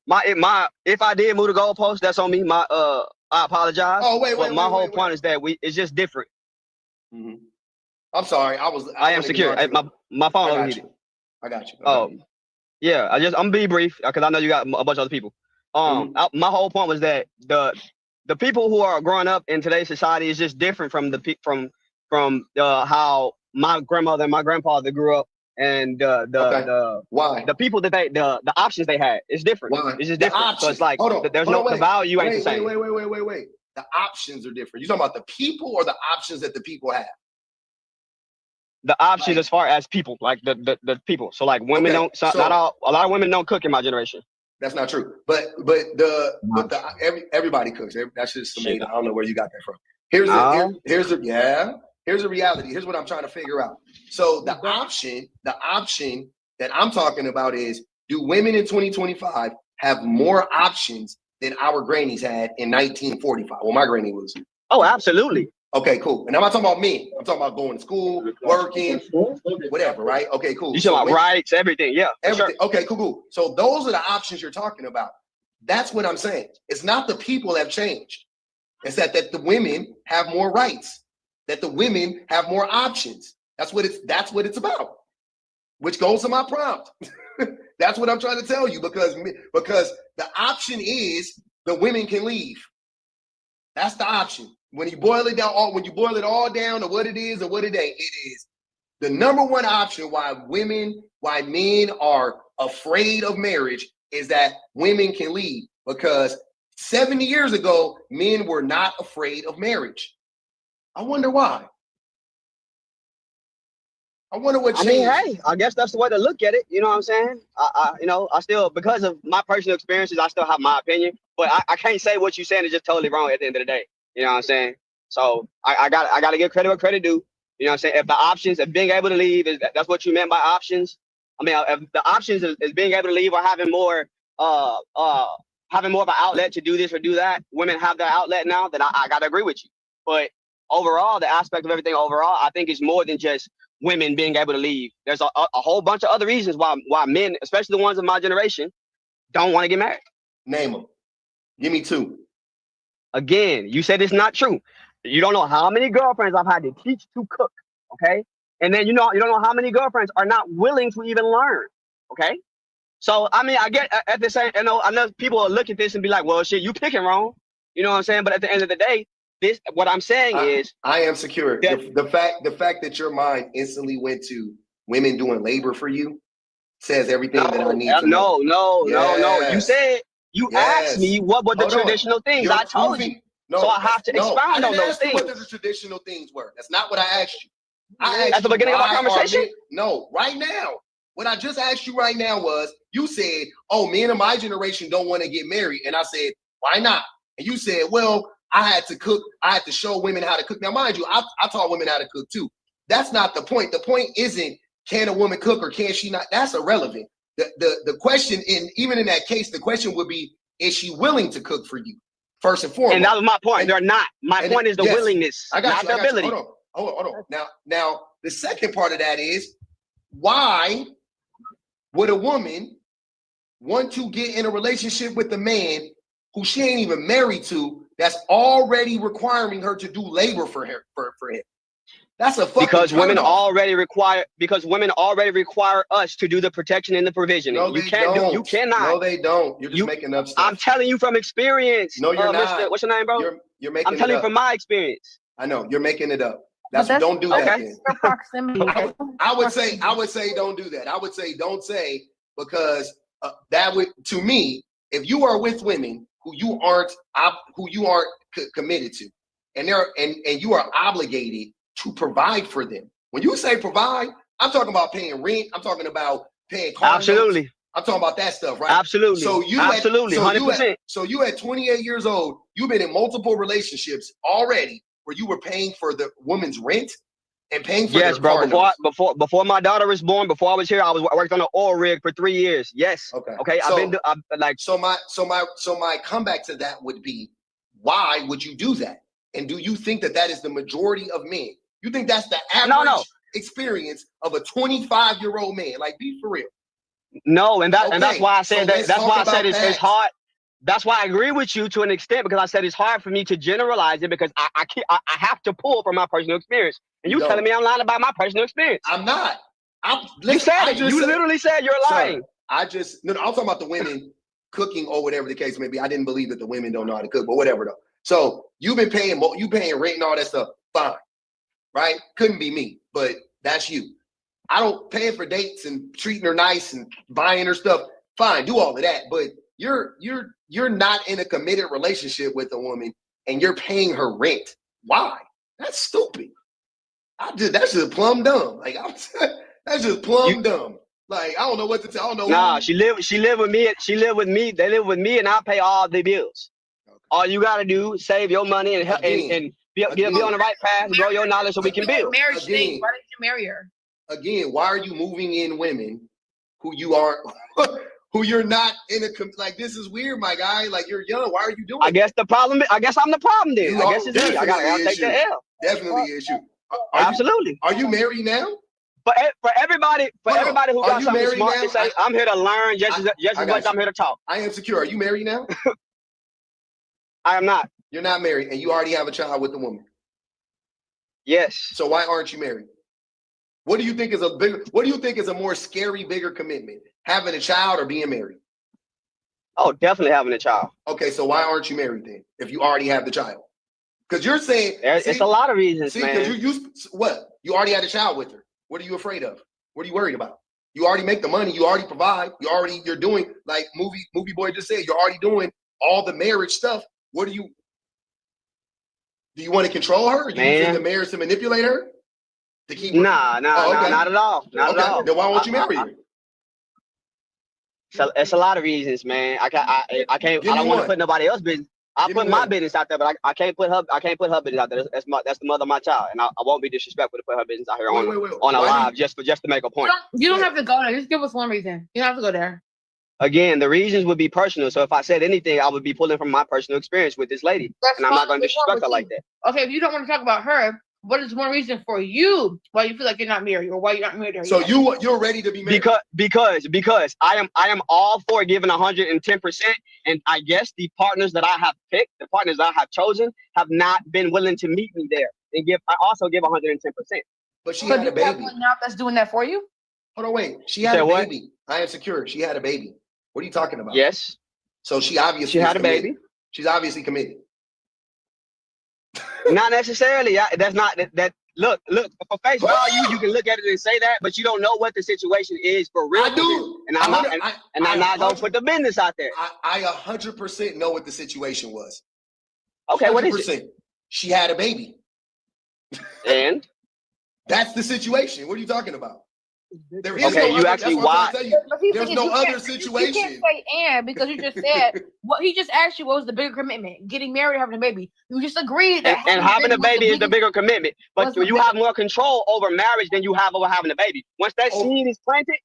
If I did move the goalpost, that's on me. I apologize. Oh wait. My whole point is that it's just different. Mm-hmm. I'm sorry. I am secure. My phone overheated. I got you. Yeah. I'm gonna be brief because I know you got a bunch of other people. My whole point was that the people who are growing up in today's society is just different from how my grandmother and my grandfather grew up, and the people that the options they had is different. Why? It's just different. So it's like the value ain't the same. Wait. The options are different. You talking about the people or the options that the people have? The options as far as people, like the people. So like women a lot of women don't cook in my generation. That's not true. But everybody cooks. That's just I don't know where you got that from. Here's a reality. Here's what I'm trying to figure out. So the option that I'm talking about is, do women in 2025 have more options than our grannies had in 1945? Well, my granny was. Oh, absolutely. Okay, cool. And I'm not talking about men. I'm talking about going to school, working, whatever, right? Okay, cool. You talking about rights, everything. Yeah. Everything. Sure. Okay, cool. So those are the options you're talking about. That's what I'm saying. It's not the people have changed. It's that the women have more rights, that the women have more options. That's what it's about. Which goes to my prompt. That's what I'm trying to tell you, because the option is the women can leave. That's the option. When you boil it down, when you boil it all down to what it is or what it ain't, it is the number one option why men are afraid of marriage is that women can leave, because 70 years ago, men were not afraid of marriage. I wonder why. I wonder what changed. I mean, hey, I guess that's the way to look at it. You know what I'm saying? I still, because of my personal experiences, I still have my opinion, but I can't say what you're saying is just totally wrong at the end of the day. You know what I'm saying? So I got to give credit where credit due. You know what I'm saying? If the options of being able to leave that's what you meant by options. I mean, if the options is being able to leave or having more of an outlet to do this or do that, women have that outlet now, then I got to agree with you. But overall, the aspect of everything overall, I think is more than just women being able to leave. There's a whole bunch of other reasons why men, especially the ones of my generation, don't want to get married. Name them. Give me two. Again, you said it's not true. You don't know how many girlfriends I've had to teach to cook, okay? And then you don't know how many girlfriends are not willing to even learn, okay? So I mean, I get at the same, I know people will look at this and be like, well, shit, you picking wrong. You know what I'm saying? But at the end of the day, what I'm saying is, I am secure. The fact that your mind instantly went to women doing labor for you says everything that I need to know. No. You asked me what were the traditional things. I told you. So I have to expound on those things. What the traditional things were. That's not what I asked you. I asked at the beginning of our conversation. No, right now. What I just asked you right now was, you said, "Oh, men of my generation don't want to get married," and I said, "Why not?" And you said, "Well, I had to cook. I had to show women how to cook." Now, mind you, I taught women how to cook too. That's not the point. The point isn't can a woman cook or can she not. That's irrelevant. The question, even in that case, the question would be, is she willing to cook for you? First and foremost. And that was my point. They're not. My point is the willingness, not the ability. Hold on. Now, the second part of that is, why would a woman want to get in a relationship with a man who she ain't even married to, that's already requiring her to do labor for him? That's a fucking because women already require us to do the protection and the provision. No, you cannot. No, they don't. You're just making up stuff. I'm telling you from experience. No, you're not. What's your name, bro? You're making it up. I'm telling you from my experience. I know you're making it up. Don't do that. Then. Proximity. I would say don't do that. I would say don't say, because that would, to me, if you are with women who you aren't committed to, and you are obligated to provide for them. When you say provide, I'm talking about paying rent. I'm talking about paying car Absolutely. notes. I'm talking about that stuff, right? Absolutely. So you 100%. So you at 28 years old, you've been in multiple relationships already where you were paying for the woman's rent and paying for their car notes. Before my daughter was born, before I was here, I worked on an oil rig for 3 years. Yes. Okay. So my comeback to that would be, why would you do that? And do you think that is the majority of men? You think that's the average experience of a 25-year-old man? Like, be for real. No, and that's why I said that. That's why I said it's hard. That's why I agree with you to an extent, because I said it's hard for me to generalize it, because I have to pull from my personal experience. And you telling me I'm lying about my personal experience? I'm not. You said it. You literally said you're lying. I'm talking about the women cooking or whatever the case may be. I didn't believe that the women don't know how to cook, but whatever though. So you paying rent and all that stuff. Fine, right? Couldn't be me, but that's you. I don't pay for dates and treating her nice and buying her stuff. Fine, do all of that, but you're not in a committed relationship with a woman and you're paying her rent. Why? That's stupid. That's just plumb dumb. Like that's just plumb dumb. Like, I don't know what to tell. I don't know. Nah, she live with me. She live with me. They live with me, and I pay all the bills. Okay. All you gotta do is save your money and be on the right path, grow your knowledge so we can build. Marriage thing. Why did you marry her? Again, why are you moving in women who you're not in like? This is weird, my guy. Like, you're young. Why are you doing? I guess I'm the problem then. I guess it's me. I gotta take the L. Definitely issue. Absolutely. Are you married now? For everybody who got something smart to say, I'm here to learn just as much. I'm here to talk. I am secure. Are you married now? I am not. You're not married, and you already have a child with a woman. Yes. So why aren't you married? What do you think is a more scary, bigger commitment? Having a child or being married? Oh, definitely having a child. Okay, so why aren't you married then? If you already have the child? Because you're saying It's a lot of reasons, see, because man. you already had a child with her. What are you afraid of? What are you worried about? You already make the money. You already provide. You're doing, like movie boy just said, you're already doing all the marriage stuff. What do you want to control her? Are you using the marriage to manipulate her? To keep her? Nah, not at all. Not at all. Then why won't you marry her? So it's a lot of reasons, man. I can't. I don't want to put nobody else's business. I put my business out there, but I can't put her. I can't put her business out there. That's the mother of my child, and I won't be disrespectful to put her business out here on a live just to make a point. You don't have to go there. Just give us one reason. You don't have to go there. Again, the reasons would be personal. So if I said anything, I would be pulling from my personal experience with this lady, and I'm not going to disrespect her like that. Okay, if you don't want to talk about her, what is one reason for you why you feel like you're not married or why you're not married? So you're ready to be married? Because I am all for giving 110%, and I guess the partners that I have picked, the partners that I have chosen, have not been willing to meet me there and give. I also give 110%. But she had a baby. Now that's doing that for you. Hold on, wait. She had a baby. I am secure. She had a baby. What are you talking about? Yes. So she obviously had a baby. She's obviously committed. Not necessarily. That's not that. Look. For face value, you can look at it and say that, but you don't know what the situation is for real. I do, and I'm not gonna put the business out there. I 100% know what the situation was. Okay, 100%. What is it? She had a baby, and that's the situation. What are you talking about? There is okay, no you other, actually why? There's no other situation. You can't say "and" because you just said what he just asked you. What was the bigger commitment? Getting married, having a baby. You just agreed that and having a baby is the bigger commitment. But you have more control over marriage than you have over having a baby. Once that seed is planted,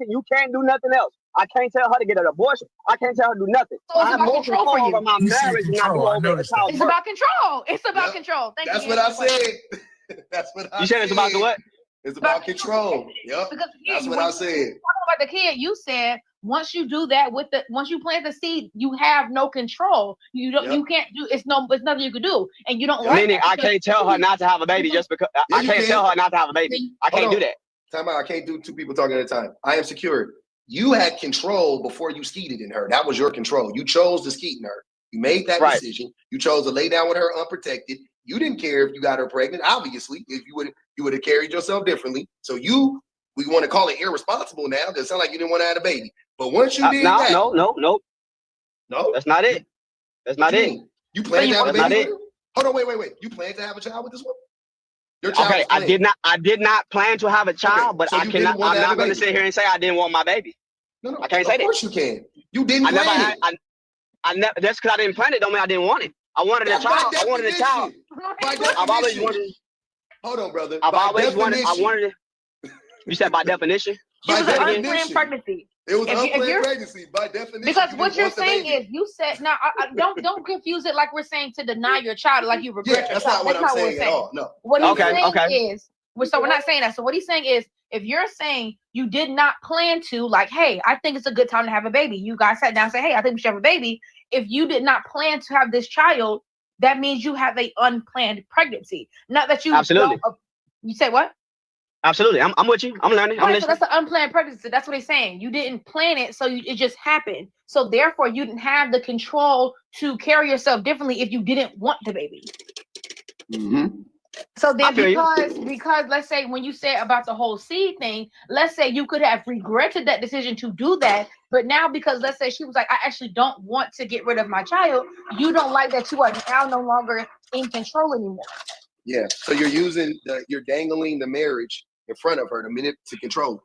you can't do nothing else. I can't tell her to get an abortion. I can't tell her to do nothing. So I have more control over my marriage than I do over a child. It's about control. It's about control. That's what I said. That's what I said. You said it's about the what? It's about control. Yep. Because that's what I said. Talking about the kid, you said once you do that once you plant the seed, you have no control. You don't. Yep. You can't do. It's nothing you can do, and you don't. Meaning, I can't tell her not to have a baby just because I can't tell her not to have a baby. I can't do that. Time out. I can't do two people talking at a time. I am secure. You had control before you skeeted in her. That was your control. You chose to skeet in her. You made that decision. You chose to lay down with her unprotected. You didn't care if you got her pregnant. Obviously, if you would have carried yourself differently. So we want to call it irresponsible now because it sounds like you didn't want to have a baby. But once you did that, no, that's not it. That's not it. You plan to have a baby? Hold on, wait. You plan to have a child with this woman? Your child okay, I did not plan to have a child, but so I'm not going to sit here and say I didn't want my baby. No, I can't say that. Of course you can. You didn't plan it. I never. That's because I didn't plan it. Don't mean I didn't want it. I wanted a child. I wanted a child. I've always wanted. Hold on, brother. I've always wanted. I wanted it. You said by definition. It was an unplanned pregnancy. It was unplanned pregnancy by definition. Because what you're saying is, you said now. Don't confuse it like we're saying to deny your child, like you regret your child. That's not what I'm saying at all. No. What he's saying is, so we're not saying that. So what he's saying is, if you're saying you did not plan to, like, hey, I think it's a good time to have a baby. You guys sat down and said, hey, I think we should have a baby. If you did not plan to have this child, that means you have a unplanned pregnancy. Not that you absolutely. You say what? Absolutely. I'm with you. I'm learning. So that's an unplanned pregnancy. That's what he's saying. You didn't plan it, so it just happened. So therefore, you didn't have the control to carry yourself differently if you didn't want the baby. Mm-hmm. So then because let's say when you said about the whole seed thing, let's say you could have regretted that decision to do that, but now because let's say she was like, I actually don't want to get rid of my child, you don't like that you are now no longer in control anymore. Yeah. So you're dangling the marriage in front of her to control it.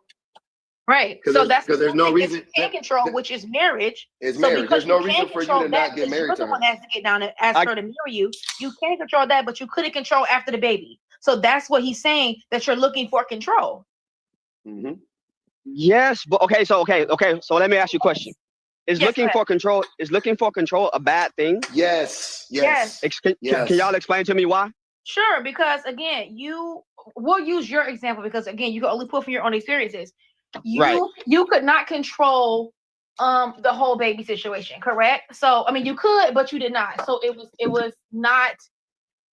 Right. So that's because there's no reason you can control, which is marriage. It's marriage. There's no reason for you to not get married to her. Someone has to get down and ask her to marry you. You can't control that, but you couldn't control after the baby. So that's what he's saying, that you're looking for control. Mm-hmm. Yes, but okay. So let me ask you a question. Is looking for control a bad thing? Yes. Can y'all explain to me why? Sure, because again, we'll use your example because again, you can only pull from your own experiences. You could not control the whole baby situation, correct? So I mean you could, but you did not. So it was not,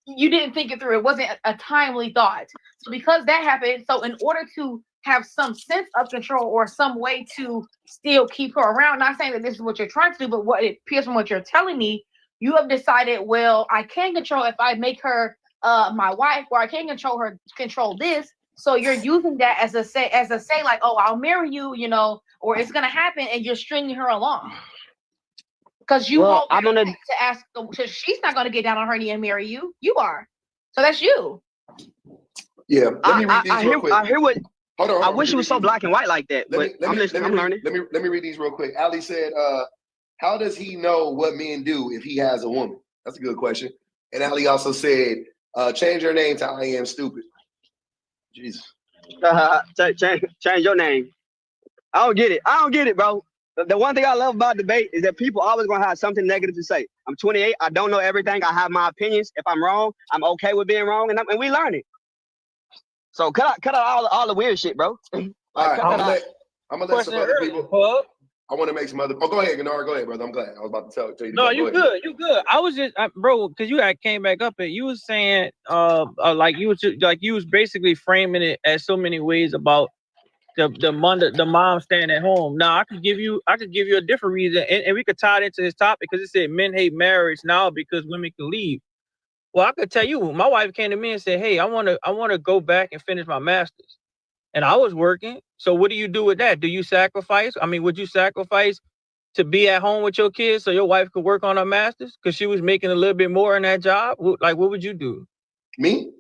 you didn't think it through. It wasn't a timely thought. So because that happened, so in order to have some sense of control or some way to still keep her around, not saying that this is what you're trying to do, but what it appears from what you're telling me, you have decided, well, I can control if I make her my wife, or I can control this. So you're using that as a say, like, oh, I'll marry you, you know, or it's gonna happen, and you're stringing her along because you won't to ask. Because she's not gonna get down on her knee and marry you. You are. So that's you. Yeah. Let me read these real quick. I hear what. Hold on. I wish it was so black and white like that. But I'm listening. I'm learning. Let me read these real quick. Ali said, how does he know what men do if he has a woman? That's a good question. And Ali also said, change your name to I am stupid. Jesus. Change your name. I don't get it, bro. The one thing I love about debate is that people always gonna have something negative to say. I'm 28. I don't know everything. I have my opinions. If I'm wrong, I'm okay with being wrong, and we learn it. So cut out all the weird shit, bro. All right, I'm gonna let some other people. I want to make some other. Oh, go ahead, Gennaro. Go ahead, brother. I'm glad. I was about to tell you. No, you good. You good. I was just, bro, because you had came back up and you was saying, like you was basically framing it as so many ways about the mom staying at home. Now I could give you a different reason, and we could tie it into this topic because it said men hate marriage now because women can leave. Well, I could tell you, my wife came to me and said, "Hey, I want to go back and finish my master's," and I was working. So what do you do with that? Do you sacrifice? I mean, would you sacrifice to be at home with your kids so your wife could work on her master's because she was making a little bit more in that job? Like, what would you do? Me?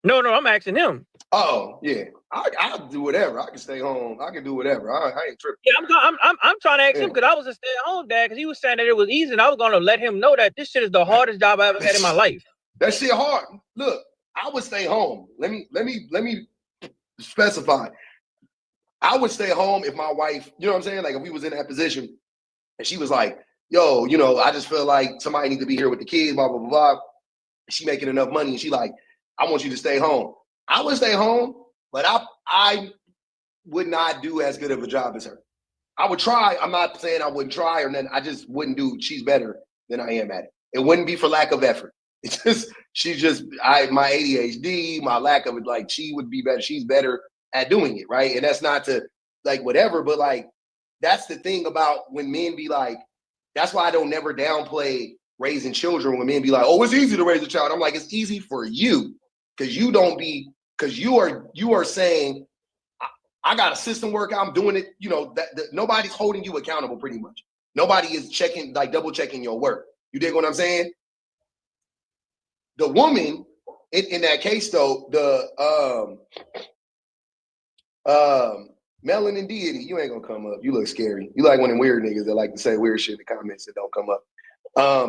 No, I'm asking him. Oh, yeah. I'll do whatever. I can stay home. I can do whatever. I ain't tripping. Yeah, I'm trying to ask him because I was a stay-at-home dad because he was saying that it was easy, and I was gonna let him know that this shit is the hardest job I ever had in my life. That shit hard. Look, I would stay home. Let me specify. I would stay home if my wife, you know what I'm saying? Like if we was in that position and she was like, yo, you know, I just feel like somebody needs to be here with the kids, blah, blah, blah, blah. She making enough money and she like, I want you to stay home. I would stay home, but I would not do as good of a job as her. I would try. I'm not saying I wouldn't try or nothing. I just wouldn't do. She's better than I am at it. It wouldn't be for lack of effort. It's just, my ADHD, my lack of it, like she would be better. She's better at doing it, right? And that's not to like whatever, but like that's the thing about when men be like, that's why I don't never downplay raising children when men be like, oh, it's easy to raise a child. I'm like, it's easy for you because you are saying, I got a system work, I'm doing it, you know, that nobody's holding you accountable pretty much. Nobody is checking, like double checking your work. You dig what I'm saying? The woman, in that case though, the Melanin Deity, you ain't gonna come up. You look scary. You like one of them weird niggas that like to say weird shit in the comments that don't come up.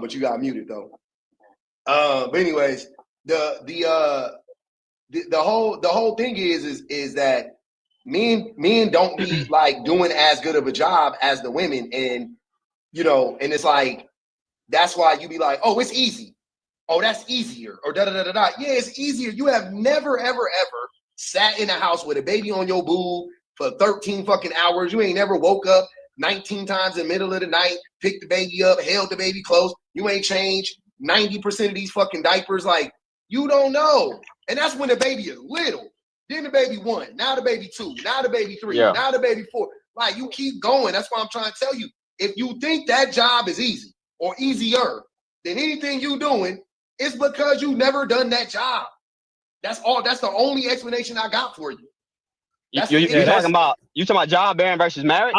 But you got muted though. But anyways, the whole thing is that men don't be like doing as good of a job as the women, and you know, and it's like that's why you be like, oh, it's easy. Oh, that's easier, or da da da da da. Yeah, it's easier. You have never ever sat in a house with a baby on your boob for 13 fucking hours. You ain't never woke up 19 times in the middle of the night, picked the baby up, held the baby close. You ain't changed 90% of these fucking diapers. Like, you don't know. And that's when the baby is little. Then the baby 1, now the baby 2, now the baby 3, now the baby 4. Like, you keep going. That's why I'm trying to tell you. If you think that job is easy or easier than anything you doing, it's because you never done that job. That's all. That's the only explanation I got for you. You talking about job bearing versus marriage?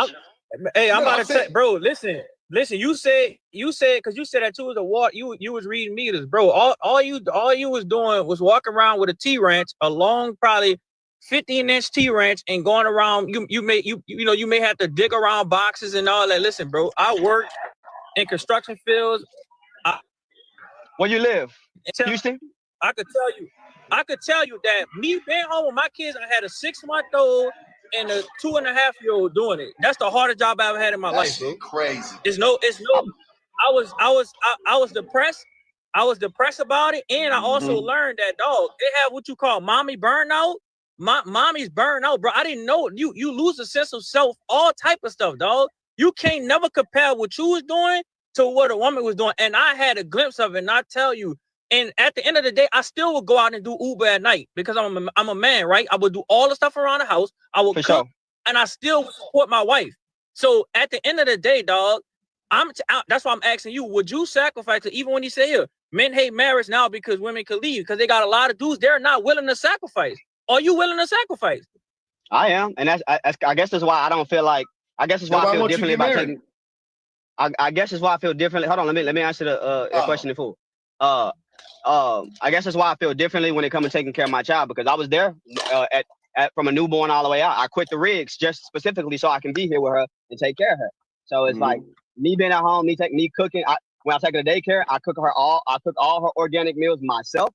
I'm about to say, bro. Listen. You said because you said that too was a walk. You was reading meters, bro. All you was doing was walking around with a T wrench, a long, probably 15-inch T wrench, and going around. You may have to dig around boxes and all that. Listen, bro. I worked in construction fields. Where you live? Houston? I could tell you that me being home with my kids, I had a 6-month-old and a 2.5-year-old doing it. That's the hardest job I ever had in my life, bro. Crazy. It's no. I was depressed. I was depressed about it, and I also learned that they have what you call mommy burnout. Mommy's burnout, bro. I didn't know you lose a sense of self, all type of stuff, dog. You can't never compare what you was doing to what a woman was doing, and I had a glimpse of it. And I tell you. And at the end of the day, I still would go out and do Uber at night because I'm a man, right? I would do all the stuff around the house. I would cook, and I still would support my wife. So at the end of the day, dog, That's why I'm asking you, would you sacrifice it? Even when he say here, men hate marriage now because women could leave, because they got a lot of dudes they're not willing to sacrifice. Are you willing to sacrifice? I am, and I guess that's why I don't feel like. I guess that's why I feel differently about taking. I guess that's why I feel differently. Hold on, let me answer the question in full. I guess that's why I feel differently when it comes to taking care of my child, because I was there from a newborn all the way out. I quit the rigs just specifically so I can be here with her and take care of her. So it's like me being at home, me cooking. When I take her to daycare, I cook all her organic meals myself.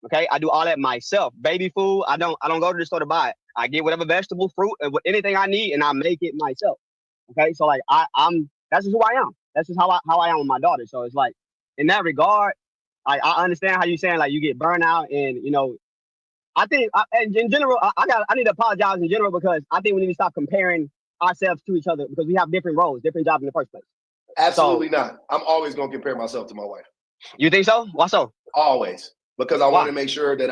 Okay, I do all that myself. Baby food, I don't go to the store to buy it. I get whatever vegetable, fruit, and anything I need, and I make it myself. Okay, so like I'm that's just who I am. That's just how I am with my daughter. So it's like in that regard, I understand how you saying like you get burnout, and you know, I think in general I need to apologize in general, because I think we need to stop comparing ourselves to each other, because we have different roles, different jobs in the first place. Absolutely not. I'm always gonna compare myself to my wife. You think so? Why so? Always, because I want to make sure that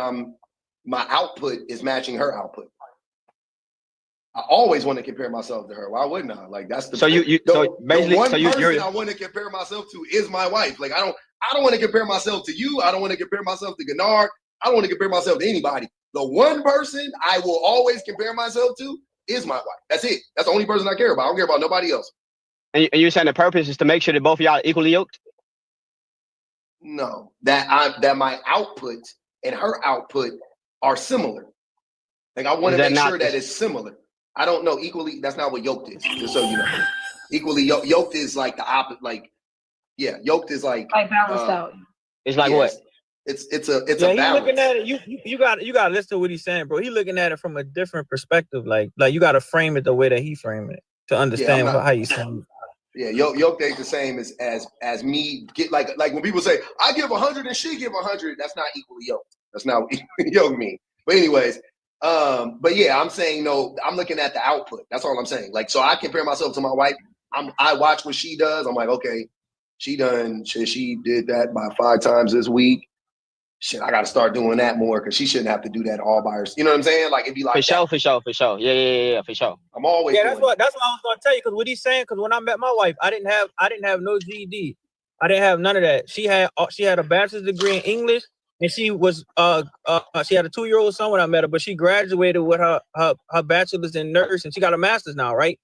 my output is matching her output. I always want to compare myself to her. Why wouldn't I? Like that's the the one person I want to compare myself to is my wife. Like I don't want to compare myself to you. I don't want to compare myself to Gennard. I don't want to compare myself to anybody. The one person I will always compare myself to is my wife. That's it. That's the only person I care about. I don't care about nobody else. And you're saying the purpose is to make sure that both of y'all are equally yoked? No, that my output and her output are similar. Like I want to make sure that it's similar. I don't know equally. That's not what yoked is. Just so you know, equally yoked is like the opposite. Like, yeah, yoked is like balanced out. It's like what? It's a balance. He's looking at it. You got to listen to what he's saying, bro. He's looking at it from a different perspective. Like you got to frame it the way that he framed it to understand how you saying. Yeah, yoked ain't the same as me. Get like when people say I give 100 and she give 100. That's not equally yoked. That's not what equally yoked mean. But anyways. But yeah, I'm saying no, I'm looking at the output. That's all I'm saying. Like, so I compare myself to my wife. I watch what she does. I'm like, okay, she did that by 5 times this week. Shit, I got to start doing that more, because she shouldn't have to do that all by herself. You know what I'm saying? Like, it'd be like for sure. Yeah, for sure. I'm always that's what I was gonna tell you, because what he's saying, because when I met my wife, I didn't have no GED. I didn't have none of that. She had a bachelor's degree in English. And she was she had a 2-year-old son when I met her, but she graduated with her bachelor's in nursing, and she got a master's now, right?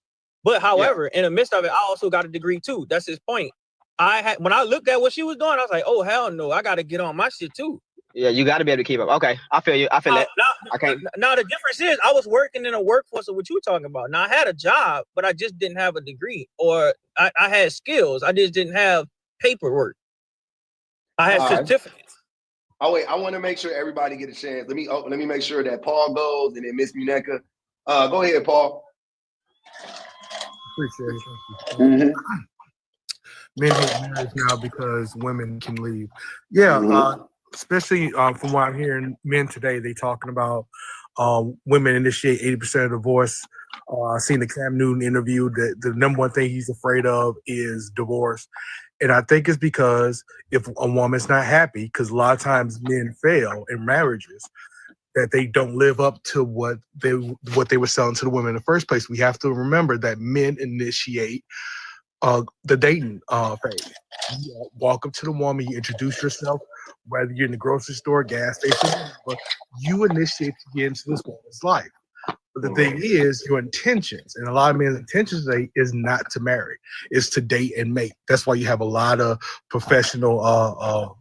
But however, in the midst of it, I also got a degree too. That's his point. When I looked at what she was doing, I was like, oh hell no, I got to get on my shit too. Yeah, you got to be able to keep up. Okay, I feel you. I feel that. I can't. Now the difference is, I was working in a workforce of what you talking about. Now I had a job, but I just didn't have a degree, or I had skills. I just didn't have paperwork. I had certificates. Oh wait, I want to make sure everybody get a chance. Let me make sure that Paul goes, and then Miss Muneka. Go ahead, Paul. Appreciate it. Men hate marriage now because women can leave. Yeah, especially from what I'm hearing, men today, they talking about women initiate 80% of divorce. I seen the Cam Newton interview. The number one thing he's afraid of is divorce. And I think it's because if a woman's not happy, because a lot of times men fail in marriages, that they don't live up to what they were selling to the women in the first place. We have to remember that men initiate the dating phase. You walk up to the woman, you introduce yourself, whether you're in the grocery store, gas station, but you initiate to get into this woman's life. But the thing is, your intentions, and a lot of men's intentions today is not to marry, it's to date and mate. That's why you have a lot of professional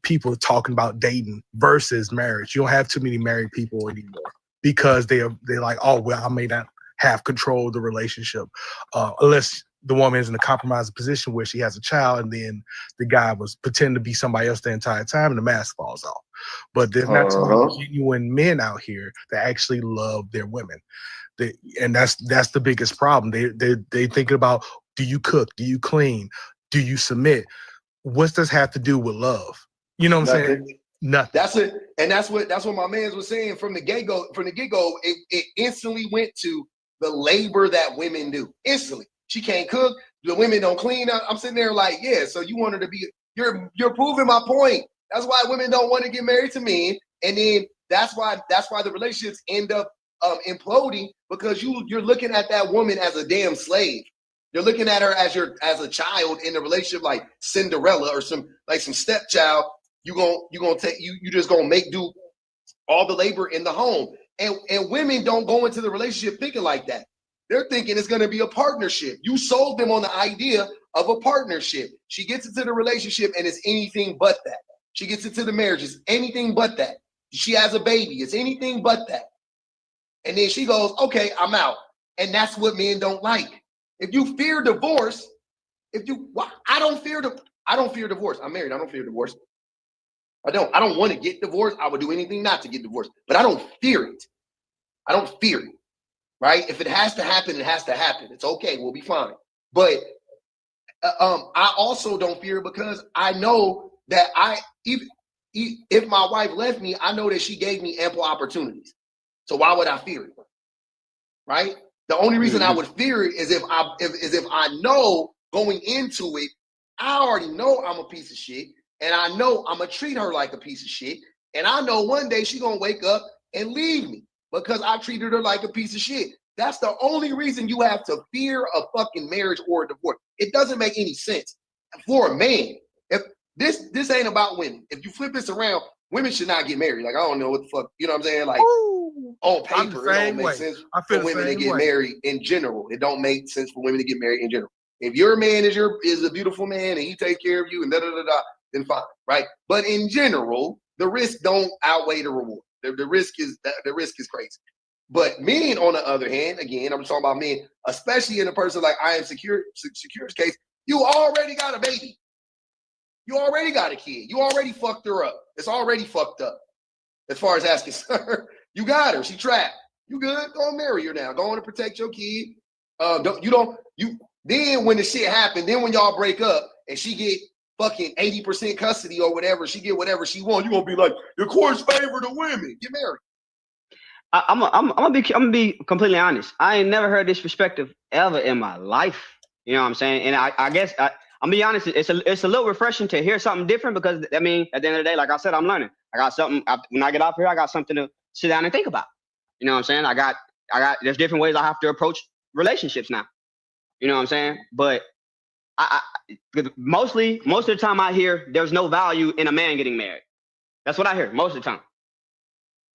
people talking about dating versus marriage. You don't have too many married people anymore, because they're like, oh well, I may not have control of the relationship unless the woman is in a compromising position where she has a child, and then the guy was pretending to be somebody else the entire time, and the mask falls off. But there's not too many genuine men out here that actually love their women, and that's the biggest problem. They thinking about, do you cook? Do you clean? Do you submit? What does have to do with love? You know what I'm saying? Nothing. That's it, and that's what my man was saying from the get-go. From the get-go, it instantly went to the labor that women do. Instantly, she can't cook. The women don't clean up. I'm sitting there like, yeah. So you want her to be? You're proving my point. That's why women don't want to get married to men, and then that's why the relationships end up imploding, because you're looking at that woman as a damn slave. You're looking at her as a child in a relationship like Cinderella or some stepchild. You just gonna make do all the labor in the home. And women don't go into the relationship thinking like that. They're thinking it's gonna be a partnership. You sold them on the idea of a partnership. She gets into the relationship and it's anything but that. She gets into the marriage, it's anything but that. She has a baby, it's anything but that. And then she goes, okay, I'm out. And that's what men don't like. If you fear divorce, I don't fear divorce. I'm married. I don't fear divorce. I don't want to get divorced. I would do anything not to get divorced, but I don't fear it. I don't fear it, right? If it has to happen, it has to happen. It's okay. We'll be fine. But I also don't fear it because I know that if my wife left me, I know that she gave me ample opportunities. So why would I fear it? Right? The only reason I would fear it is if I know going into it, I already know I'm a piece of shit, and I know I'm gonna treat her like a piece of shit, and I know one day she's gonna wake up and leave me because I treated her like a piece of shit. That's the only reason you have to fear a fucking marriage or a divorce. It doesn't make any sense for a man. If this ain't about women. If you flip this around, women should not get married. Like, I don't know what the fuck, you know what I'm saying? Like, on paper, it don't make sense for women to get married in general. It don't make sense for women to get married in general. If your man is a beautiful man and he take care of you and then fine, right? But in general, the risk don't outweigh the reward. The risk is crazy. But men, on the other hand, again, I'm talking about men, especially in a person like I am Secure's case, you already got a baby. You already got a kid. You already fucked her up. It's already fucked up. As far as that's concerned, you got her. She trapped. You good? Go and marry her now. Go on and protect your kid. Then when the shit happened, then when y'all break up and she get fucking 80% custody or whatever, she get whatever she want, you gonna be like, the courts favor the women. Get married. I'm gonna be completely honest. I ain't never heard this perspective ever in my life. You know what I'm saying? And I guess I'm gonna be honest. It's a little refreshing to hear something different because I mean, at the end of the day, like I said, I'm learning. I got something. When I get up here, I got something to sit down and think about. You know what I'm saying? I got. There's different ways I have to approach relationships now. You know what I'm saying? But most of the time I hear there's no value in a man getting married. That's what I hear most of the time.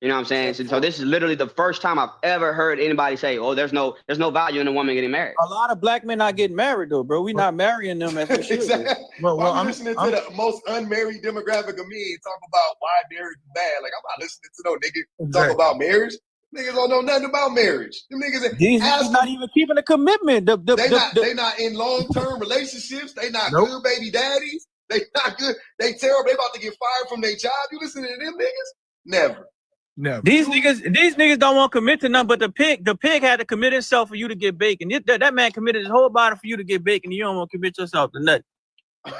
You know what I'm saying? So this is literally the first time I've ever heard anybody say, "Oh, there's no value in a woman getting married." A lot of black men not getting married though, bro. We not marrying them as we should. Exactly. Well, I'm listening to the most unmarried demographic of me talk about why marriage is bad. Like, I'm not listening to no nigga talk about marriage. Niggas don't know nothing about marriage. Them niggas not even keeping a commitment. They not in long-term relationships. They not good baby daddies. They not good. They terrible. They about to get fired from their job. You listening to them niggas? Never. These niggas don't want to commit to nothing, but the pig had to commit himself for you to get bacon. That man committed his whole body for you to get bacon. You don't want to commit yourself to nothing.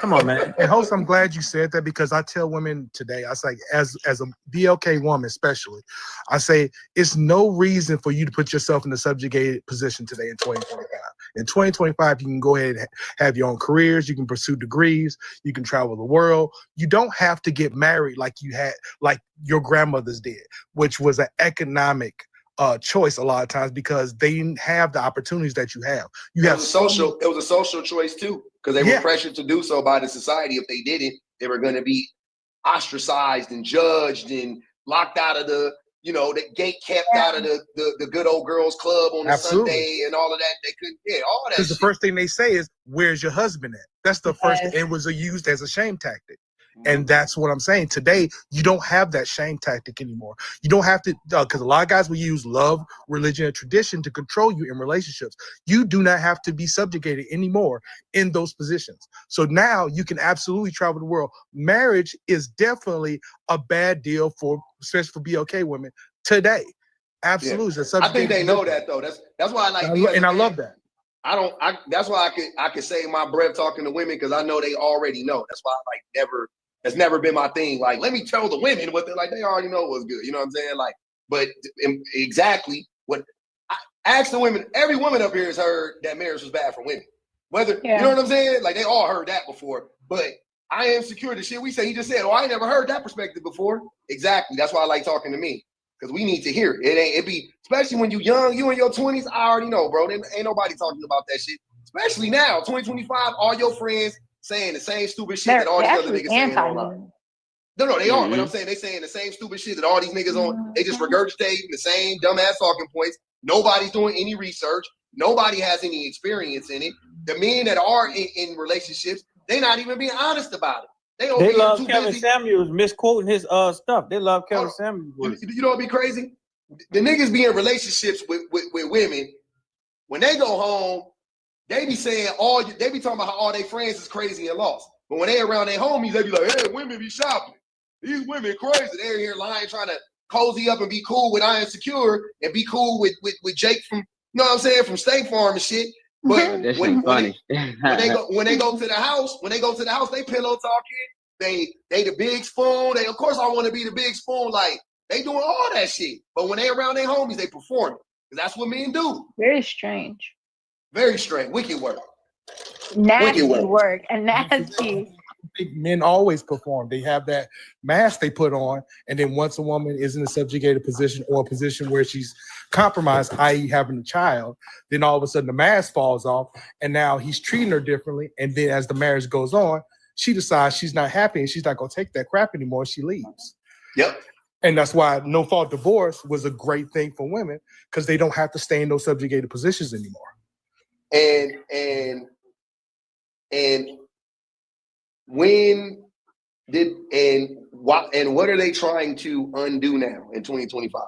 Come on, man. And host, I'm glad you said that because I tell women today, I say, as a BLK woman especially, I say it's no reason for you to put yourself in a subjugated position today in 2025. In 2025, you can go ahead and have your own careers. You can pursue degrees. You can travel the world. You don't have to get married like your grandmothers did, which was an economic choice a lot of times because they didn't have the opportunities that you have. It was a social choice too, because they were pressured to do so by the society. If they didn't, they were going to be ostracized and judged and locked out of the gate kept out of the good old girls club on a Sunday and all of that. They couldn't, all that. Because the first thing they say is, "Where's your husband at?" That's the first. It was used as a shame tactic. And that's what I'm saying. Today, you don't have that shame tactic anymore. You don't have to, because a lot of guys will use love, religion, and tradition to control you in relationships. You do not have to be subjugated anymore in those positions. So now you can absolutely travel the world. Marriage is definitely a bad deal especially for BLK women today. Absolutely. Yeah. I think they know that though. That's why I like. And I love that. That's why I can save my breath talking to women because I know they already know. That's why I That's never been my thing. Like, let me tell the women what they already know what's good. You know what I'm saying? Like, but exactly what I asked the women. Every woman up here has heard that marriage was bad for women. You know what I'm saying? Like, they all heard that before. But I am secure. The shit we say. He just said, "Oh, I ain't never heard that perspective before." Exactly. That's why I like talking to me because we need to hear it. It be especially when you young, you in your 20s. I already know, bro. Ain't nobody talking about that shit. Especially now, 2025, all your friends saying the same stupid shit that all these other niggas saying online. No, they are. But I'm saying they saying the same stupid shit that all these niggas on. They just regurgitating the same dumbass talking points. Nobody's doing any research. Nobody has any experience in it. The men that are in relationships, they not even being honest about it. They love Kevin Samuels misquoting his stuff. They love Kevin Samuels. You know what'd be crazy? The niggas be in relationships with women. When they go home, they be saying they be talking about how all their friends is crazy and lost. But when they around their homies, they be like, hey, women be shopping. These women crazy. They're here lying, trying to cozy up and be cool with I Insecure and be cool with Jake from, you know what I'm saying, from State Farm and shit. But when they go to the house, they pillow talking. They the big spoon. Of course I want to be the big spoon. Like they doing all that shit. But when they around their homies, they perform. That's what men do. Very strange. Very strange. Wicked work. Nasty work and nasty. I think men always perform. They have that mask they put on, and then once a woman is in a subjugated position or a position where she's compromised, i.e. having a child, then all of a sudden the mask falls off, and now he's treating her differently. And then as the marriage goes on, she decides she's not happy and she's not going to take that crap anymore. She leaves. Yep. And that's why no-fault divorce was a great thing for women, because they don't have to stay in those subjugated positions anymore. And when did what are they trying to undo now in 2025?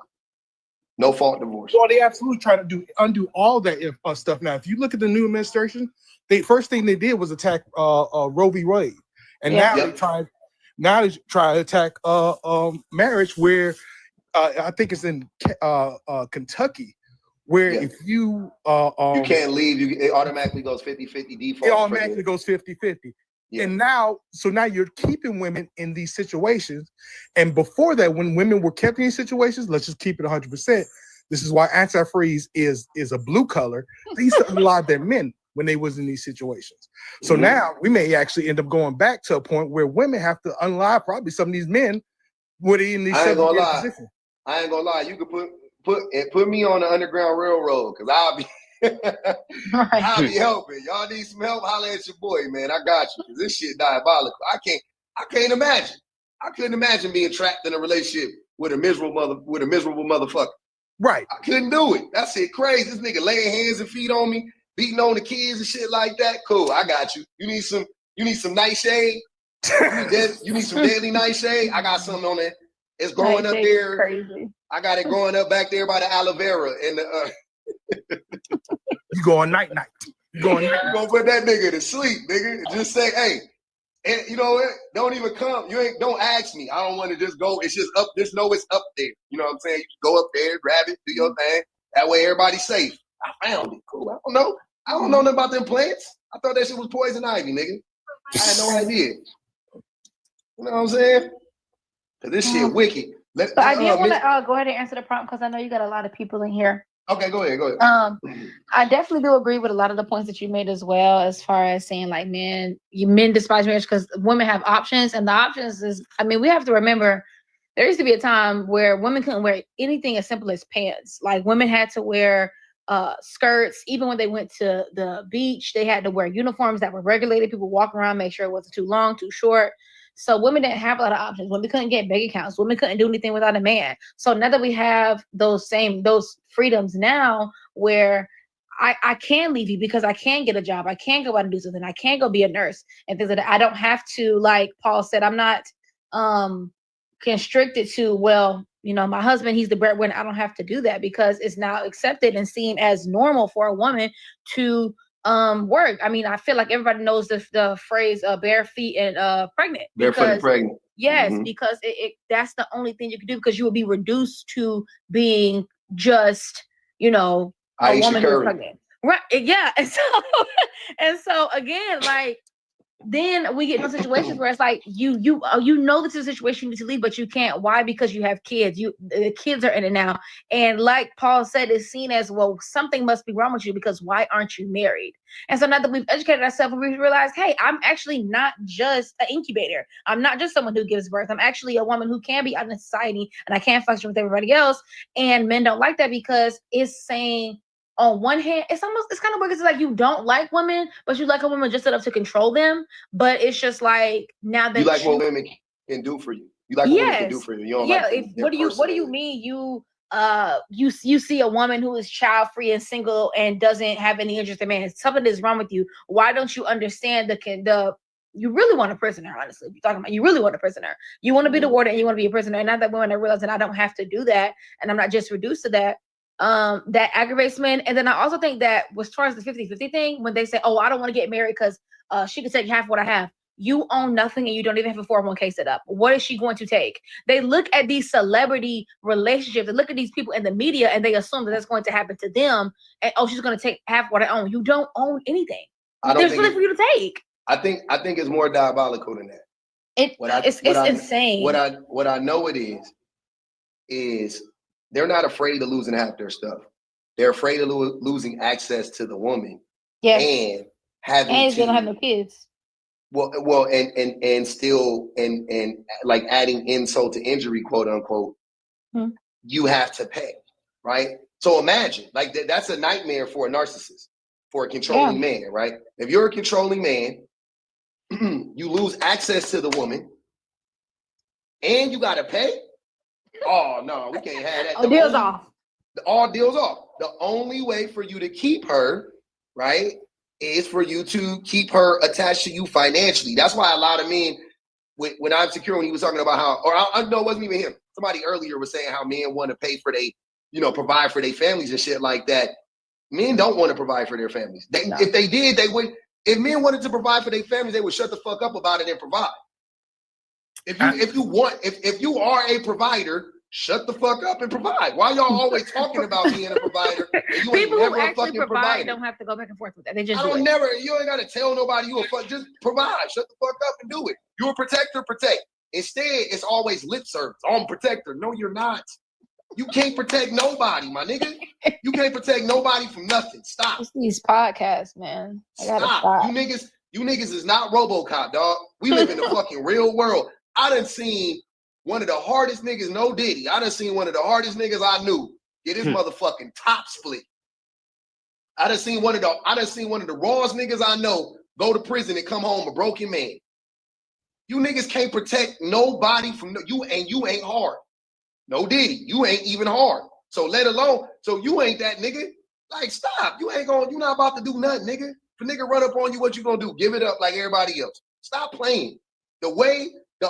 No fault divorce. Well, they absolutely try to undo all that stuff. Now, if you look at the new administration, first thing they did was attack Roe v. Wade, and now they try to attack marriage, where I think it's in Kentucky, where if you you can't leave, it automatically goes 50-50 default. It automatically goes 50-50. Yeah. And now you're keeping women in these situations. And before that, when women were kept in these situations, let's just keep it 100%. This is why antifreeze is a blue color. They used to unalive their men when they was in these situations. So now we may actually end up going back to a point where women have to unalive probably some of these men where they in these positions. I ain't gonna lie. You could put me on the Underground Railroad, because I'll be I'll be helping. Y'all need some help, holla at your boy, man. I got you. Cause this shit diabolical. I can't imagine. I couldn't imagine being trapped in a relationship with a miserable motherfucker. Right. I couldn't do it. That shit crazy. This nigga laying hands and feet on me, beating on the kids and shit like that. Cool, I got you. You need some nightshade? You need some daily nightshade? I got something on it. It's growing up there. Crazy. I got it growing up back there by the aloe vera and the You going night. You gonna put that nigga to sleep, nigga. Just say, hey, and you know what? Don't even come. Don't ask me. I don't want to just go. It's just up. Just know it's up there. You know what I'm saying? You go up there, grab it, do your thing. That way everybody's safe. I found it. Cool. I don't know. I don't know nothing about them plants. I thought that shit was poison ivy, nigga. I had no idea. You know what I'm saying? Cause this shit wicked. So I did want to go ahead and answer the prompt, because I know you got a lot of people in here. Okay, go ahead. I definitely do agree with a lot of the points that you made as well, as far as saying like men despise marriage because women have options, and the options is, we have to remember there used to be a time where women couldn't wear anything as simple as pants. Like women had to wear skirts. Even when they went to the beach, they had to wear uniforms that were regulated. People walk around, make sure it wasn't too long, too short. So women didn't have a lot of options. Women couldn't get bank accounts. Women couldn't do anything without a man. So now that we have those freedoms now, where I can leave you because I can get a job, I can go out and do something, I can go be a nurse and things like that. I don't have to, like Paul said, I'm not constricted to, well, my husband, he's the breadwinner. I don't have to do that, because it's now accepted and seen as normal for a woman to work. I feel like everybody knows the phrase bare feet and pregnant. Barefoot and pregnant. Yes, because that's the only thing you can do, because you will be reduced to being just, a woman who's pregnant. Right. Yeah. And so again, like, then we get in situations where it's like you know this is a situation you need to leave, but you can't. Why? Because you have kids. The kids are in it now, and like Paul said, it's seen as, well, something must be wrong with you, because why aren't you married? And so now that we've educated ourselves, we realize, hey, I'm actually not just an incubator. I'm not just someone who gives birth. I'm actually a woman who can be out in society, and I can function with everybody else. And men don't like that, because it's saying on one hand, it's kind of weird. It's like you don't like women, but you like a woman just enough to control them. But it's just like now that you like what women can do for you. You like what women can do yes, for you. You don't yeah. like What do you mean? You see a woman who is child free and single and doesn't have any interest in men. Something is wrong with you. Why don't you understand the you really want a prisoner, honestly. You're talking about you really want a prisoner. You want to be the warden and you want to be a prisoner. And now that women are realizing I don't have to do that and I'm not just reduced to that. That aggravates men. And then I also think that as far as the 50-50 thing, when they say, oh, I don't want to get married because she can take half what I have. You own nothing and you don't even have a 401k set up. What is she going to take? They look at these celebrity relationships, they look at these people in the media and they assume that that's going to happen to them. And oh, she's going to take half what I own. You don't own anything. There's nothing for you to take. I think it's more diabolical than that. It's insane. What I know it is they're not afraid of losing half their stuff. They're afraid of losing access to the woman. Yes. And having and they don't have no kids. Well, and still and like adding insult to injury, quote unquote. You have to pay, right? So imagine, like that's a nightmare for a narcissist, for a controlling man, right? If you're a controlling man, you lose access to the woman, and you gotta pay. Oh no, we can't have that. All deals off. All deals off. The only way for you to keep her, right, is for you to keep her attached to you financially. That's why a lot of men, when I'm secure, when he was talking about how, or I know it wasn't even him. Somebody earlier was saying how men want to pay for provide for their families and shit like that. Men don't want to provide for their families. If they did, they would. If men wanted to provide for their families, they would shut the fuck up about it and provide. If you are a provider, shut the fuck up and provide. Why y'all always talking about being a provider? And you People ain't never who a actually fucking provide provider. don't have to go back and forth with that. They just You ain't gotta tell nobody you a fuck. Just provide. Shut the fuck up and do it. You're a protector, protect. Instead, it's always lip service. I'm a protector. No, you're not. You can't protect nobody, my nigga. You can't protect nobody from nothing. Stop. It's these podcasts, man. I gotta stop. You niggas is not RoboCop, dog. We live in the fucking real world. I done seen one of the hardest niggas, no Diddy. I done seen one of the hardest niggas I knew get his motherfucking top split. I done seen one of the rawest niggas I know go to prison and come home a broken man. You niggas can't protect nobody from you, and you ain't hard. No Diddy, you ain't even hard. So you ain't that nigga. Like, stop. You not about to do nothing, nigga. If a nigga run up on you, what you gonna do? Give it up like everybody else. Stop playing. The way the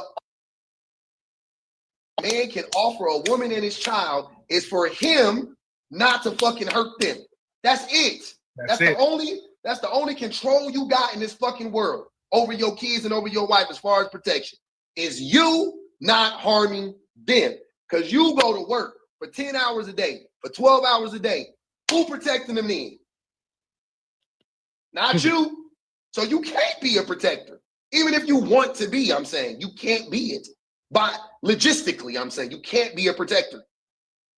man can offer a woman and his child is for him not to fucking hurt them. That's it. That's the only control you got in this fucking world over your kids and over your wife as far as protection is you not harming them. Because you go to work for 10 hours a day, for 12 hours a day. Who protecting them then? Not you. So you can't be a protector. Even if you want to be, I'm saying, you can't be it. But logistically, I'm saying, you can't be a protector.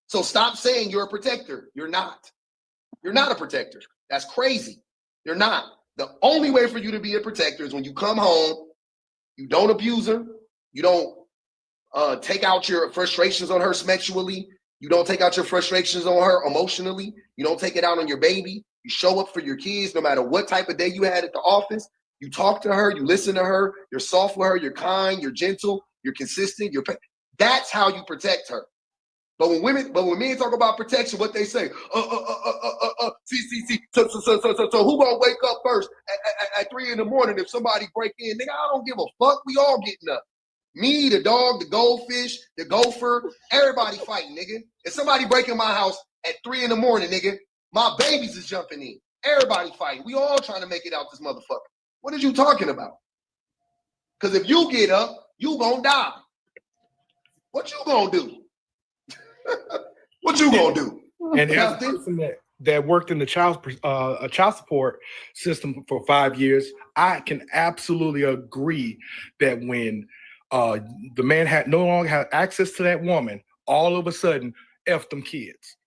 So stop saying you're a protector. You're not. You're not a protector. That's crazy. You're not. The only way for you to be a protector is when you come home, you don't abuse her, you don't take out your frustrations on her sexually, you don't take out your frustrations on her emotionally, you don't take it out on your baby, you show up for your kids no matter what type of day you had at the office, you talk to her, you listen to her, you're soft with her, you're kind, you're gentle, you're consistent, that's how you protect her. But when men talk about protection, what they say, see. So who gonna wake up first at 3 a.m. if somebody break in? Nigga, I don't give a fuck. We all getting up. Me, the dog, the goldfish, the gopher, everybody fighting, nigga. If somebody break in my house at 3 a.m, nigga, my babies is jumping in. Everybody fighting. We all trying to make it out this motherfucker. What are you talking about? Because if you get up, you gonna die. What you gonna do? What you gonna do? And as a person that worked in the child support system for 5 years, I can absolutely agree that when the man no longer had access to that woman, all of a sudden, F them kids.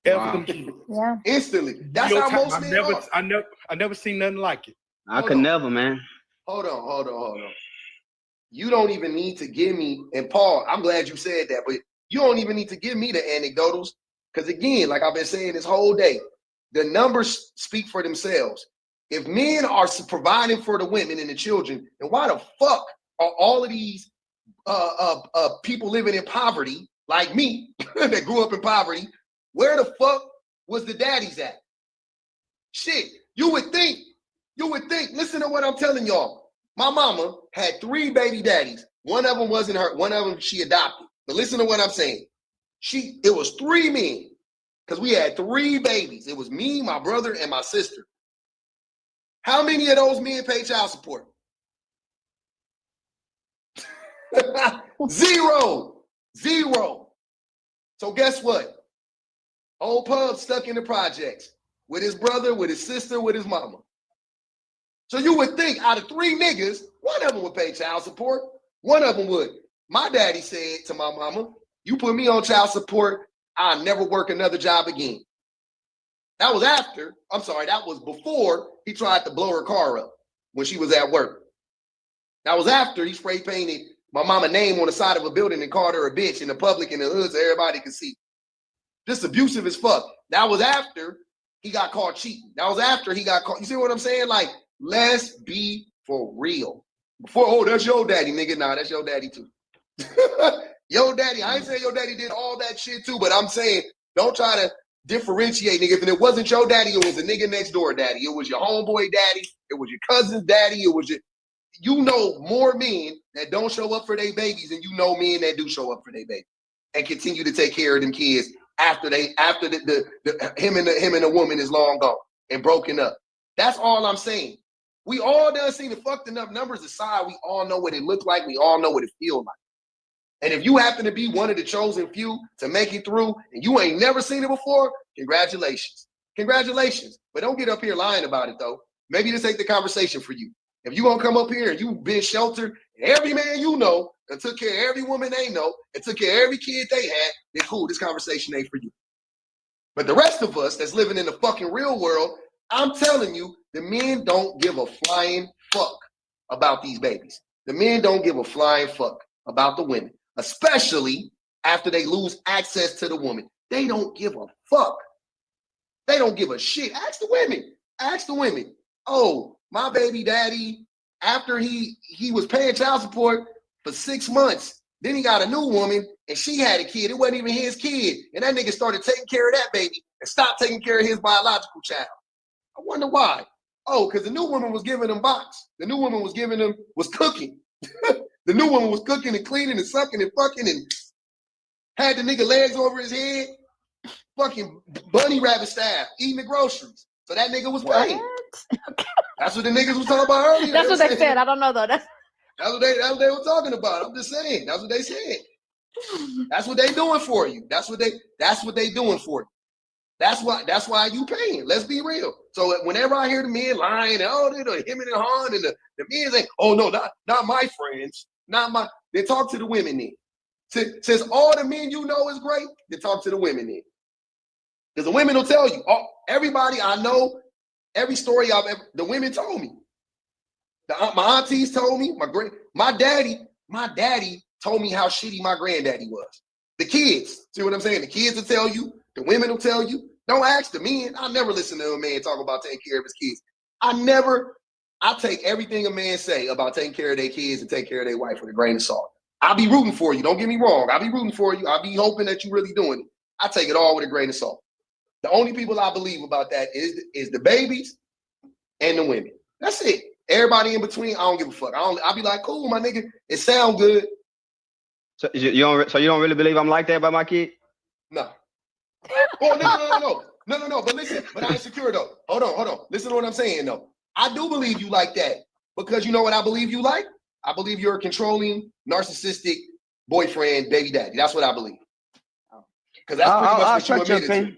F them kids. Yeah. Instantly. That's how most men are. I never seen nothing like it. I could never, man. Hold on. You don't even need to give me, and Paul, I'm glad you said that, but you don't even need to give me the anecdotals. Because again, like I've been saying this whole day, The numbers speak for themselves. If men are providing for the women and the children, then why the fuck are all of these people living in poverty, like me, that grew up in poverty, where the fuck was the daddies at? Shit, you would think, listen to what I'm telling y'all. My mama had 3 baby daddies. One of them wasn't her, one of them she adopted. But listen to what I'm saying. It was 3 men, because we had 3 babies. It was me, my brother, and my sister. How many of those men pay child support? 0. So guess what? Old Pub stuck in the projects with his brother, with his sister, with his mama. So you would think out of 3 niggas, one of them would pay child support. One of them would. My daddy said to my mama, you put me on child support, I'll never work another job again. That was before he tried to blow her car up when she was at work. That was after he spray painted my mama's name on the side of a building and called her a bitch in the public in the hood so everybody could see. Just abusive as fuck. That was after he got caught cheating. That was after he got caught. You see what I'm saying? Like, let's be for real. Before, oh, that's your daddy, nigga. Nah, that's your daddy too. Your daddy, I ain't saying your daddy did all that shit too, but I'm saying don't try to differentiate, nigga. If it wasn't your daddy, it was a nigga next door daddy. It was your homeboy daddy. It was your cousin's daddy. It was you know more men that don't show up for their babies than you know men that do show up for their babies and continue to take care of them kids after him and the woman is long gone and broken up. That's all I'm saying. We all done seen the fucked enough numbers aside. We all know what it looked like. We all know what it feels like. And if you happen to be one of the chosen few to make it through and you ain't never seen it before, congratulations. Congratulations. But don't get up here lying about it though. Maybe this ain't the conversation for you. If you gonna come up here and you've been sheltered, and every man you know and took care of every woman they know and took care of every kid they had, then cool, this conversation ain't for you. But the rest of us that's living in the fucking real world, I'm telling you, the men don't give a flying fuck about these babies. The men don't give a flying fuck about the women, especially after they lose access to the woman. They don't give a fuck. They don't give a shit. Ask the women. Ask the women. Oh, my baby daddy, after he was paying child support for 6 months, then he got a new woman and she had a kid. It wasn't even his kid. And that nigga started taking care of that baby and stopped taking care of his biological child. I wonder why. Oh, because the new woman was giving him box. The new woman was cooking. The new woman was cooking and cleaning and sucking and fucking and had the nigga legs over his head, fucking bunny rabbit style, eating the groceries. So that nigga was paying. That's what the niggas was talking about earlier. That's what they said. I don't know though. That's what they were talking about. I'm just saying. That's what they said. That's what they doing for you. That's what they doing for you. That's why you paying. Let's be real. So whenever I hear the men lying, oh, they're him and Han and the men say, oh no, not my friends, they talk to the women then. Since all the men you know is great, they talk to the women then. Because the women will tell you, everybody I know, every story the women told me. My aunties told me, my daddy told me how shitty my granddaddy was. The kids, see what I'm saying? The kids will tell you, the women will tell you. Don't ask the men. I never listen to a man talk about taking care of his kids. I take everything a man say about taking care of their kids and take care of their wife with a grain of salt. I'll be rooting for you. Don't get me wrong. I'll be rooting for you. I'll be hoping that you're really doing it. I take it all with a grain of salt. The only people I believe about that is the babies and the women. That's it. Everybody in between, I don't give a fuck. I'll be like, cool, my nigga. It sound good. So you don't really believe I'm like that by my kid? No. Oh, no. But listen, but I ain't secure though. Hold on. Listen to what I'm saying though. I do believe you like that because you know what I believe you like? I believe you're a controlling, narcissistic boyfriend, baby daddy. That's what I believe. Because that's pretty much what you admitted to.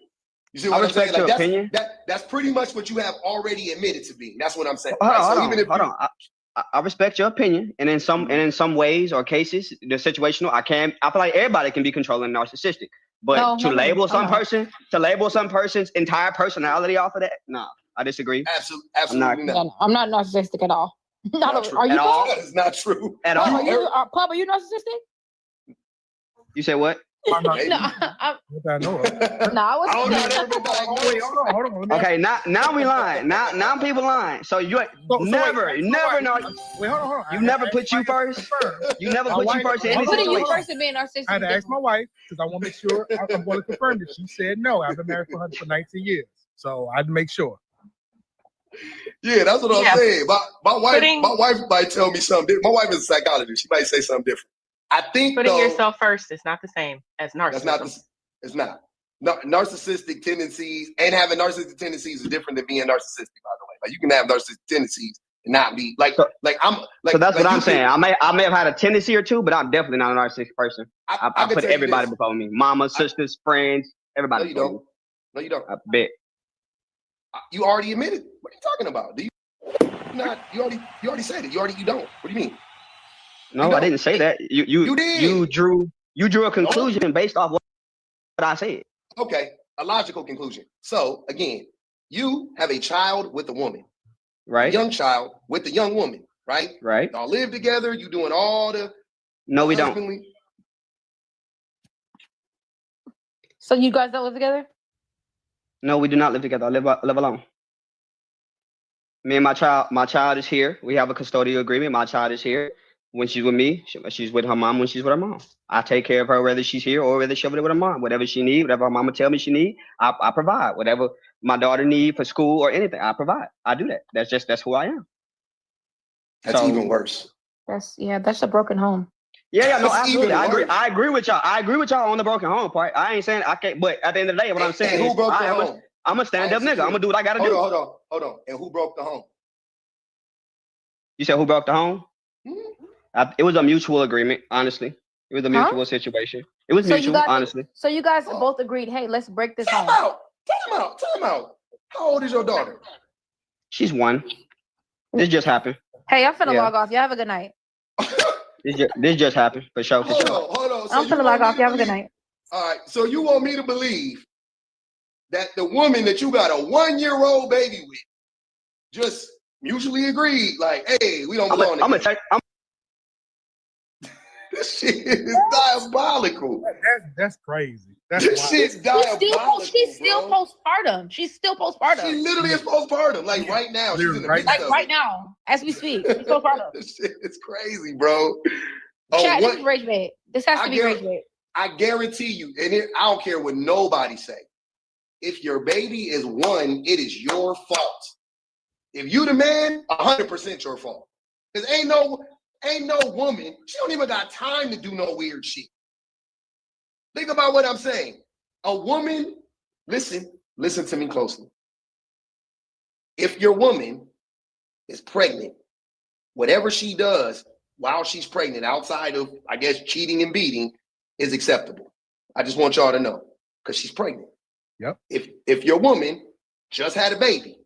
You see what I'm saying? Like that's pretty much what you have already admitted to being. That's what I'm saying. Hold on. I respect your opinion, and in some ways or cases, the situational, I feel like everybody can be controlling and narcissistic. But to label some person's entire personality off of that, no, I disagree. Absolutely not. I'm not narcissistic at all. Are you? That is not true at all. Papa, are you narcissistic? You say what? I'm not, Maybe. No, I know of. no, I was. I don't know. I never been Oh, wait, hold on. Let me Okay, now we lying. Now people lying. So you ain't never know. Wait, hold on. You never put you first. You never put you first in any I'm putting you situation. first in being narcissistic. I had to ask my wife because I want to make sure. I'm going to confirm that she said no. I've been married for 19 years, so I'd make sure. Yeah, that's what Yeah. I'm saying. My Putting- wife might tell me something different. My wife is a psychologist. She might say something different. I think Putting though, yourself first is not the same as narcissism. that's not. It's not. Narcissistic tendencies and having narcissistic tendencies is different than being narcissistic. By the way, like you can have narcissistic tendencies and not be like I'm like. So that's like what I'm you saying. can- I may have had a tendency or two, but I'm definitely not a narcissistic person. I I can put tell you everybody this. before me. Mama, sisters, friends, No, everybody you before don't. me. No, you don't. I bet. You already admitted. What are you talking about? Do you not? You already said it. You don't. What do you mean? No, I didn't say that. You did. You drew a conclusion based off what I said. Okay, a logical conclusion. So again, you have a child with a woman, Right? A young child with a young woman, right? Right. Y'all live together. You doing all the No, we don't. husbandly. So you guys don't live together? No, we do not live together. I live alone. Me and my child is here. We have a custodial agreement. My child is here. When she's with me, she's with her mom when she's with her mom. I take care of her whether she's here or whether she's with her mom. Whatever she needs, whatever her mama tell me she needs, I provide. Whatever my daughter needs for school or anything, I provide. I do that. That's who I am. That's even worse. That's a broken home. Yeah, no, That's absolutely. even I agree. worse. I agree with y'all. I agree with y'all on the broken home part. I ain't saying I can't, but at the end of the day, what I'm saying And who is broke the home? I'm a stand-up nigga. I'm gonna do what I gotta do. Hold on. And who broke the home? You said who broke the home? It was a mutual agreement, honestly. It was a Huh? mutual situation. It was So mutual, you guys, honestly. So you guys both agreed, hey, let's break this home. Time out. How old is your daughter? She's one. This just happened. Hey, I'm finna Yeah. log off. Y'all have a good night. This just happened for sure. Hold on. So I'm you finna want log me off. to Y'all have a good believe- night. All right. So you want me to believe that the woman that you got a 1-year-old baby with just mutually agreed, like, hey, we don't belong together. This shit is diabolical. That's crazy. That's This wild. shit's diabolical. She's still postpartum. She's still postpartum. She literally is postpartum. Like right now, she's in the midst Like of right it. now, as we speak. She's postpartum. This shit is crazy, bro. Chat, this is rage bait. This has to be rage bait. I guarantee you, and I don't care what nobody say. If your baby is 1, it is your fault. If you the man, 100% your fault. Because ain't no woman, she don't even got time to do no weird shit. Think about what I'm saying. A woman, listen to me closely. If your woman is pregnant, whatever she does while she's pregnant, outside of, I guess, cheating and beating, is acceptable. I just want y'all to know, because she's pregnant. Yep. If your woman just had a baby,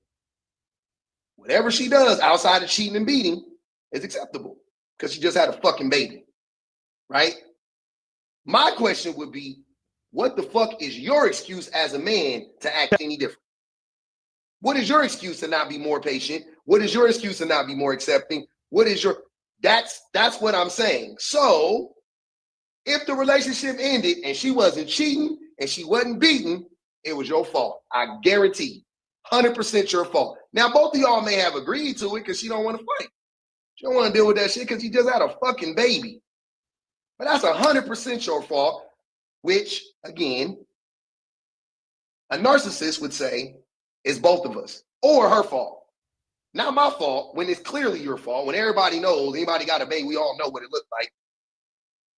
whatever she does outside of cheating and beating is acceptable, because she just had a fucking baby, right? My question would be, what the fuck is your excuse as a man to act any different? What is your excuse to not be more patient? What is your excuse to not be more accepting? What is your, that's what I'm saying. So if the relationship ended and she wasn't cheating and she wasn't beating, it was your fault. I guarantee you, 100% your fault. Now, both of y'all may have agreed to it because she don't want to fight. She don't want to deal with that shit because she just had a fucking baby. But that's 100% your fault, which, again, a narcissist would say is both of us, or her fault. Not my fault when it's clearly your fault, when everybody knows, anybody got a baby, we all know what it looked like.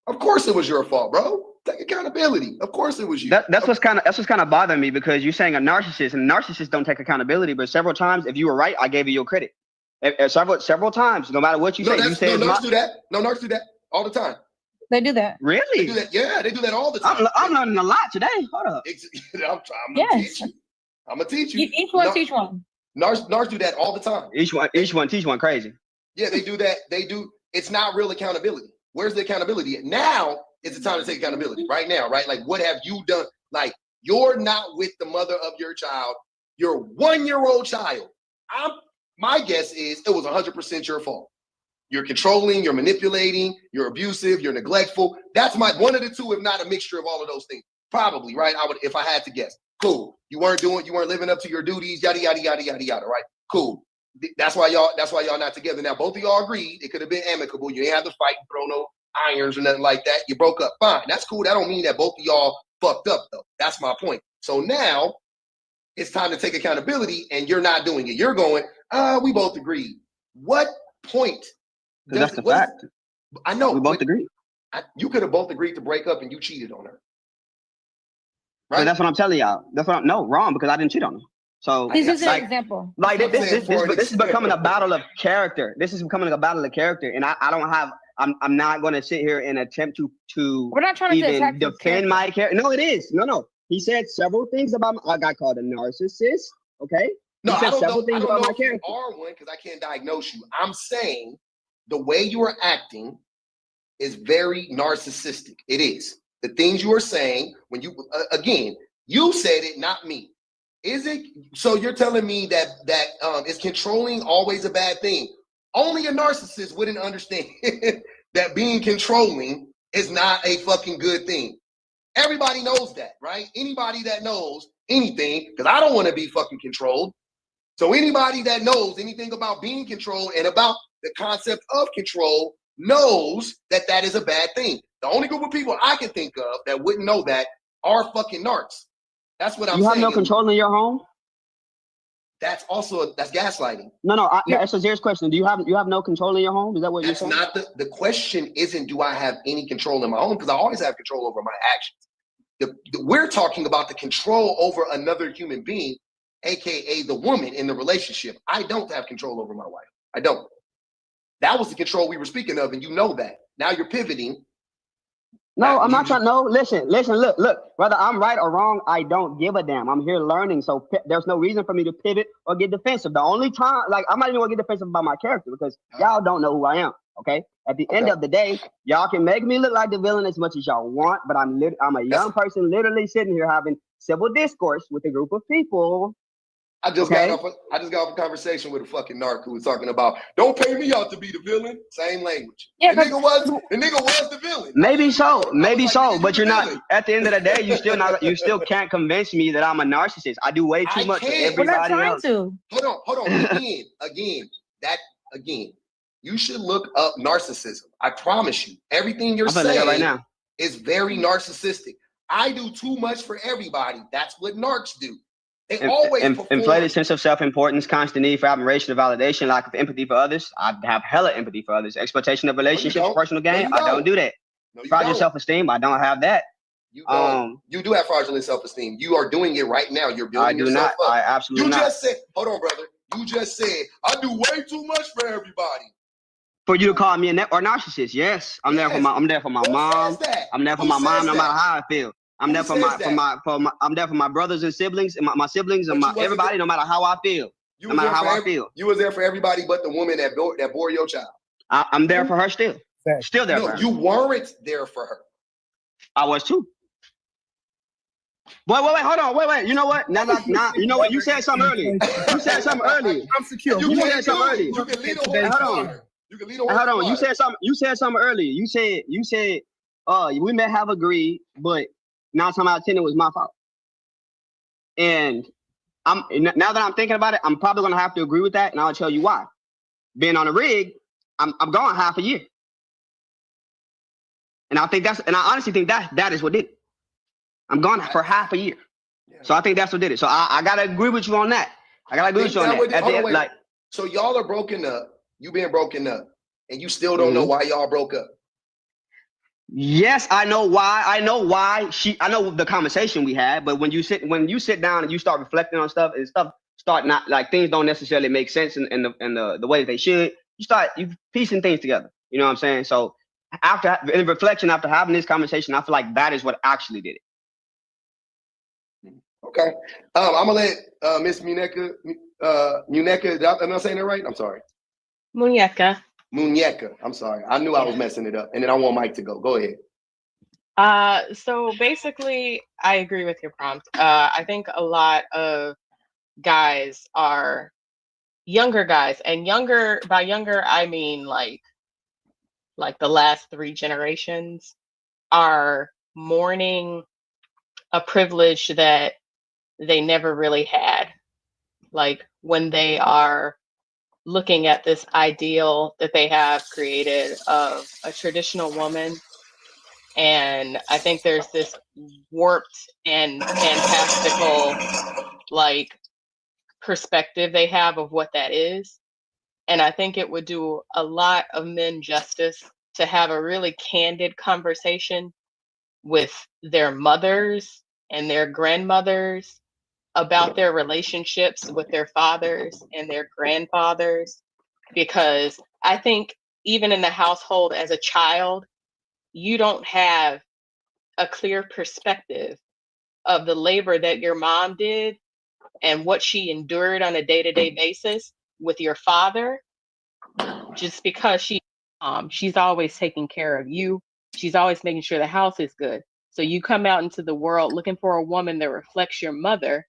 Of course it was your fault, bro. Take accountability. Of course it was you. That's what's kind of bothering me, because you're saying a narcissist, and narcissists don't take accountability. But several times, if you were right, I gave you your credit. Several times, no matter what you say, you say narcs do that. No, narcs do that all the time. They do that. Really? They do that. Yeah, they do that all the time. I'm learning a lot today. Hold up. I'm gonna teach you. I'm gonna teach you. Each one teach one. Narcs do that all the time. Each one teach one crazy. Yeah, they do that. They do. It's not real accountability. Where's the accountability? Now is the time to take accountability. Right now, right? Like, what have you done? Like, you're not with the mother of your child, your 1-year-old child. My guess is it was 100% your fault. You're controlling, you're manipulating, you're abusive, you're neglectful. That's one of the two, if not a mixture of all of those things. Probably, right? I would, if I had to guess. Cool. You weren't living up to your duties, yada, yada, yada, yada, yada, right? Cool. That's why y'all not together. Now, both of y'all agreed. It could have been amicable. You didn't have to fight, throw no irons or nothing like that. You broke up. Fine. That's cool. That don't mean that both of y'all fucked up, though. That's my point. So now it's time to take accountability, and you're not doing it. You're going, we both agreed. What point? That's the fact. I know. We both agreed. You could have both agreed to break up, and you cheated on her. Right? But that's what I'm telling y'all. That's what wrong, because I didn't cheat on her. So this is an example. Like this is becoming a battle of character. This is becoming a battle of character, and I don't have. I'm not going to sit here and attempt to. We're not trying to even defend my character. No, it is. No. He said several things about. I got called a narcissist. Okay. No, he said I don't several know. things I don't about know my if you character. are one because I can't diagnose you. I'm saying the way you are acting is very narcissistic. It is. The things you are saying when you again, you said it, not me. Is it? So you're telling me that is controlling always a bad thing? Only a narcissist wouldn't understand that being controlling is not a fucking good thing. Everybody knows that, right? Anybody that knows anything, because I don't want to be fucking controlled. So anybody that knows anything about being controlled and about the concept of control knows that that is a bad thing. The only group of people I can think of that wouldn't know that are fucking narcs. That's what I'm saying. You have no control in your home? That's gaslighting. No. That's a serious question. Do you have no control in your home? Is that what you're saying? That's not the question. Isn't do I have any control in my home? Because I always have control over my actions. We're talking about the control over another human being, aka the woman in the relationship. I don't have control over my wife. I don't. That was the control we were speaking of, and you know that. Now you're pivoting. No, I'm not trying. No, listen, look. Whether I'm right or wrong, I don't give a damn. I'm here learning, so there's no reason for me to pivot or get defensive. The only time, I'm not even gonna get defensive about my character because y'all don't know who I am. Okay. At the end of the day, y'all can make me look like the villain as much as y'all want, but I'm a young person, literally sitting here having civil discourse with a group of people. I just got off a conversation with a fucking narc who was talking about don't pay me out to be the villain. Same language. Yeah, the nigga was the villain. Maybe so, but you're not. At the end of the day, you still can't convince me that I'm a narcissist. I do way too much for everybody else. Hold on. Again. You should look up narcissism. I promise you, everything you're saying right now is very narcissistic. I do too much for everybody. That's what narcs do. They always inflated sense of self-importance, constant need for admiration and validation, lack of empathy for others. I have hella empathy for others. Exploitation of relationships, personal gain. I don't do that. Fraudulent self-esteem. I don't have that. You don't. You do have fraudulent self-esteem. You are doing it right now. You're building yourself up. I absolutely not. You just said, hold on, brother. You just said, I do way too much for everybody. For you to call me a narcissist, yes. I'm there for my mom. I'm there for my mom no matter how I feel. I'm there for my brothers and siblings and my siblings and everybody no matter how I feel. No matter how I feel. You was there for everybody but the woman that bore your child. I'm there for her still. Still there for her. You weren't there for her. I was too. Wait, hold on. Wait. You know what? You know what? You said something earlier. I'm secure. You said something earlier. You can lead a Hold on. You said something earlier. You said, we may have agreed, but 9 times out of 10 it was my fault. And now that I'm thinking about it, I'm probably gonna have to agree with that, and I'll tell you why. Being on the rig, I'm gone half a year. And I honestly think that is what did it. I'm gone for half a year. Yeah. So I think that's what did it. So I gotta agree with you on that. So y'all are broken up. You being broken up, and you still don't know why y'all broke up. Yes, I know why. I know the conversation we had, but when you sit down and you start reflecting on stuff and stuff start not like things don't necessarily make sense in the way that they should, you piecing things together. You know what I'm saying? So in reflection, after having this conversation, I feel like that is what actually did it. Okay. I'm gonna let Miss Muneka, am I saying that right? I'm sorry. Muñeca. I'm sorry. I knew I was messing it up. And then I want Mike to go. Go ahead. So basically, I agree with your prompt. I think a lot of guys are younger guys, and by younger, I mean like like the last 3 generations, are mourning a privilege that they never really had. Like when they are looking at this ideal that they have created of a traditional woman. And I think there's this warped and fantastical like perspective they have of what that is. And I think it would do a lot of men justice to have a really candid conversation with their mothers and their grandmothers about their relationships with their fathers and their grandfathers. Because I think even in the household as a child, you don't have a clear perspective of the labor that your mom did and what she endured on a day-to-day basis with your father, just because she's always taking care of you. She's always making sure the house is good. So you come out into the world looking for a woman that reflects your mother,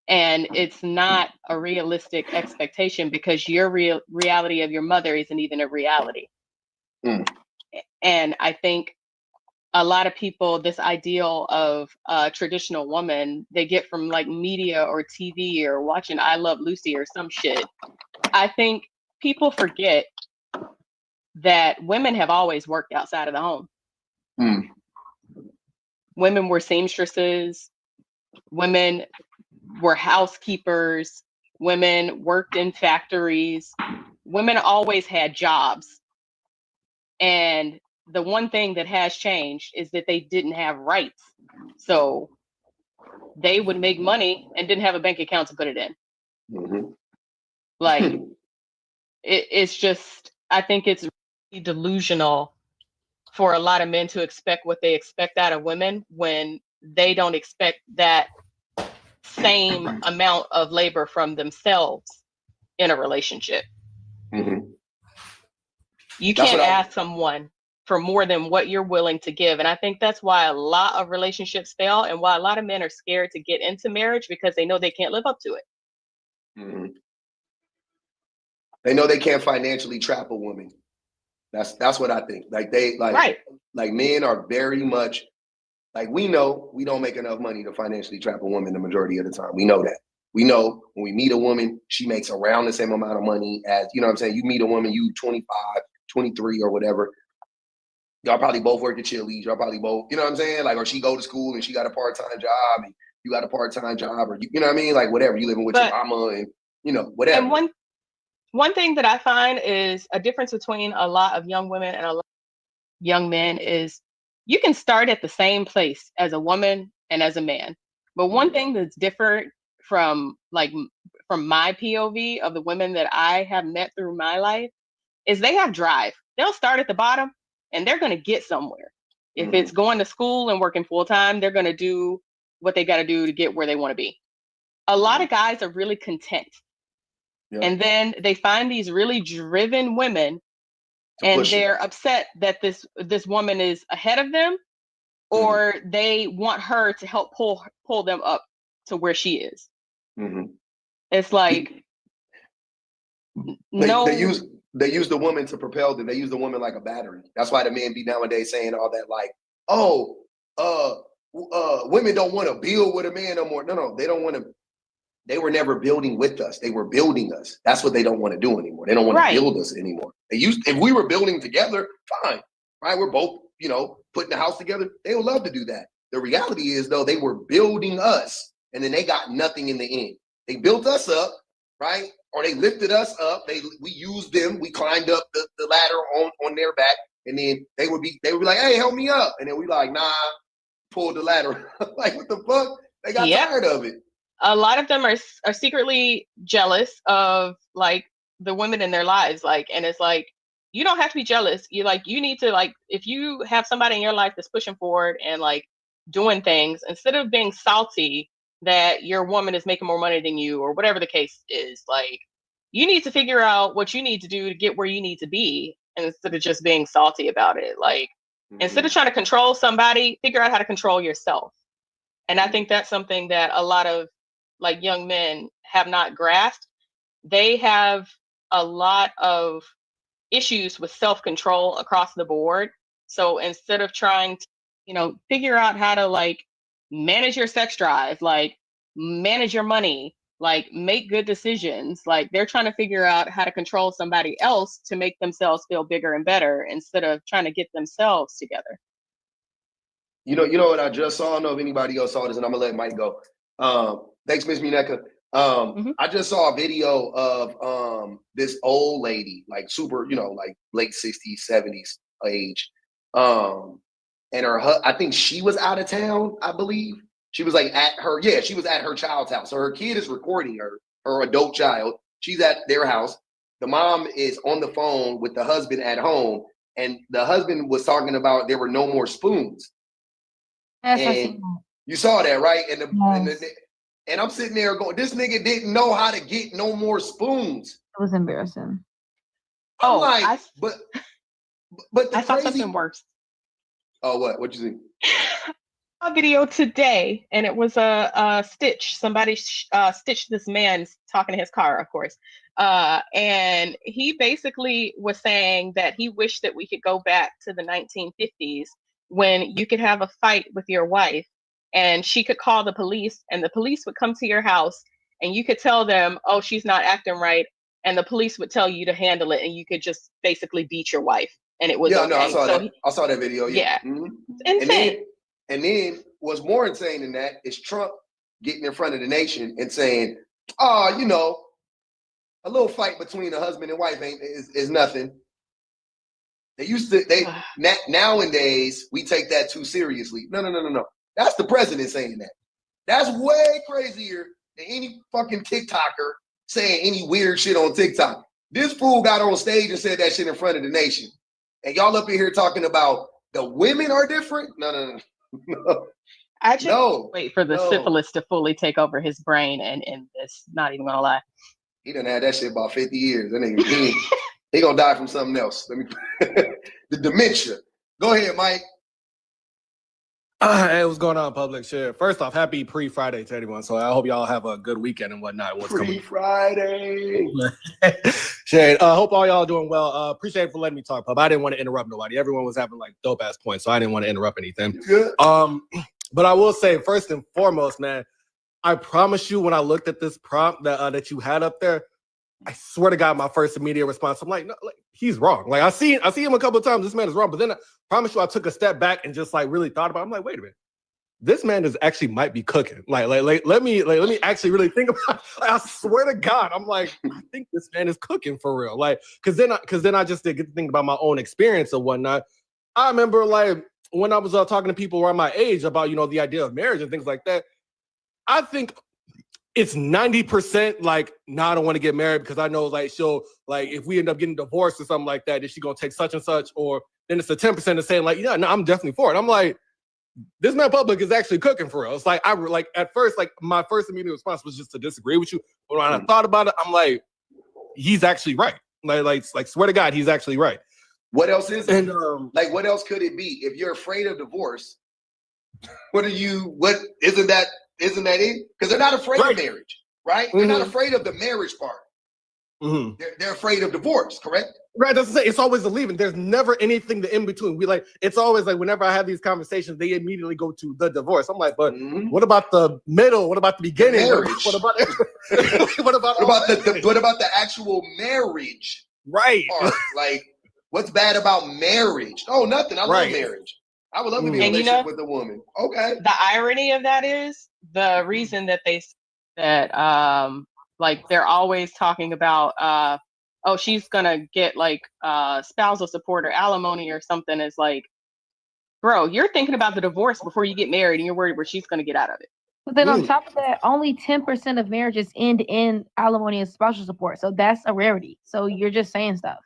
and it's not a realistic expectation because your reality of your mother isn't even a reality. And I think a lot of people, this ideal of a traditional woman, they get from like media or TV or watching I Love Lucy or some shit. I think people forget that women have always worked outside of the home. Women were seamstresses. Women were housekeepers. Women worked in factories. Women always had jobs. And the one thing that has changed is that they didn't have rights. So they would make money and didn't have a bank account to put it in. Like, it's just, I think it's really delusional for a lot of men to expect what they expect out of women when they don't expect that same amount of labor from themselves in a relationship. You can't ask someone for more than what you're willing to give. And I think that's why a lot of relationships fail and why a lot of men are scared to get into marriage, because they know they can't live up to it. They know they can't financially trap a woman. That's what I think. Like like men are very much like, we know we don't make enough money to financially trap a woman the majority of the time. We know that. We know when we meet a woman, she makes around the same amount of money as, you know what I'm saying? You meet a woman, you 25, 23 or whatever. Y'all probably both work at Chili's. Y'all probably both, you know what I'm saying? Like, or she go to school and she got a part-time job and you got a part-time job, or you know what I mean? Like, whatever, you living with your mama and, you know, whatever. And one thing that I find is a difference between a lot of young women and a lot of young men is you can start at the same place as a woman and as a man. But one thing that's different from my POV of the women that I have met through my life is they have drive. They'll start at the bottom and they're going to get somewhere. If it's going to school and working full time, they're going to do what they got to do to get where they want to be. A lot of guys are really content. And then they find these really driven women and they're upset that this woman is ahead of them, or they want her to help pull them up to where she is. It's like they use the woman to propel them. They use the woman like a battery. That's why the men be nowadays saying all that, like, oh, women don't want to build with a man no more. No, they don't want to. They were never building with us. They were building us. That's what they don't want to do anymore. They don't want to build us anymore. If we were building together, fine, right? We're both, you know, putting the house together. They would love to do that. The reality is, though, they were building us, and then they got nothing in the end. They built us up, right? Or they lifted us up. We used them. We climbed up the ladder on their back, and then they would be like, "Hey, help me up," and then we like, "Nah," pulled the ladder. Like, what the fuck? They got tired of it. A lot of them are secretly jealous of like the women in their lives. Like, and it's like, you don't have to be jealous. You need to, like, if you have somebody in your life that's pushing forward and like doing things, instead of being salty that your woman is making more money than you or whatever the case is, like, you need to figure out what you need to do to get where you need to be, instead of just being salty about it. Like, instead of trying to control somebody, figure out how to control yourself. And I think that's something that a lot of like young men have not grasped. They have a lot of issues with self-control across the board. So instead of trying to, figure out how to like manage your sex drive, like manage your money, like make good decisions, like they're trying to figure out how to control somebody else to make themselves feel bigger and better instead of trying to get themselves together. You know what I just saw? I don't know if anybody else saw this, and I'm gonna let Mike go. Thanks, Miss Mineka. I just saw a video of this old lady, like super, like late 60s, 70s age. And I think she was out of town, I believe. She was like she was at her child's house. So her kid is recording her adult child. She's at their house. The mom is on the phone with the husband at home, and the husband was talking about there were no more spoons. Yes, I And seen that. you saw that, right? And Yes. and I'm sitting there going, this nigga didn't know how to get no more spoons. It was embarrassing. I'm like, but the I saw crazy something worse. Oh, what you see? A video today, and it was a stitch. Somebody stitched this man talking to his car, of course. And he basically was saying that he wished that we could go back to the 1950s when you could have a fight with your wife and she could call the police and the police would come to your house and you could tell them, oh, she's not acting right. And the police would tell you to handle it and you could just basically beat your wife. And it was okay. No, I saw that. I saw that video. Yeah. Mm-hmm. It's insane. And then what's more insane than that is Trump getting in front of the nation and saying, oh, a little fight between a husband and wife is nothing. Nowadays, we take that too seriously. No. That's the president saying that. That's way crazier than any fucking TikToker saying any weird shit on TikTok. This fool got on stage and said that shit in front of the nation. And y'all up in here talking about the women are different? No. I just wait for the syphilis to fully take over his brain and this, not even gonna lie. He done had that shit about 50 years. That nigga, he gonna die from something else. The dementia. Go ahead, Mike. Hey, what's going on, public? Shit. First off, happy pre-Friday to everyone. So I hope y'all have a good weekend and whatnot. Pre-Friday. Shit. Hope all y'all doing well. Appreciate it for letting me talk, pub. I didn't want to interrupt nobody. Everyone was having like dope ass points, so I didn't want to interrupt anything. Good. But I will say first and foremost, man, I promise you, when I looked at this prompt that you had up there, I swear to God, my first immediate response, I'm like, no, like, he's wrong. Like I see him a couple of times. This man is wrong. But then I promise you, I took a step back and just like really thought about it. I'm like, wait a minute. This man is actually might be cooking. Like let me actually really think about it. Like, I swear to God, I'm like, I think this man is cooking for real. Like, cause then I just did get to think about my own experience and whatnot. I remember like when I was talking to people around my age about, the idea of marriage and things like that. I think it's 90% like, no, I don't want to get married because I know like she'll like if we end up getting divorced or something like that, is she gonna take such and such? Or then it's the 10% of saying like, yeah, no, I'm definitely for it. I'm like, this man public is actually cooking for us. Like at first, like my first immediate response was just to disagree with you. But when I thought about it, I'm like, he's actually right. Like swear to God, he's actually right. What else is it? And what else could it be? If you're afraid of divorce, isn't that it? Because they're not afraid of marriage, right? Mm-hmm. They're not afraid of the marriage part. Mm-hmm. They're afraid of divorce, correct? Right, that's to say, it's always the leaving. There's never anything in between. It's always like whenever I have these conversations, they immediately go to the divorce. I'm like, but what about the middle? What about the beginning? What about the actual marriage? Right. Part? Like, what's bad about marriage? Oh, nothing. I love marriage. I would love to be in a relationship with a woman. Okay. The irony of that is the reason that like they're always talking about oh, she's gonna get like spousal support or alimony or something, is like, bro, you're thinking about the divorce before you get married and you're worried where she's gonna get out of it. But then on top of that, only 10% of marriages end in alimony and spousal support. So that's a rarity. So you're just saying stuff.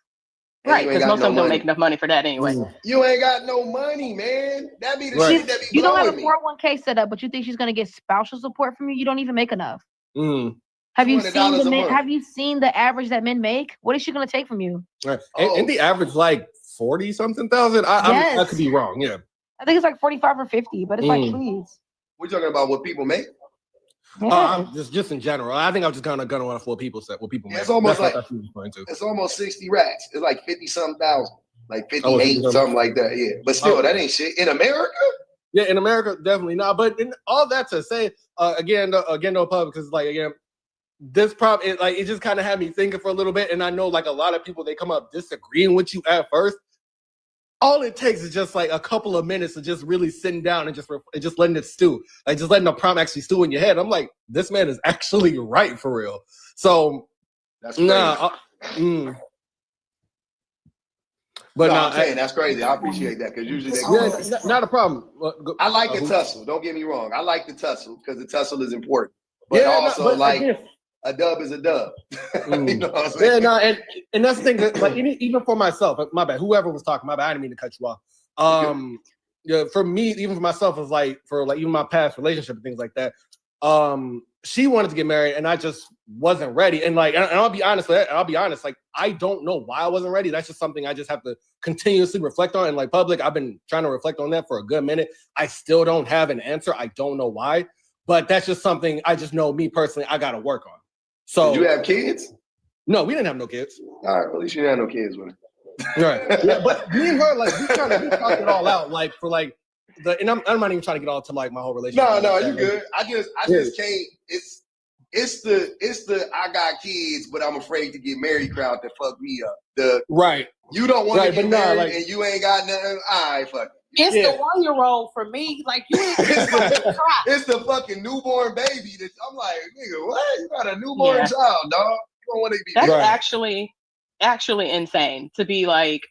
Right, because most of them don't make enough money for that anyway. You ain't got no money, man. That be the shit that be you don't have a 401k set up, but you think she's gonna get spousal support from you? You don't even make enough. Have you seen the average that men make? What is she gonna take from you? Right. And the average like 40-something thousand. I could be wrong. Yeah. I think it's like 45 or 50, but it's like, please. We're talking about what people make. Just in general. I think I'm just kind of going off what people said. What people. Yeah, it's almost that's like what that's referring to. it's almost 60 racks. It's like 50-something thousand, like 58, 50 something like that. Yeah, but still, that ain't shit in America. Yeah, in America, definitely not. But in all that to say, again, no public, because like again, this problem, it just kind of had me thinking for a little bit. And I know like a lot of people, they come up disagreeing with you at first. All it takes is just like a couple of minutes of just really sitting down and just letting it stew, like just letting the prompt actually stew in your head. I'm like, this man is actually right for real. So that's crazy. But no, I'm saying that's crazy. I appreciate that because usually not a problem. I like the tussle. Don't get me wrong. I like the tussle because the tussle is important. But also, a dub is a dub. You know what I'm saying? Yeah, and that's the thing. Like even for myself, my bad. Whoever was talking, my bad. I didn't mean to cut you off. Yeah, for me, even for myself, it's like for like even my past relationship and things like that. She wanted to get married, and I just wasn't ready. And like, and I'll be honest. Like, I don't know why I wasn't ready. That's just something I just have to continuously reflect on. And like public, I've been trying to reflect on that for a good minute. I still don't have an answer. I don't know why, but that's just something I just know. Me personally, I got to work on. So, did you have kids? No, we didn't have no kids. All right, at least you didn't have no kids with her. Right. Yeah, but me and her, like, we talked it all out, like for like and I'm not even trying to get all to like my whole relationship. No, you good. I just can't. It's the I got kids, but I'm afraid to get married crowd that fuck me up. You don't want to get married and you ain't got nothing. All right, fuck it. It's the 1-year-old for me. Like you ain't it's the fucking newborn baby that I'm like, nigga, what? You got a newborn child, dog. You don't want to be That's actually insane to be like,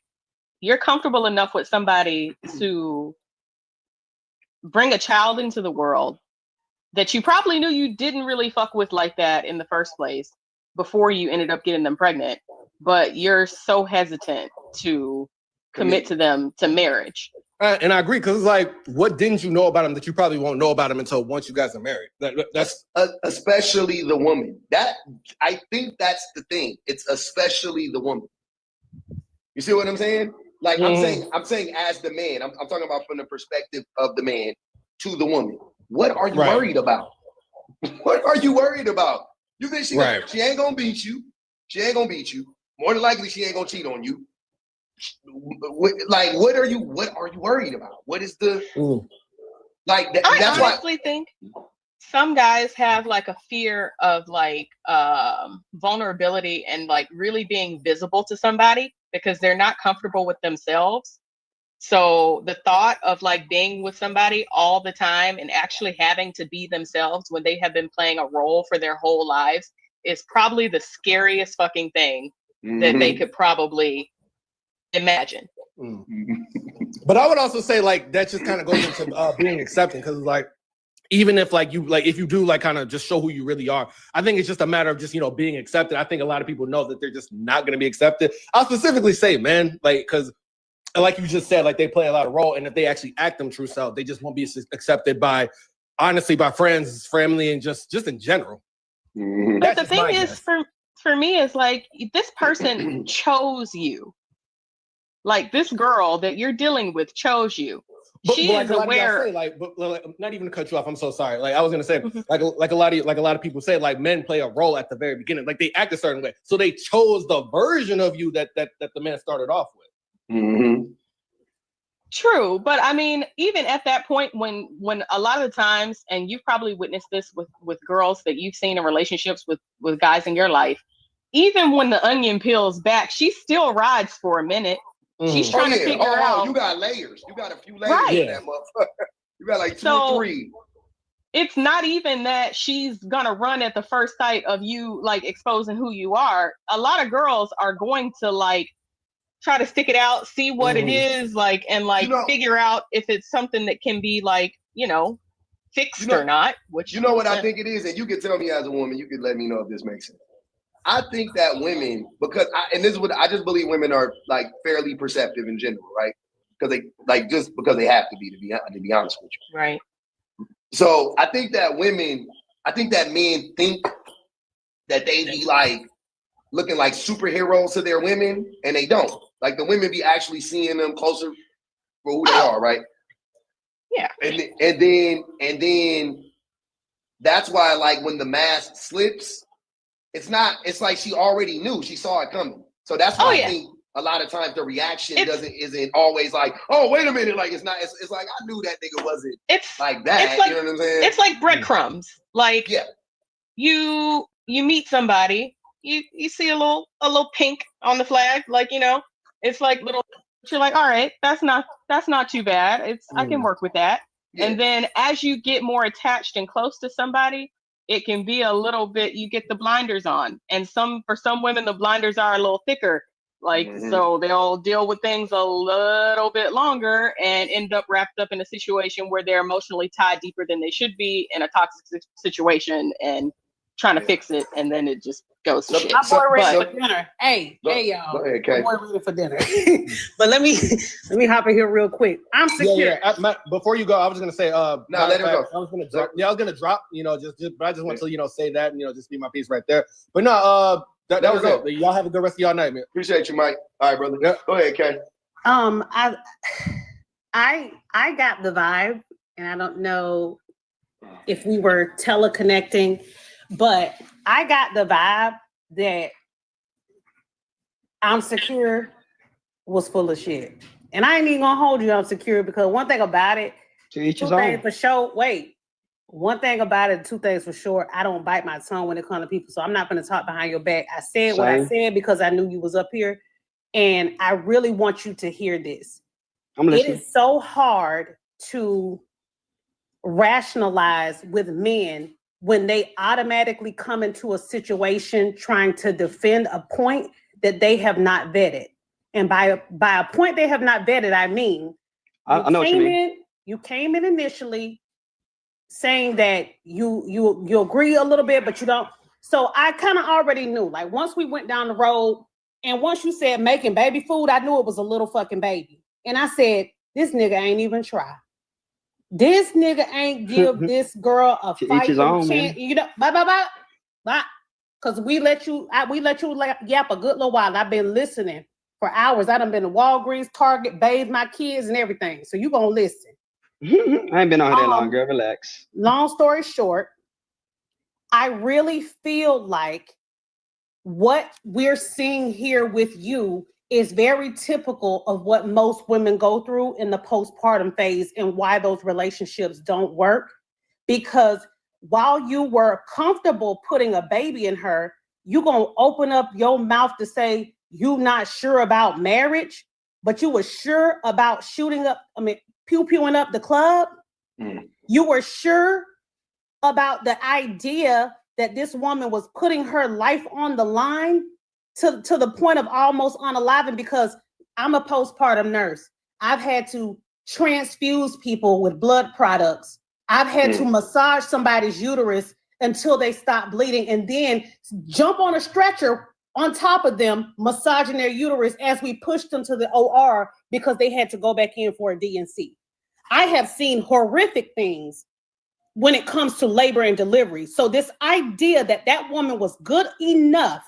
you're comfortable enough with somebody to bring a child into the world that you probably knew you didn't really fuck with like that in the first place before you ended up getting them pregnant, but you're so hesitant to commit to them to marriage. And I agree, because it's like, what didn't you know about him that you probably won't know about him until once you guys are married? That's especially the woman. I think that's the thing. It's especially the woman. You see what I'm saying? Like I'm saying as the man, I'm talking about from the perspective of the man to the woman. What are you worried about? What are you worried about? You think she ain't gonna beat you? She ain't gonna beat you. More than likely, she ain't gonna cheat on you. Like, what are you worried about? What is the like? I honestly think some guys have like a fear of like vulnerability and like really being visible to somebody because they're not comfortable with themselves. So the thought of like being with somebody all the time and actually having to be themselves when they have been playing a role for their whole lives is probably the scariest fucking thing that they could probably imagine. But I would also say like that just kind of goes into being accepting, because like even if like you like if you do like kind of just show who you really are, I think it's just a matter of just being accepted. I think a lot of people know that they're just not going to be accepted. I'll specifically say men, like, because like you just said, like they play a lot of role, and if they actually act them true self, they just won't be accepted by friends, family, and just in general. But the thing is, for me, is like this person chose you. Like this girl that you're dealing with chose you. She is aware. Not even to cut you off. I'm so sorry. Like I was gonna say, like a lot of people say, like men play a role at the very beginning. Like they act a certain way, so they chose the version of you that the man started off with. True, but I mean, even at that point, when a lot of the times, and you've probably witnessed this with girls that you've seen in relationships with guys in your life, even when the onion peels back, she still rides for a minute. She's trying to figure out. You got layers. You got a few layers in that motherfucker. You got like 2 or 3. It's not even that she's gonna run at the first sight of you, like exposing who you are. A lot of girls are going to like try to stick it out, see what it is, like, and like figure out if it's something that can be like, fixed or not. Which what I think it is, and you can tell me as a woman, you can let me know if this makes sense. I think that women, because I just believe women are like fairly perceptive in general, right? Because they like just because they have to be honest with you, right? So I think that men think that they be like looking like superheroes to their women, and they don't. Like the women be actually seeing them closer for who they are, right? Yeah. And then That's why, like, when the mask slips, it's like she already knew. She saw it coming. So that's why I think a lot of times the reaction isn't always like, oh, wait a minute. Like, it's not. It's like, I knew that nigga wasn't like that. It's like, you know what I'm saying? It's like breadcrumbs. Like, you meet somebody, you see a little pink on the flag, like, you know, it's like little. You're like, all right, that's not too bad. I can work with that. And then as you get more attached and close to somebody, it can be a little bit, you get the blinders on. And for some women, the blinders are a little thicker. Like, so they'll deal with things a little bit longer and end up wrapped up in a situation where they're emotionally tied deeper than they should be in a toxic situation and trying to fix it. And then it just goes to shit. My boy ready for dinner. Hey, y'all. Go ahead, Kay. My boy ready for dinner. But let me hop in here real quick. I'm secure. Before you go, I was gonna say, let him go. I was gonna drop. Yeah, I was gonna drop. You know, but I just want to, say that, just speak my piece right there. But no, that was it. Y'all have a good rest of y'all night, man. Appreciate you, Mike. All right, brother. Yeah. Go ahead, Kay. I got the vibe, and I don't know if we were teleconnecting, but I got the vibe that I'm secure was full of shit. And I ain't even gonna hold you I'm secure, because one thing about it, to each his two things own. for sure. One thing about it, two things for sure. I don't bite my tongue when it comes to people, so I'm not gonna talk behind your back. I said what I said because I knew you was up here, and I really want you to hear this. It is so hard to rationalize with men when they automatically come into a situation trying to defend a point that they have not vetted. And by a point they have not vetted, I mean, I know what you mean. You came in initially saying that you agree a little bit, but you don't. So I kind of already knew, like, once we went down the road and once you said making baby food, I knew it was a little fucking baby. And I said, this nigga ain't even try. This nigga ain't give this girl a fighting chance. You know, bye. Because we let you yap a good little while. I've been listening for hours. I done been to Walgreens, Target, bathed my kids and everything. So you gonna listen. I ain't been on here that long, girl. Relax. Long story short, I really feel like what we're seeing here with you is very typical of what most women go through in the postpartum phase and why those relationships don't work. Because while you were comfortable putting a baby in her, you gonna open up your mouth to say you not sure about marriage, but you were sure about pew-pewing up the club. You were sure about the idea that this woman was putting her life on the line to the point of almost unaliving, because I'm a postpartum nurse. I've had to transfuse people with blood products. I've had to massage somebody's uterus until they stop bleeding, and then jump on a stretcher on top of them, massaging their uterus as we pushed them to the OR because they had to go back in for a DNC. I have seen horrific things when it comes to labor and delivery. So this idea that woman was good enough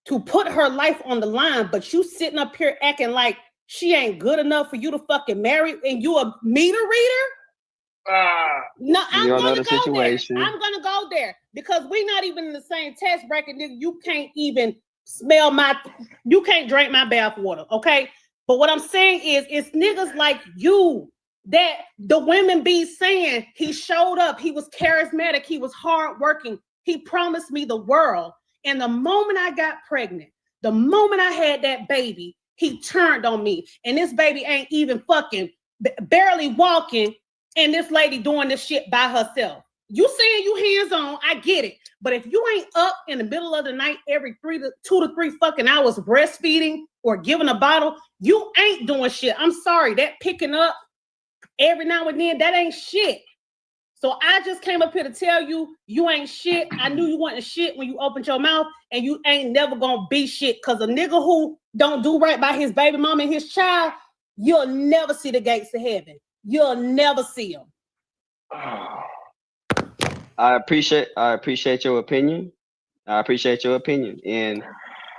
to put her life on the line, but you sitting up here acting like she ain't good enough for you to fucking marry, and you a meter reader? No, I'm gonna go there. I'm gonna go there because we not even in the same test bracket, nigga. You can't even you can't drink my bath water, okay? But what I'm saying is, it's niggas like you that the women be saying, he showed up, he was charismatic, he was hardworking, he promised me the world. And the moment I got pregnant, the moment I had that baby, he turned on me. And this baby ain't even fucking barely walking, and this lady doing this shit by herself. You saying you hands-on, I get it. But if you ain't up in the middle of the night every 2 to 3 fucking hours breastfeeding or giving a bottle, you ain't doing shit. I'm sorry, that picking up every now and then, that ain't shit. So I just came up here to tell you, you ain't shit. I knew you wasn't shit when you opened your mouth, and you ain't never gonna be shit, because a nigga who don't do right by his baby mama and his child, you'll never see the gates of heaven. You'll never see them. I appreciate your opinion. And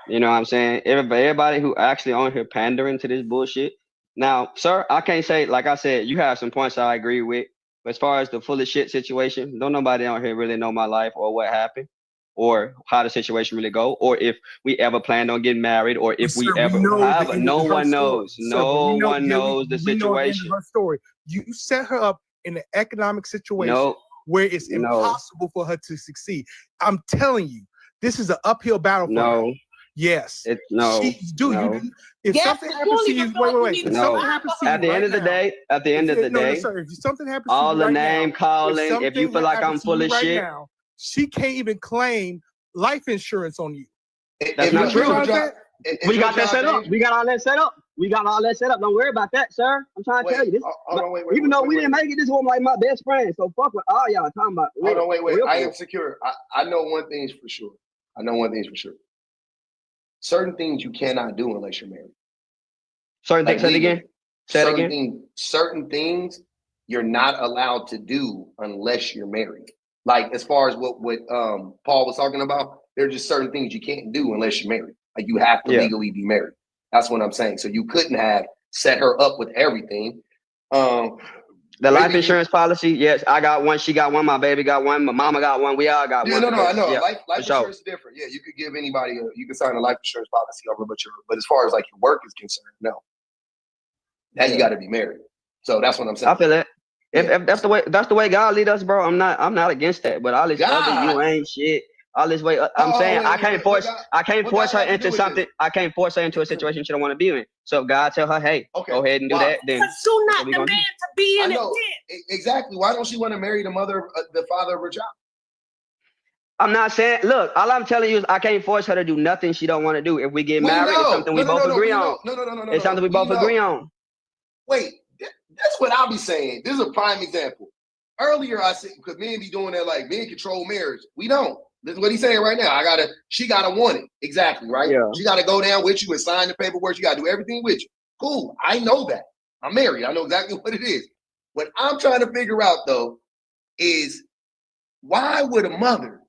you know what I'm saying? Everybody who actually on here pandering to this bullshit. Now, sir, I can't say, like I said, you have some points I agree with. As far as the full of shit situation, don't nobody out here really know my life or what happened or how the situation really go, or if we ever planned on getting married, or if we Sir, ever, know the however, end no of her one story. knows. Sir, but No we know, one knows the we know the end of situation. her story. You set her up in an economic situation No, where it's no, impossible for her to succeed. I'm telling you, this is an uphill battle for her. no, Yes. no, She, dude, no, if Yes, something you happens don't to even you, feel like you wait. need If to something no. happens to At you the end right of the now, day, at the end of the no, day, sir, if something happens to all you the right name now, calling, if you feel like I'm full of shit, now, she can't even claim life insurance on you. that's If not your true. job, if We your got that job set up. dangerous, We got all that set up. We got all that set up. Don't worry about that, sir. I'm trying to tell you this. hold on, wait, Even though we didn't make it, this one like my best friend. So fuck what all y'all talking about. hold on, wait. Real I for am real. secure. I know one thing is for sure. Certain things you cannot do unless you're married. Certain Like things. Say it again. Say it again. Certain things you're not allowed to do unless you're married. Like as far as what Paul was talking about, there are just certain things you can't do unless you're married. Like you have to legally be married. That's what I'm saying. So you couldn't have set her up with everything. The life insurance policy, yes, I got one. She got one. My baby got one. My mama got one. We all got Yeah, one. no, I know. Yeah, Life insurance is different. Yeah, you could give anybody you can sign a life insurance policy over, but as far as like your work is concerned, no. Now you got to be married. So that's what I'm saying. I feel that. If that's the way God lead us, bro. I'm not against that. But all this other, you ain't shit. All this way, I'm saying I can't force her into something. I can't force her into a situation she don't want to be in. So if God tell her, hey, go ahead and do that, then because you're not the man to be in I know. Exactly. Why don't she want to marry the father of her child? I'm not saying. Look, all I'm telling you is I can't force her to do nothing she don't want to do. If we get married, it's something we both agree on. No. It's something we both agree on. Wait, that's what I'll be saying. This is a prime example. Earlier, I said because men be doing that, like men control marriage. We don't. This is what he's saying right now. She gotta want it. Exactly, right? Yeah. She gotta go down with you and sign the paperwork. She gotta do everything with you. Cool. I know that. I'm married. I know exactly what it is. What I'm trying to figure out though is why would a mother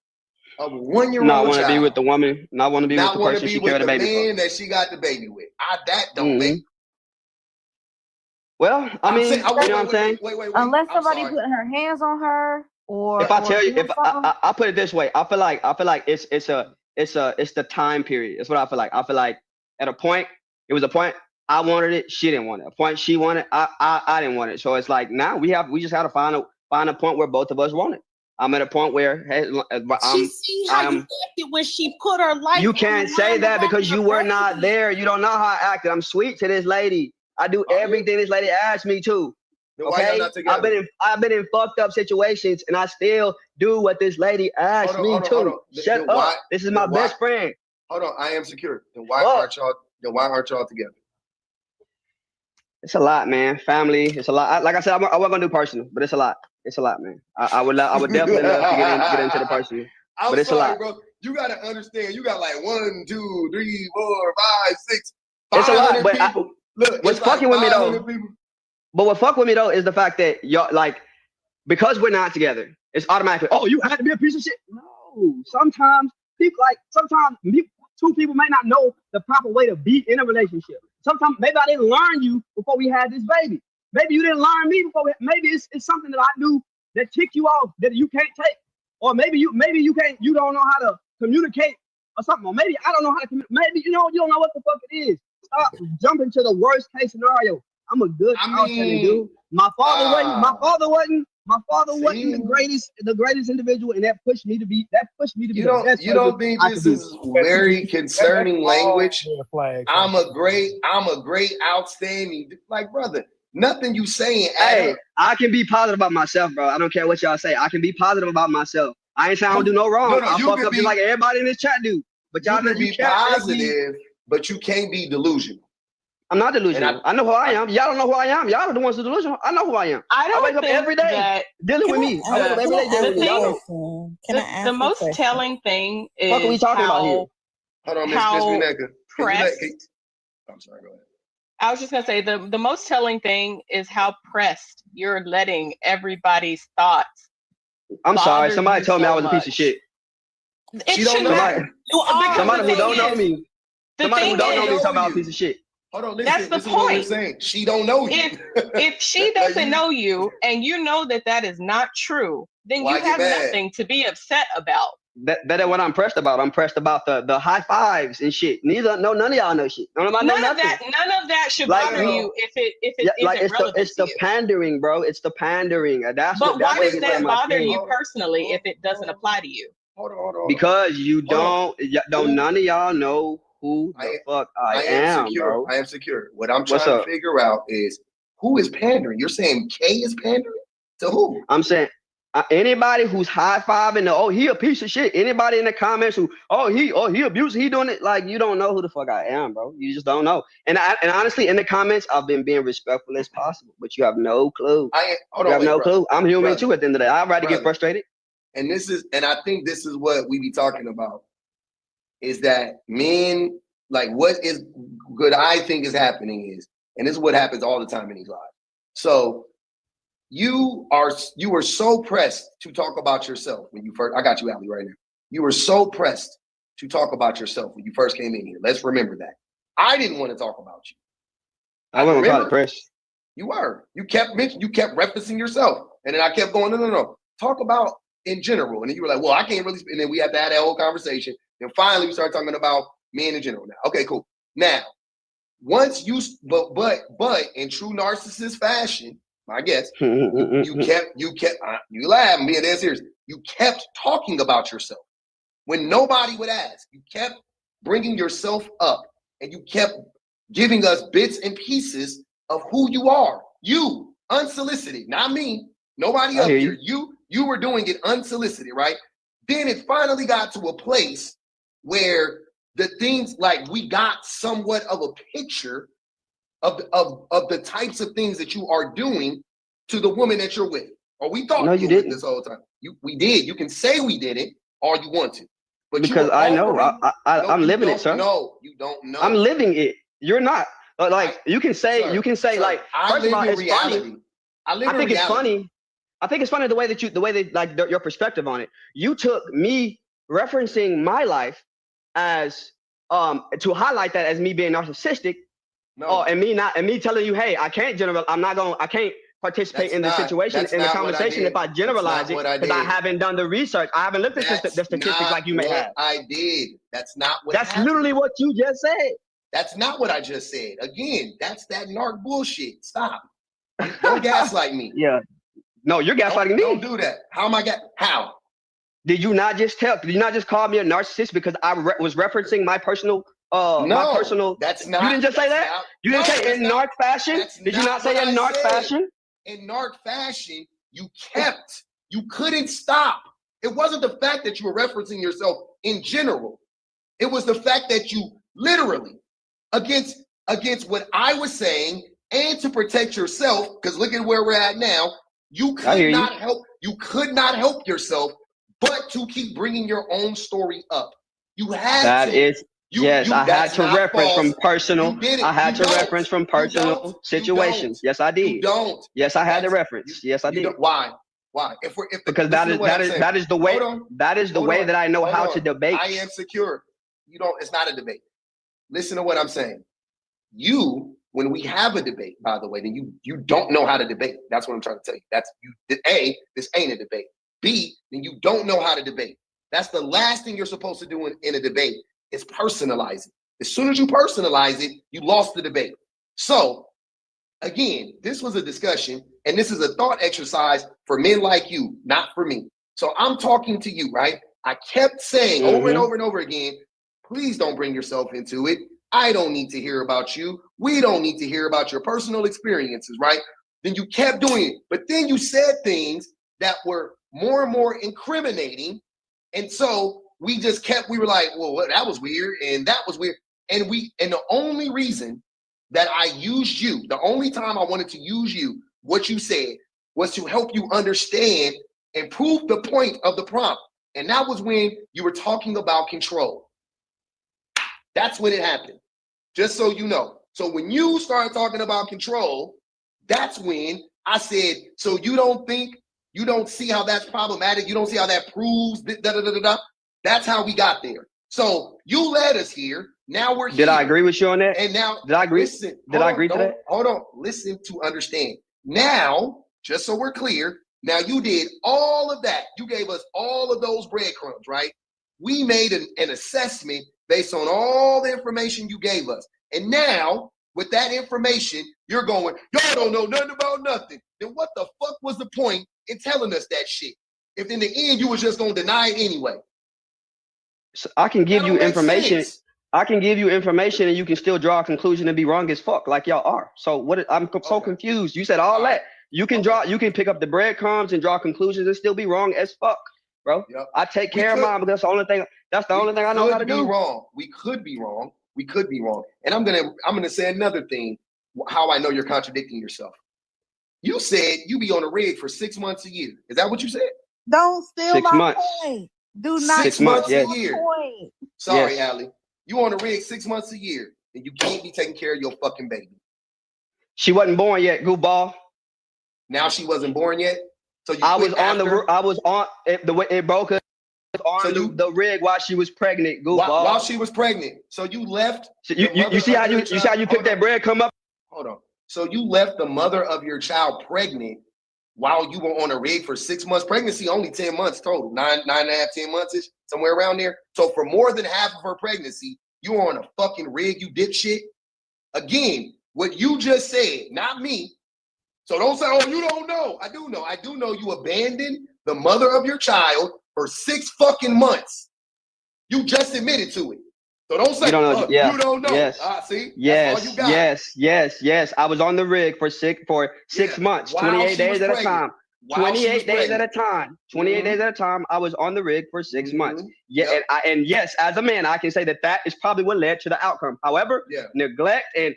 of a 1-year-old not want to child be with the woman, not want to be with the person she carried the baby for? man that she got the baby with? That don't make. Well, I mean, you know what I'm saying? Wait. Unless somebody putting her hands on her, or if I tell you, doing if something. I put it this way, I feel like it's the time period. It's what I feel like. I feel like at a point, it was a point I wanted it, she didn't want it. A point she wanted, I didn't want it. So it's like now we just have to find a point where both of us want it. I'm at a point where she see how you acted when she put her life. You can't say that because you were not there. You don't know how I acted. I'm sweet to this lady. I do everything this lady asked me to. Okay, I've been in fucked up situations, and I still do what this lady asked me to. Shut up. This is my best friend. Hold on, I am secure. Then why aren't y'all together? It's a lot, man. Family, it's a lot. Like I said, I wasn't gonna do personal, but it's a lot. It's a lot, man. I would definitely love to get into the personal, but it's a lot. Bro. You gotta understand. You got like 1, 2, 3, 4, 5, 6. It's a lot, but people. Look, what's fucking with me though? But what fuck with me though is the fact that y'all like because we're not together, it's automatically. Oh, you had to be a piece of shit. No, sometimes two people may not know the proper way to be in a relationship. Sometimes maybe I didn't learn you before we had this baby. Maybe you didn't learn me before. Maybe it's something that I do that ticked you off that you can't take, or maybe you can't. You don't know how to communicate or something. Or maybe I don't know how to communicate. Maybe you don't know what the fuck it is. Stop jumping to the worst case scenario. I'm a good outstanding dude. My father wasn't the greatest individual, and that pushed me to be the best. You don't think this is very concerning language? I'm a great, outstanding, like brother. Nothing you saying. Hey, I can be positive about myself, bro. I don't care what y'all say. I can be positive about myself. I ain't saying I don't do no wrong. I fuck up just like everybody in this chat do. But y'all can be positive, but you can't be delusional. I'm not delusional. I know who I am. Y'all don't know who I am. Y'all are the ones who are delusional. I know who I am. I wake up every day dealing with me. I wake up every day dealing with me. Y'all know. The most telling thing is what are we talking about here? Hold on, Miss Mineka. I'm sorry, go ahead. I was just gonna say the most telling thing is how pressed you're letting everybody's thoughts. I'm sorry. Somebody told me I was a piece of shit. She don't know. Somebody who don't know me. Somebody who don't know me talking about a piece of shit. Hold on, That's listen. the This is what we're point. saying. She don't know you. If she doesn't know you and you know that is not true, then Why you get have mad? nothing to be upset about. That ain't what I'm pressed about. I'm pressed about the high fives and shit. None of y'all know shit. None of y'all know nothing. None of that should Like, bother you if it Yeah, isn't like relevant it's to the you. pandering, bro. It's the pandering. That's But why what does gets that on my bother skin. you personally if it doesn't apply to you? Hold on. Because you Hold don't none of y'all know who the fuck I am, secure. bro. I am secure. What I'm What's trying up? to figure out is who is pandering. You're saying K is pandering to who? I'm saying anybody who's high fiving, he a piece of shit. Anybody in the comments who, he abusive, he doing it. Like, you don't know who the fuck I am, bro. You just don't know. And honestly, in the comments, I've been being respectful as possible, but you have no clue. Clue. I'm human too. At the end of the day, I'd rather get frustrated. And I think this is what we be talking about, is that men, like, what is good I think is happening is, and this is what happens all the time in these lives. So you were so pressed to talk about yourself when you first, I got you, Ali, right now. You were so pressed to talk about yourself when you first came in here. Let's remember that. I didn't want to talk about you. I wasn't call it press. You were. You kept referencing yourself. And then I kept going, no. Talk about in general. And then you were like, well, I can't really, and then we had to have that whole conversation. And finally we started talking about men in general now. Okay, cool. Now, once you, but in true narcissist fashion, I guess, you laugh, I'm being dead serious. You kept talking about yourself when nobody would ask. You kept bringing yourself up, and you kept giving us bits and pieces of who you are. You, unsolicited, not me, nobody up here. You were doing it unsolicited, right? Then it finally got to a place where the things, like, we got somewhat of a picture of the types of things that you are doing to the woman that you're with. Or we thought you did this whole time. We did. You can say we did it all you want to. But because I know I'm living it, sir. No, you don't know. I'm living it. You're not. Like, you can say, like, first of all, it's funny. I think it's funny. I think it's funny the way that like your perspective on it. You took me referencing my life as to highlight that as me being narcissistic. And me telling you, hey, I can't participate in the situation, in the conversation if I generalize it, because I haven't done the research. I haven't looked at the statistics like you may have. I did. That's not what That's happened. literally what you just said. That's not what I just said. Again, that's that narc bullshit. Stop. Don't gaslight me. Yeah. No, you're gaslighting me. Don't do that. How am I how? Did you not just call me a narcissist because I was referencing my personal that's not. You didn't just say that? You didn't say in narc fashion? Did you not say in narc fashion? In narc fashion, you couldn't stop. It wasn't the fact that you were referencing yourself in general. It was the fact that you literally, against what I was saying, and to protect yourself, because look at where we're at now, you could not help yourself but to keep bringing your own story up. You had to. I had to reference from personal. I had to reference from personal situations. Yes, I did. You don't. Yes, I had to reference. Yes, I did. Why? Because that is the way that I know how to debate. I am secure. It's not a debate. Listen to what I'm saying. When we have a debate, by the way, then you don't know how to debate. That's what I'm trying to tell you. That's you. A, this ain't a debate. B, then you don't know how to debate. That's the last thing you're supposed to do in a debate, is personalize it. As soon as you personalize it, you lost the debate. So again, this was a discussion, and this is a thought exercise for men like you, not for me. So I'm talking to you, right? I kept saying over and over and over again, please don't bring yourself into it. I don't need to hear about you. We don't need to hear about your personal experiences, right? Then you kept doing it. But then you said things that were more and more incriminating. And so we were like, well, that was weird. And that was weird. And the only reason that I used you, the only time I wanted to use you, what you said, was to help you understand and prove the point of the prompt. And that was when you were talking about control. That's when it happened. Just so you know. So when you started talking about control, that's when I said, so you don't see how that's problematic? You don't see how that proves da-da-da-da-da? That's how we got there. So you led us here. Now we're here. Did I agree with you on that? And now, did I agree? Listen, did I agree to that? Hold on. Listen to understand. Now, just so we're clear, now you did all of that. You gave us all of those breadcrumbs, right? We made an assessment based on all the information you gave us. And now, with that information, you're going, y'all don't know nothing about nothing. Then what the fuck was the point in telling us that shit? If in the end you was just gonna deny it anyway. So I can give you information. Sense. I can give you information and you can still draw a conclusion and be wrong as fuck, like y'all are. So I'm so confused. You said all that. You can you can pick up the breadcrumbs and draw conclusions and still be wrong as fuck, bro. Yep. I take care of mine, but that's the only thing. That's the only thing I know how to do. Wrong. We could be wrong. We could be wrong. And I'm gonna say another thing. How I know you're contradicting yourself. You said you be on a rig for 6 months a year. Is that what you said? Don't steal 6 my months. point. Do not 6 months yes. a year. point. Sorry, Yes. Allie. You on a rig 6 months a year, and you can't be taking care of your fucking baby. She wasn't born yet, goofball. Now she wasn't born yet. So you I quit was on after? I was on it, the way it broke her on So the rig while she was pregnant, goofball. while she was pregnant. So you left. So you see how you see how you picked that bread come up? Hold on. So you left the mother of your child pregnant while you were on a rig for 6 months. Pregnancy only 10 months total, 9.5, 10 months ish, somewhere around there. So for more than half of her pregnancy, you were on a fucking rig, you dipshit. Again, what you just said, not me. So don't say, oh, you don't know. I do know. I do know you abandoned the mother of your child for 6 fucking months. You just admitted to it. So don't say, You don't know. Yeah. you don't know. Yes. See? Yes. That's all you got. Yes. I was on the rig for 6 months, While 28 she days was at a pregnant. time. While she was 28 days at a pregnant. time. 28 days at a time. I was on the rig for 6 months. Yeah, Yep. and yes, as a man, I can say that is probably what led to the outcome. However, neglect and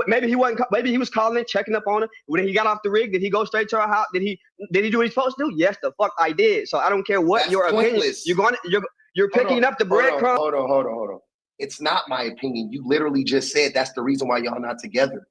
maybe he was calling, checking up on her when he got off the rig. Did he go straight to her house? Did he do what he's supposed to do? Yes, the fuck I did. So I don't care what That's your opinion. pointless. You're picking up the breadcrumbs. Hold on. It's not my opinion. You literally just said that's the reason why y'all not together.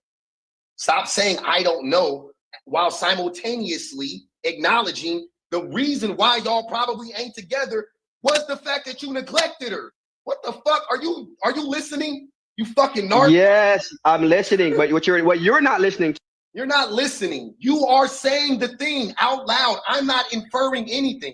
Stop saying I don't know while simultaneously acknowledging the reason why y'all probably ain't together was the fact that you neglected her. What the fuck? Are you listening? You fucking narc. Yes, I'm listening, but what you're not listening to. You're not listening. You are saying the thing out loud. I'm not inferring anything.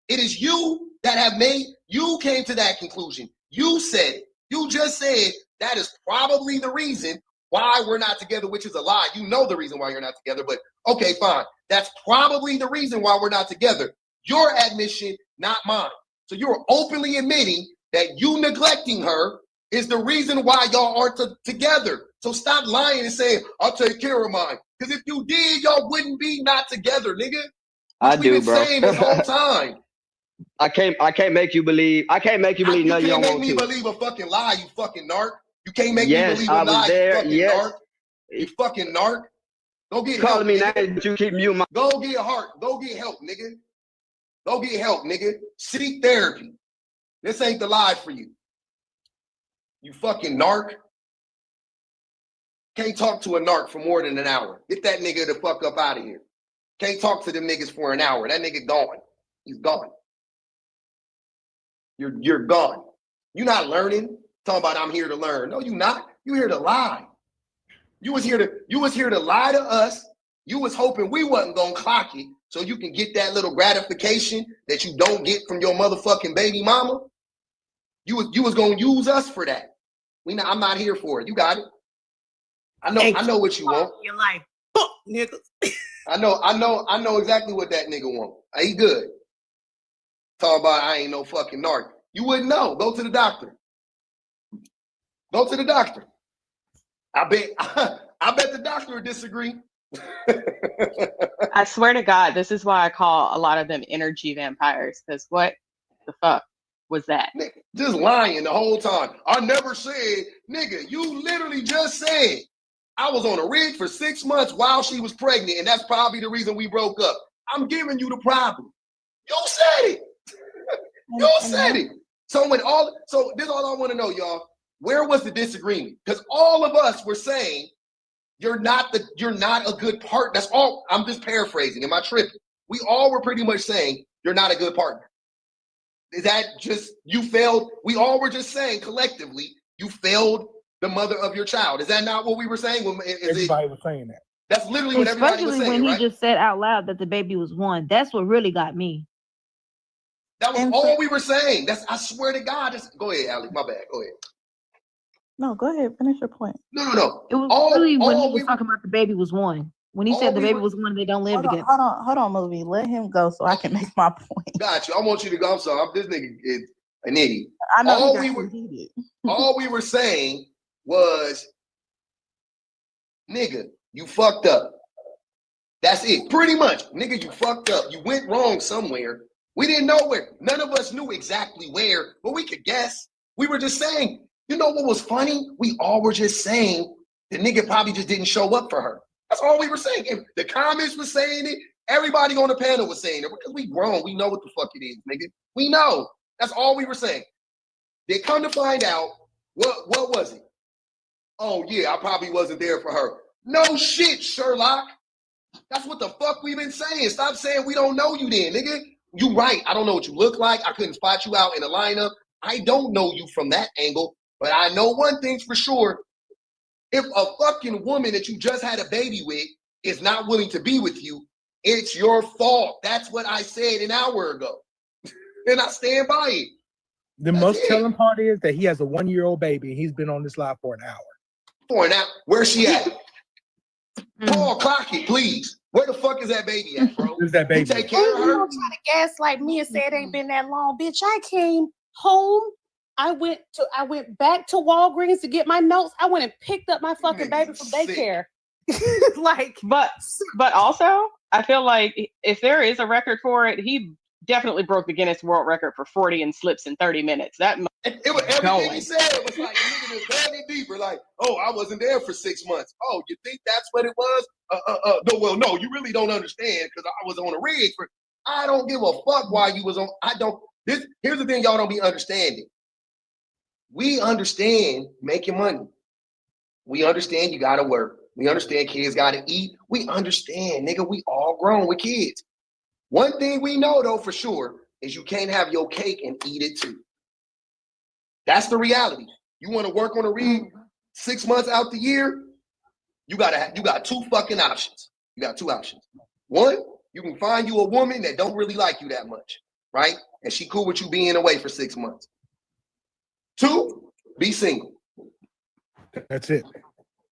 It is you that you came to that conclusion. You said it. You just said that is probably the reason why we're not together, which is a lie. You know the reason why you're not together, but okay, fine. That's probably the reason why we're not together. Your admission, not mine. So you're openly admitting that you neglecting her is the reason why y'all aren't together. So stop lying and saying, I'll take care of mine. Because if you did, y'all wouldn't be not together, nigga. I do, We've been bro. saying this whole time. I can't make you believe. I can't make you believe nothing you don't want to. You can't make me believe a fucking lie, you fucking narc. You can't make me believe I a was lie, there. you fucking narc. You fucking narc. Go get help, calling me nigga. names, but you keep muting my. Go get Go get help, nigga. Go get help, nigga. Seek therapy. This ain't the lie for you. You fucking narc. Can't talk to a narc for more than an hour. Get that nigga the fuck up out of here. Can't talk to them niggas for an hour. That nigga gone. He's gone. You're gone. You're not learning. Talking about I'm here to learn. No, you not. You here to lie. You was here to lie to us. You was hoping we wasn't gonna clock it so you can get that little gratification that you don't get from your motherfucking baby mama. You was gonna use us for that. I'm not here for it. You got it. I know what you want. You're like, fuck, nigga. I know exactly what that nigga want. He good. Talking about I ain't no fucking narc. You wouldn't know. Go to the doctor. Go to the doctor. I bet the doctor would disagree. I swear to God, this is why I call a lot of them energy vampires. Because what the fuck was that? Nigga, just lying the whole time. I never said, nigga, you literally just said I was on a rig for 6 months while she was pregnant, and that's probably the reason we broke up. I'm giving you the problem. You said it. You said it. So this is all I want to know, y'all. Where was the disagreement? Because all of us were saying you're not a good partner. That's all. I'm just paraphrasing. Am I tripping? We all were pretty much saying you're not a good partner. Is that just you failed? We all were just saying collectively you failed the mother of your child. Is that not what we were saying? Everybody was saying that. That's literally what everybody was Especially saying, when he right? just said out loud that the baby was one. That's what really got me. That was all we were saying. I swear to God. Go ahead, Alec. My bad. Go ahead. No, go ahead. Finish your point. No. It was really when he was talking about the baby was one. When he said the baby was one, they don't live together. Hold on, movie. Let him go so I can make my point. Got you. I want you to go. I'm sorry. This nigga is an idiot. I know all we were saying was, nigga, you fucked up. That's it. Pretty much. Nigga, you fucked up. You went wrong somewhere. We didn't know where. None of us knew exactly where, but we could guess. We were just saying, you know what was funny? We all were just saying the nigga probably just didn't show up for her. That's all we were saying. And the comments were saying it. Everybody on the panel was saying it because we grown. We know what the fuck it is, nigga. We know. That's all we were saying. They come to find out, what was it? Oh, yeah, I probably wasn't there for her. No shit, Sherlock. That's what the fuck we've been saying. Stop saying we don't know you then, nigga. You right. I don't know what you look like. I couldn't spot you out in a lineup. I don't know you from that angle. But I know one thing's for sure. If a fucking woman that you just had a baby with is not willing to be with you, it's your fault. That's what I said an hour ago. And I stand by it. The most telling part is that he has a 1-year-old baby and he's been on this live for an hour. For an hour? Where's she at? Paul, clock it, please. Where the fuck is that baby at, bro? Where's that baby? You take care of her? You don't try to gaslight me and say it ain't been that long, bitch. I came home. I went back to Walgreens to get my notes. I went and picked up my fucking baby from daycare. But also, I feel like if there is a record for it, he definitely broke the Guinness World Record for 40 and slips in 30 minutes. It was everything he said. It was like a nigga just diving deeper. Like, oh, I wasn't there for 6 months. Oh, you think that's what it was? No, well, no, you really don't understand because I was on a rig for. I don't give a fuck why you was on. I don't. Here's the thing, y'all don't be understanding. We understand making money. We understand you gotta work. We understand kids gotta eat. We understand, nigga. We all grown with kids. One thing we know though for sure is you can't have your cake and eat it too. That's the reality. You want to work on a rig 6 months out the year, you got two fucking options. You got two options. One, you can find you a woman that don't really like you that much, right? And she cool with you being away for 6 months. Two, be single. That's it.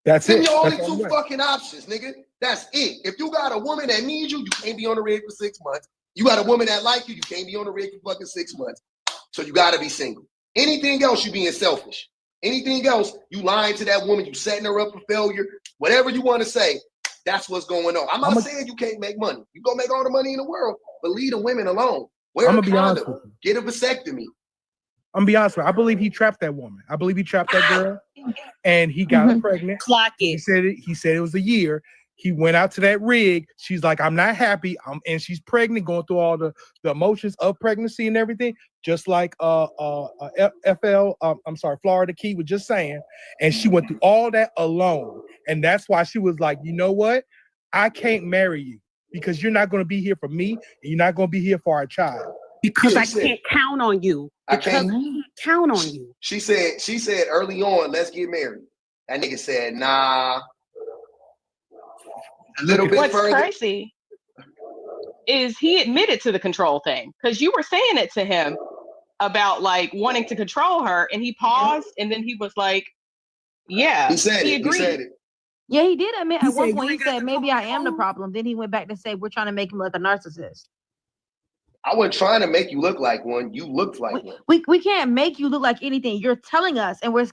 That's Them it. your only That's all two right. fucking options, nigga. That's it. If you got a woman that needs you, you can't be on the rig for 6 months. You got a woman that like you, you can't be on the rig for fucking 6 months. So you gotta be single. Anything else, you being selfish. Anything else, you lying to that woman, you setting her up for failure. Whatever you want to say, that's what's going on. I'm not saying you can't make money. You gonna make all the money in the world, but leave the women alone. Wear a condom. Get a vasectomy. I'm gonna be honest with you. I believe he trapped that woman. I believe he trapped that girl, and he got her pregnant. Clock it. He said it was a year. He went out to that rig. She's like, I'm not happy. And she's pregnant, going through all the emotions of pregnancy and everything, just like Florida Key was just saying. And she went through all that alone. And that's why she was like, you know what? I can't marry you because you're not going to be here for me, and you're not going to be here for our child. Because I can't count on you. I can't count on you. She said early on, let's get married. That nigga said, nah. A little bit What's further. crazy is he admitted to the control thing, because you were saying it to him about like wanting to control her, and he paused and then he was like, yeah, he agreed. He said it. Yeah, he did admit at one point. He said, maybe I am the problem. Then he went back to say, we're trying to make him like a narcissist. I wasn't trying to make you look like one. You looked like one. We can't make you look like anything. You're telling us, and we're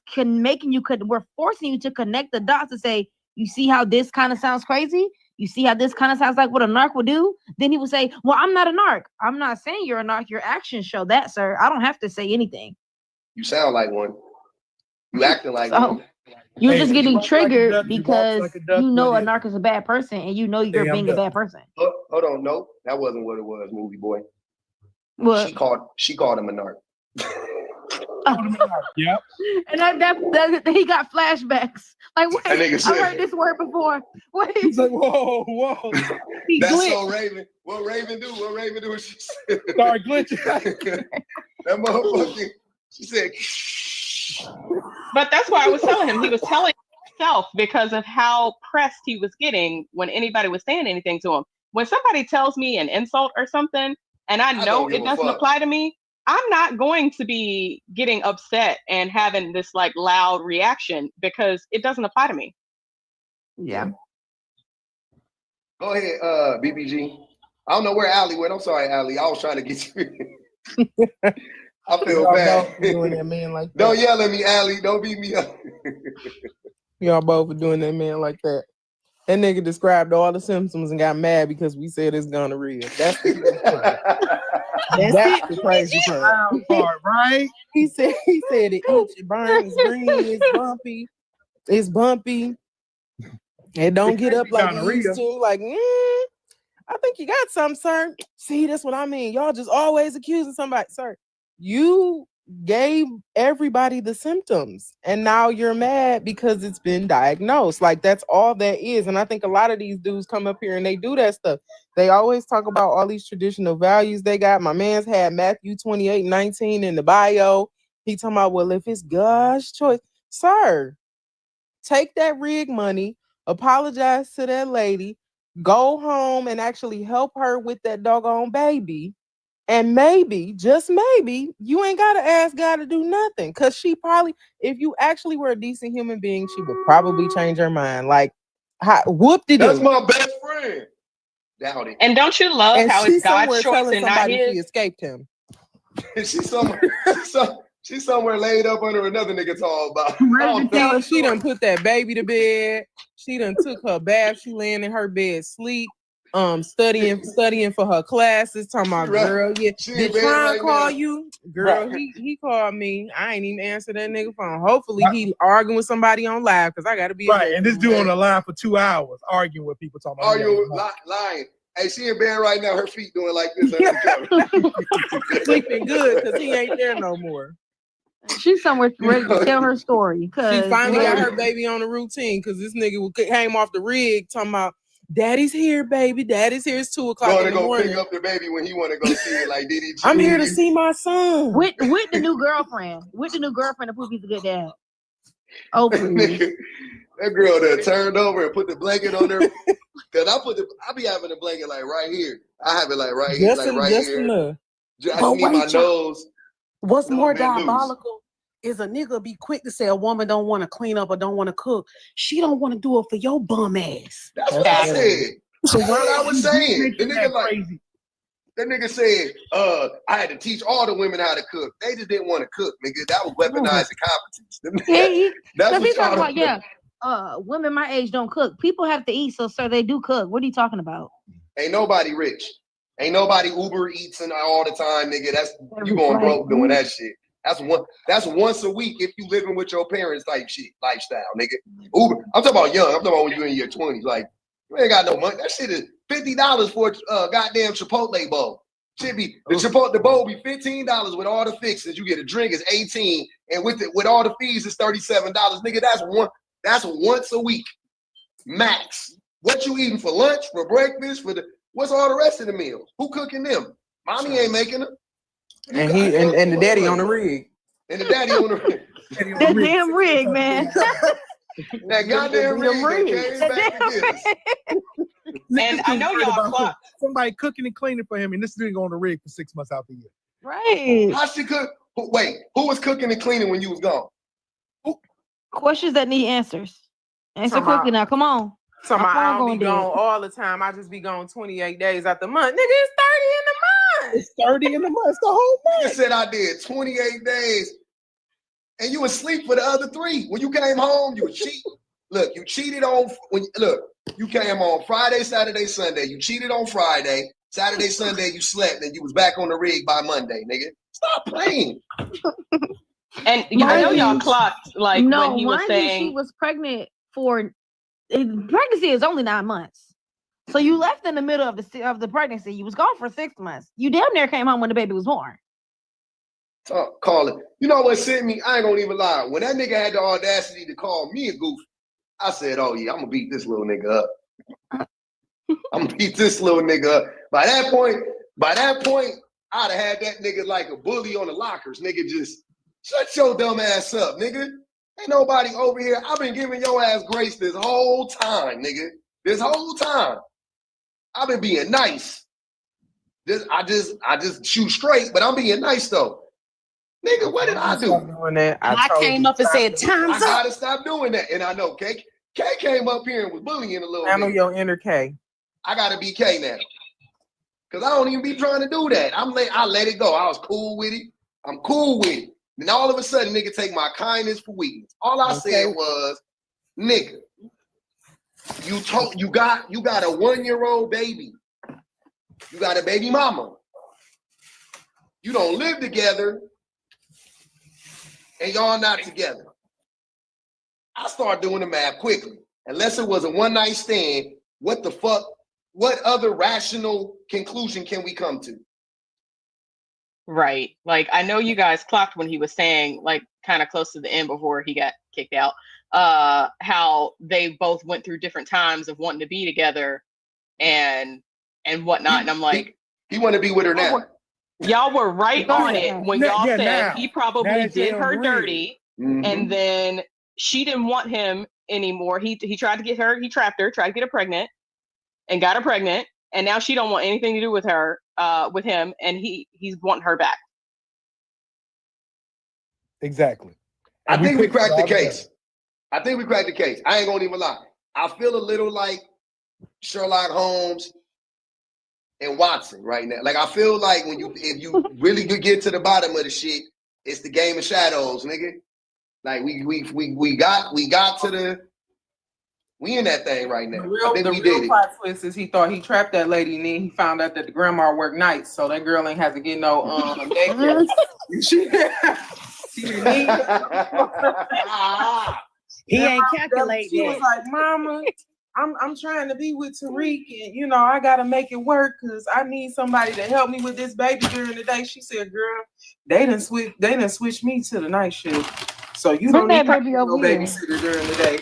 forcing you to connect the dots to say, you see how this kind of sounds crazy? You see how this kind of sounds like what a narc would do? Then he would say, well, I'm not a narc. I'm not saying you're a narc. Your actions show that, sir. I don't have to say anything. You sound like one. You acting like one. You're just getting triggered because you know a narc is a bad person and you know you're being a bad person. Hold on, no, that wasn't what it was, movie boy. What? She called him a narc. Yep. And that he got flashbacks. Like, wait, That nigga said- I heard this word before. Wait. He's like, whoa. That's so Raven. What Raven do? What Raven do? She said, Sorry, glitch. that motherfucking. She said, But that's why I was telling him. He was telling himself because of how pressed he was getting when anybody was saying anything to him. When somebody tells me an insult or something, and I know it doesn't apply to me, I'm not going to be getting upset and having this like loud reaction because it doesn't apply to me. Yeah. Go ahead, BBG. I don't know where Allie went. I'm sorry, Allie. I was trying to get you. I feel Y'all bad. both for doing that man like that. Don't yell at me, Allie. Don't beat me up. Y'all both for doing that man like that. That nigga described all the symptoms and got mad because we said it's gonorrhea. That's the crazy part, right? He said it itch, it burns, it's green, it's bumpy, It don't get up like it used to. Like, I think you got something, sir. See, that's what I mean. Y'all just always accusing somebody, sir. You gave everybody the symptoms and now you're mad because it's been diagnosed. Like, that's all that is. And I think a lot of these dudes come up here and they do that stuff. They always talk about all these traditional values they got. My man's had Matthew 28:19 in the bio. He talking about, well, if it's God's choice, sir, take that rig money, apologize to that lady, go home and actually help her with that doggone baby. And maybe, just maybe, you ain't got to ask God to do nothing. Because she probably, if you actually were a decent human being, she would probably change her mind. Like, whoop-de-doo. That's my best friend. Doubt it. And don't you love And how she's it's God's somewhere choice telling and not somebody his? she escaped him. she's somewhere laid up under another nigga tall about. She done put that baby to bed. She done took her bath. She laying in her bed sleep. Studying for her classes. Talking about, girl, yeah. Did Tron call you? Girl, he called me. I ain't even answer that nigga phone. Hopefully he arguing with somebody on live because I gotta be right. And this dude on the line for 2 hours arguing with people talking about lying. Hey, she in bed right now. Her feet doing like this. Sleeping good because he ain't there no more. She's somewhere ready to tell her story. She Cause finally got her baby on the routine because this nigga came off the rig talking about, Daddy's here, baby. Daddy's here. It's 2 o'clock in the morning. Pick up the baby when he want to go see it. Like, did he? I'm here to see my son. With the new girlfriend. With the new girlfriend to prove he's a good dad. Oh, please. That girl that turned over and put the blanket on her. Cause I be having the blanket like right here. I have it like right here, like right here. Enough. I just need my nose. What's more diabolical is a nigga be quick to say a woman don't want to clean up or don't want to cook. She don't want to do it for your bum ass. That's what I said. So what I was saying, the nigga crazy. That nigga said, I had to teach all the women how to cook. They just didn't want to cook, nigga. That was weaponized incompetence. That's what talking about. Women my age don't cook. People have to eat, so sir, they do cook. What are you talking about? Ain't nobody rich. Ain't nobody Uber eats and all the time, nigga. That's you going broke doing that shit. That's once a week if you living with your parents type shit lifestyle, nigga. Uber. I'm talking about young. I'm talking about when you're in your 20s. Like, you ain't got no money. That shit is $50 for a goddamn Chipotle bowl. Should be the bowl be $15 with all the fixings. You get a drink is $18, and with all the fees it's $37. Nigga, that's once a week max. What you eating for lunch, for breakfast, what's all the rest of the meals? Who cooking them? Mommy ain't making them. And the daddy on the rig. And the daddy on the rig. That damn rig, man. That goddamn rig. And I know y'all clock. Somebody cooking and cleaning for him, and this dude on the rig for 6 months out the year. Right. How she cook? Wait, who was cooking and cleaning when you was gone? Questions that need answers. Answer quickly now. Come on. I don't be gone all the time. I just be gone 28 days out the month. Nigga, it's 30 in the month. It's 30 in the month. It's the whole month. Nigga said I did 28 days. And you was asleep for the other 3. When you came home, you was cheating. Look, you cheated on you came on Friday, Saturday, Sunday. You cheated on Friday. Saturday, Sunday, you slept, and you was back on the rig by Monday, nigga. Stop playing. And I know y'all clocked like when he was saying she was pregnant for pregnancy is only 9 months. So you left in the middle of the pregnancy. You was gone for 6 months. You damn near came home when the baby was born. Call it. You know what sent me? I ain't gonna even lie. When that nigga had the audacity to call me a goof, I said, oh yeah, I'm gonna beat this little nigga up. I'm gonna beat this little nigga up. By that point, I'd have had that nigga like a bully on the lockers. Nigga just Shut your dumb ass up, nigga. Ain't nobody over here. I've been giving your ass grace this whole time, nigga. This whole time. I've been being nice. I just shoot straight, but I'm being nice though. Nigga, what did I do? Doing that. I came up and said, "Time's I gotta stop doing that. And I know K came up here and was bullying a little Handle bit. your inner K. I gotta be K now. Cause I don't even be trying to do that. I let it go. I was cool with it. I'm cool with it. Then all of a sudden, nigga take my kindness for weakness. All I said was, nigga, you got a 1-year-old baby. You got a baby mama. You don't live together, and y'all not together. I start doing the math quickly. Unless it was a one-night stand, what the fuck? What other rational conclusion can we come to? Right. Like, I know you guys clocked when he was saying, like, kind of close to the end before he got kicked out, how they both went through different times of wanting to be together and whatnot. And I'm like, he want to be with her now. Y'all were right on it when y'all said now. he Now probably that did you're her on the dirty, and then she didn't want him anymore. He tried to get her, he trapped her, tried to get her pregnant, and got her pregnant, and now she don't want anything to do with her, with him, and he's wanting her back. Exactly. I think we cracked the case. I think we cracked the case. I ain't gonna even lie. I feel a little like Sherlock Holmes and Watson right now. Like I feel like if you really could get to the bottom of the shit, it's the game of shadows, nigga. Like we got to the we in that thing right now. The real plot twist is he thought he trapped that lady, and then he found out that the grandma worked nights, so that girl ain't have to get no daycare. She didn't need He ain't calculate She that. was like, "Mama, I'm trying to be with Tariq, and I gotta make it work because I need somebody to help me with this baby during the day." She said, "Girl, they done switch me to the night shift, so you don't need no babysitter during the day."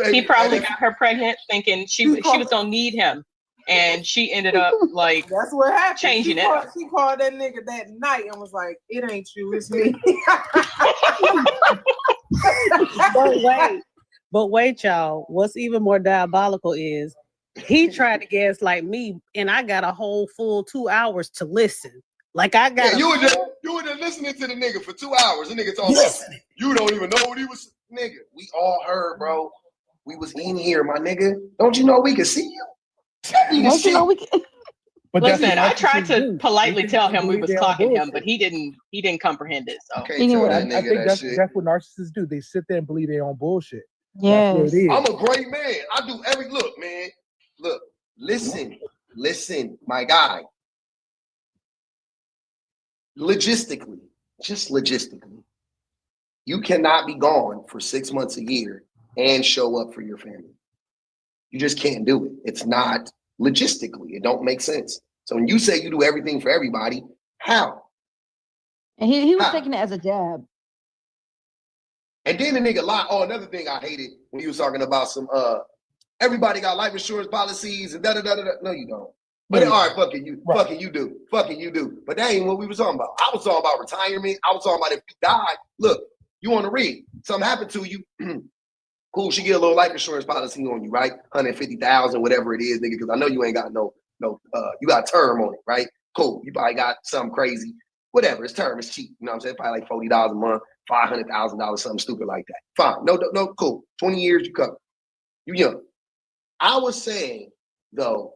He probably got her pregnant thinking she was gonna need him, and she ended up like that's what happened. Changing it. She called that nigga that night and was like, "It ain't you, it's me." But wait, y'all. What's even more diabolical is he tried to gaslight me, and I got a whole full 2 hours to listen. Like I got you were just listening to the nigga for 2 hours. The nigga talking about you don't even know what he was. Nigga, we all heard, bro. We was in here, my nigga. Don't you know we can see you? Don't you know we can? But listen, I tried to politely tell him we was clocking him, but he didn't comprehend it. So I think that's what narcissists do. They sit there and believe their own bullshit. Yes. That's what it is. I'm a great man. I do look, man. Look, listen, my guy. Logistically, you cannot be gone for 6 months a year and show up for your family. You just can't do it. It's not logistically. It don't make sense. So when you say you do everything for everybody, how? And he was taking it as a jab. And then the nigga lied. Oh, another thing I hated when he was talking about some everybody got life insurance policies and da-da-da-da-da. No, you don't. But all right, fucking you do. But that ain't what we was talking about. I was talking about retirement. I was talking about if you die, look, you want to read. Something happened to you. Cool, she get a little life insurance policy on you, right? 150,000, whatever it is, nigga, because I know you ain't got no, you got term on it, right? Cool. You probably got something crazy. Whatever, it's term, it's cheap. You know what I'm saying? Probably like $40 a month, $500,000, something stupid like that. Fine. No, cool. 20 years, you cover. You young. I was saying, though,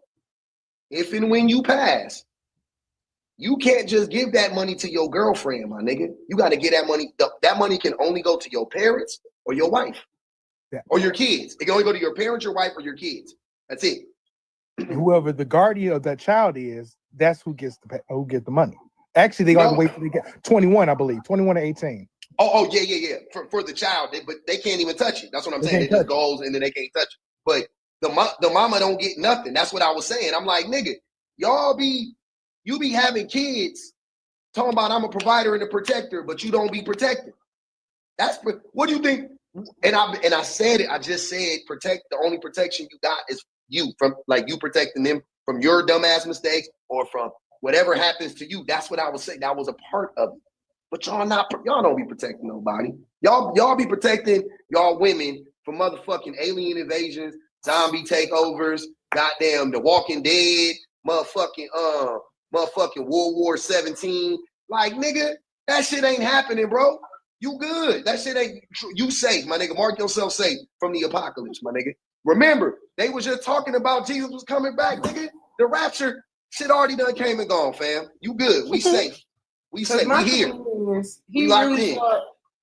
if and when you pass, you can't just give that money to your girlfriend, my nigga. You got to get that money. That money can only go to your parents or your wife or your kids. It can only go to your parents, your wife, or your kids. That's it. Whoever the guardian of that child is, that's who gets the money. Actually, they got to wait till they get 21, I believe, 21 or 18. Oh, yeah. For the child, but they can't even touch it. That's what I'm saying. It just goes and then they can't touch it. But the mama don't get nothing. That's what I was saying. I'm like, nigga, you be having kids talking about I'm a provider and a protector, but you don't be protected. What do you think? And I said it. I just said protect. The only protection you got is you from you protecting them from your dumbass mistakes or from whatever happens to you. That's what I was saying. That was a part of it. but y'all don't be protecting nobody. Y'all be protecting y'all women from motherfucking alien invasions, zombie takeovers, goddamn The Walking Dead, motherfucking World War 17. Like, nigga, that shit ain't happening, bro. You good. That shit ain't, you safe, my nigga. Mark yourself safe from the apocalypse, my nigga. Remember, they was just talking about Jesus was coming back, nigga. The rapture, shit already done came and gone, fam. You good. We safe. We safe. My We here. thing is, We locked in.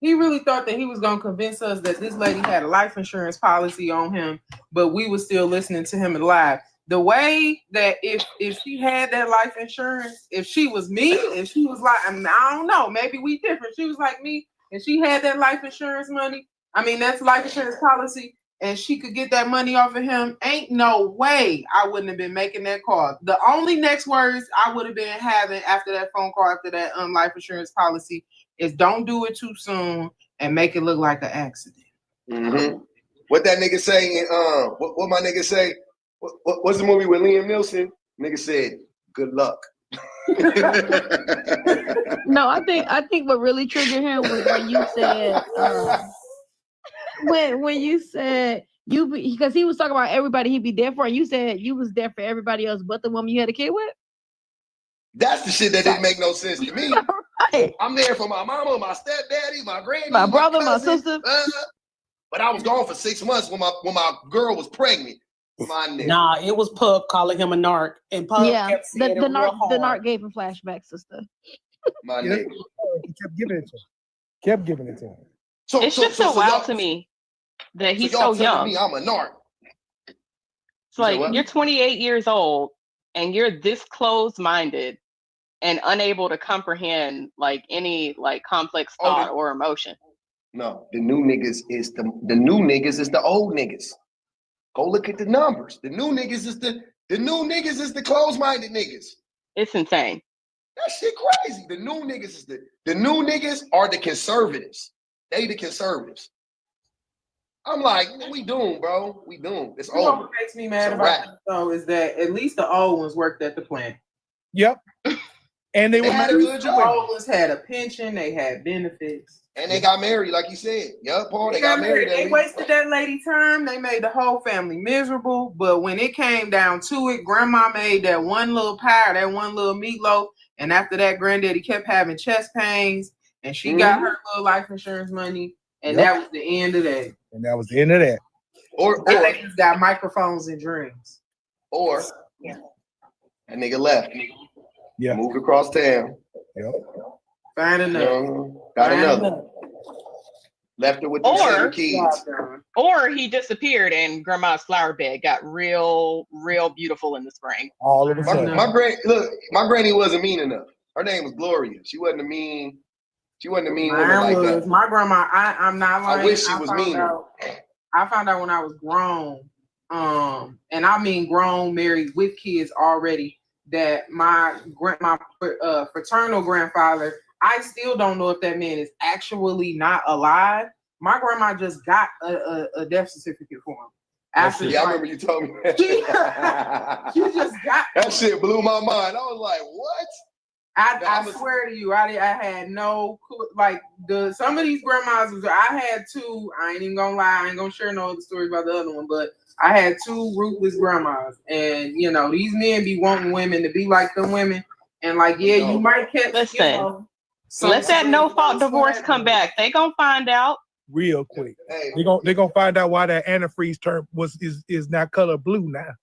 he really thought that he was gonna convince us that this lady had a life insurance policy on him, but we were still listening to him live. The way that if she had that life insurance, if she was me, if she was like, I don't know, maybe we different. She was like me, and she had that life insurance money. I mean, that's life insurance policy, and she could get that money off of him. Ain't no way I wouldn't have been making that call. The only next words I would have been having after that phone call, after that life insurance policy, is don't do it too soon and make it look like an accident. Mm-hmm. What that nigga say? What my nigga say? What's the movie with Liam Neeson? Nigga said, "Good luck." No, I think what really triggered him was when you said when you said because he was talking about everybody he'd be there for, and you said you was there for everybody else but the woman you had a kid with. That's the shit that didn't make no sense to me. Right. I'm there for my mama, my stepdaddy, my granny, my brother, my cousin, my sister. But I was gone for 6 months when my girl was pregnant. My nigga. Nah, it was Pub calling him a narc, and Pub kept saying the narc. The narc gave him flashbacks, sister. My nigga. He kept giving it to him. Kept giving it to him. It's just so wild to me that he's so young. Me I'm a narc. It's like you're 28 years old and you're this closed-minded and unable to comprehend like any like complex thought or emotion. No, the new niggas is the old niggas. Go look at the numbers. The new niggas is the closed-minded niggas. It's insane. That shit crazy. The new niggas are the conservatives. They the conservatives. I'm like, we doomed, bro. We doomed. It's over. What makes me mad about this though is that at least the old ones worked at the plant. Yep. And they had a good job. The old ones had a pension. They had benefits. And they got married, like you said. Yup, Paul. They got married. They wasted that lady time. They made the whole family miserable. But when it came down to it, grandma made that one little pie, that one little meatloaf. And after that, granddaddy kept having chest pains. And she got her little life insurance money. And that was the end of that. And that was the end of that. Or ladies got microphones and dreams. Or that nigga left. Yeah. Moved across town. Yep. Find enough. Got another. Left her with the 7 kids. Or he disappeared and grandma's flower bed got real beautiful in the spring. All of a sudden. My granny wasn't mean enough. Her name was Gloria. She wasn't a mean woman like that. My grandma, I'm not lying. I wish she was meaner. I found out when I was grown, and I mean grown, married with kids already, that my fraternal grandfather, I still don't know if that man is actually not alive. My grandma just got a death certificate for him. I remember you told me that. She just got that shit blew my mind. I was like, what? I swear to you, I had no clue. Like some of these grandmas, I had two. I ain't even gonna lie. I ain't gonna share no other stories about the other one, but I had two ruthless grandmas, and you know these men be wanting women to be like them women, and like you might catch. Listen, let that no fault divorce come back. They gonna find out real quick. Hey. They gonna find out why that antifreeze term is now color blue now.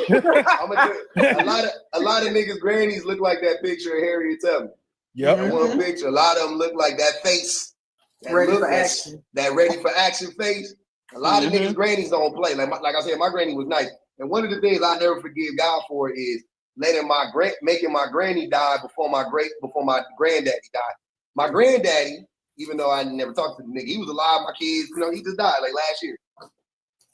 I'm gonna tell you, a lot of niggas' grannies look like that picture of Harriet Tubman. Yep. That one picture. A lot of them look like that face. That ready for action. That ready for action face. A lot of niggas' grannies don't play. Like I said, my granny was nice. And one of the things I never forgive God for is making my granny die before my granddaddy died. My granddaddy, even though I never talked to the nigga, he was alive. My kids, he just died like last year.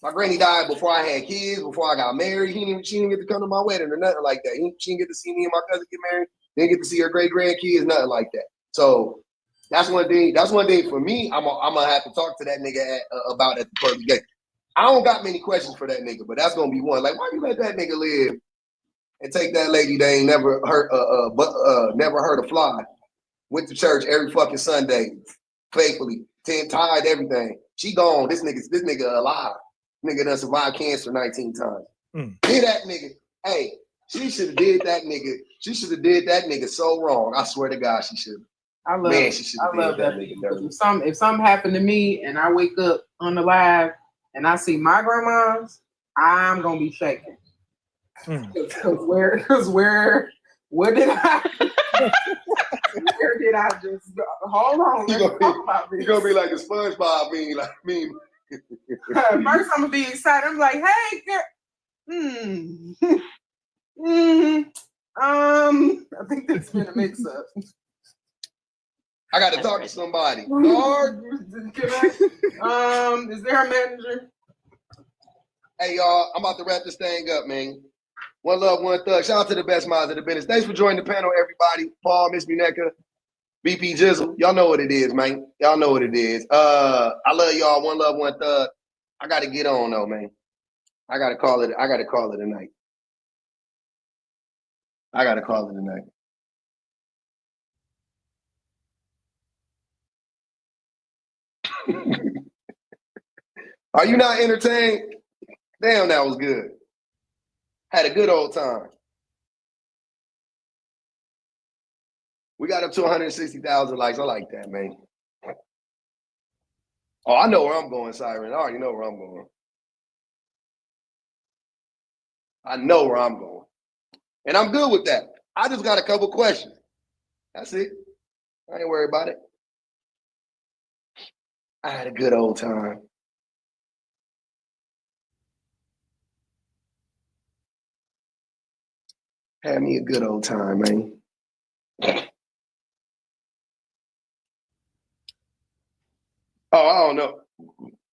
My granny died before I had kids, before I got married. She didn't get to come to my wedding or nothing like that. She didn't get to see me and my cousin get married. Didn't get to see her great grandkids, nothing like that. So that's one thing. That's one thing for me. I'm gonna have to talk to that nigga about at the pearly gate. I don't got many questions for that nigga, but that's gonna be one. Like, why you let that nigga live and take that lady that ain't never hurt a fly? Went to church every fucking Sunday, faithfully, 10 tied everything. She gone. This nigga alive. Nigga done survived cancer 19 times. Hear that nigga? Hey, she should have did that nigga. She should have did that nigga so wrong. I swear to God, she should have. I love, Man, she should have I love did that that. nigga Because dirty. if something happened to me and I wake up on the live and I see my grandma's, I'm gonna be shaking. Cause where did I where did I just hold on? Let's talk about this. You gonna be like a SpongeBob meme. First, I'm gonna be excited. I'm like, hey, girl. I think that's been a mix up. I gotta talk to somebody. Lord. Is there a manager? Hey y'all, I'm about to wrap this thing up, man. One love, one thug. Shout out to the best minds of the business. Thanks for joining the panel, everybody. Paul, Miss Muneka, BP Jizzle. Y'all know what it is, man. Y'all know what it is. I love y'all. One love, one thug. I gotta get on though, man. I gotta call it a night. I gotta call it a night. Are you not entertained? Damn, that was good. Had a good old time. We got up to 160,000 likes. I like that, man. Oh, I know where I'm going, Siren. I already know where I'm going. I know where I'm going. And I'm good with that. I just got a couple questions. That's it. I ain't worried about it. I had a good old time. Had me a good old time, man. Oh, I don't know.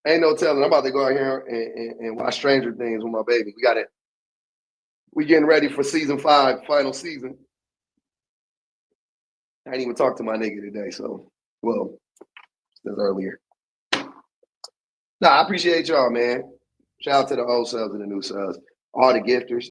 Ain't no telling. I'm about to go out here and watch Stranger Things with my baby. We getting ready for season 5, final season. I didn't even talk to my nigga today, so, well, since earlier. Nah, I appreciate y'all, man. Shout out to the old subs and the new subs. All the gifters.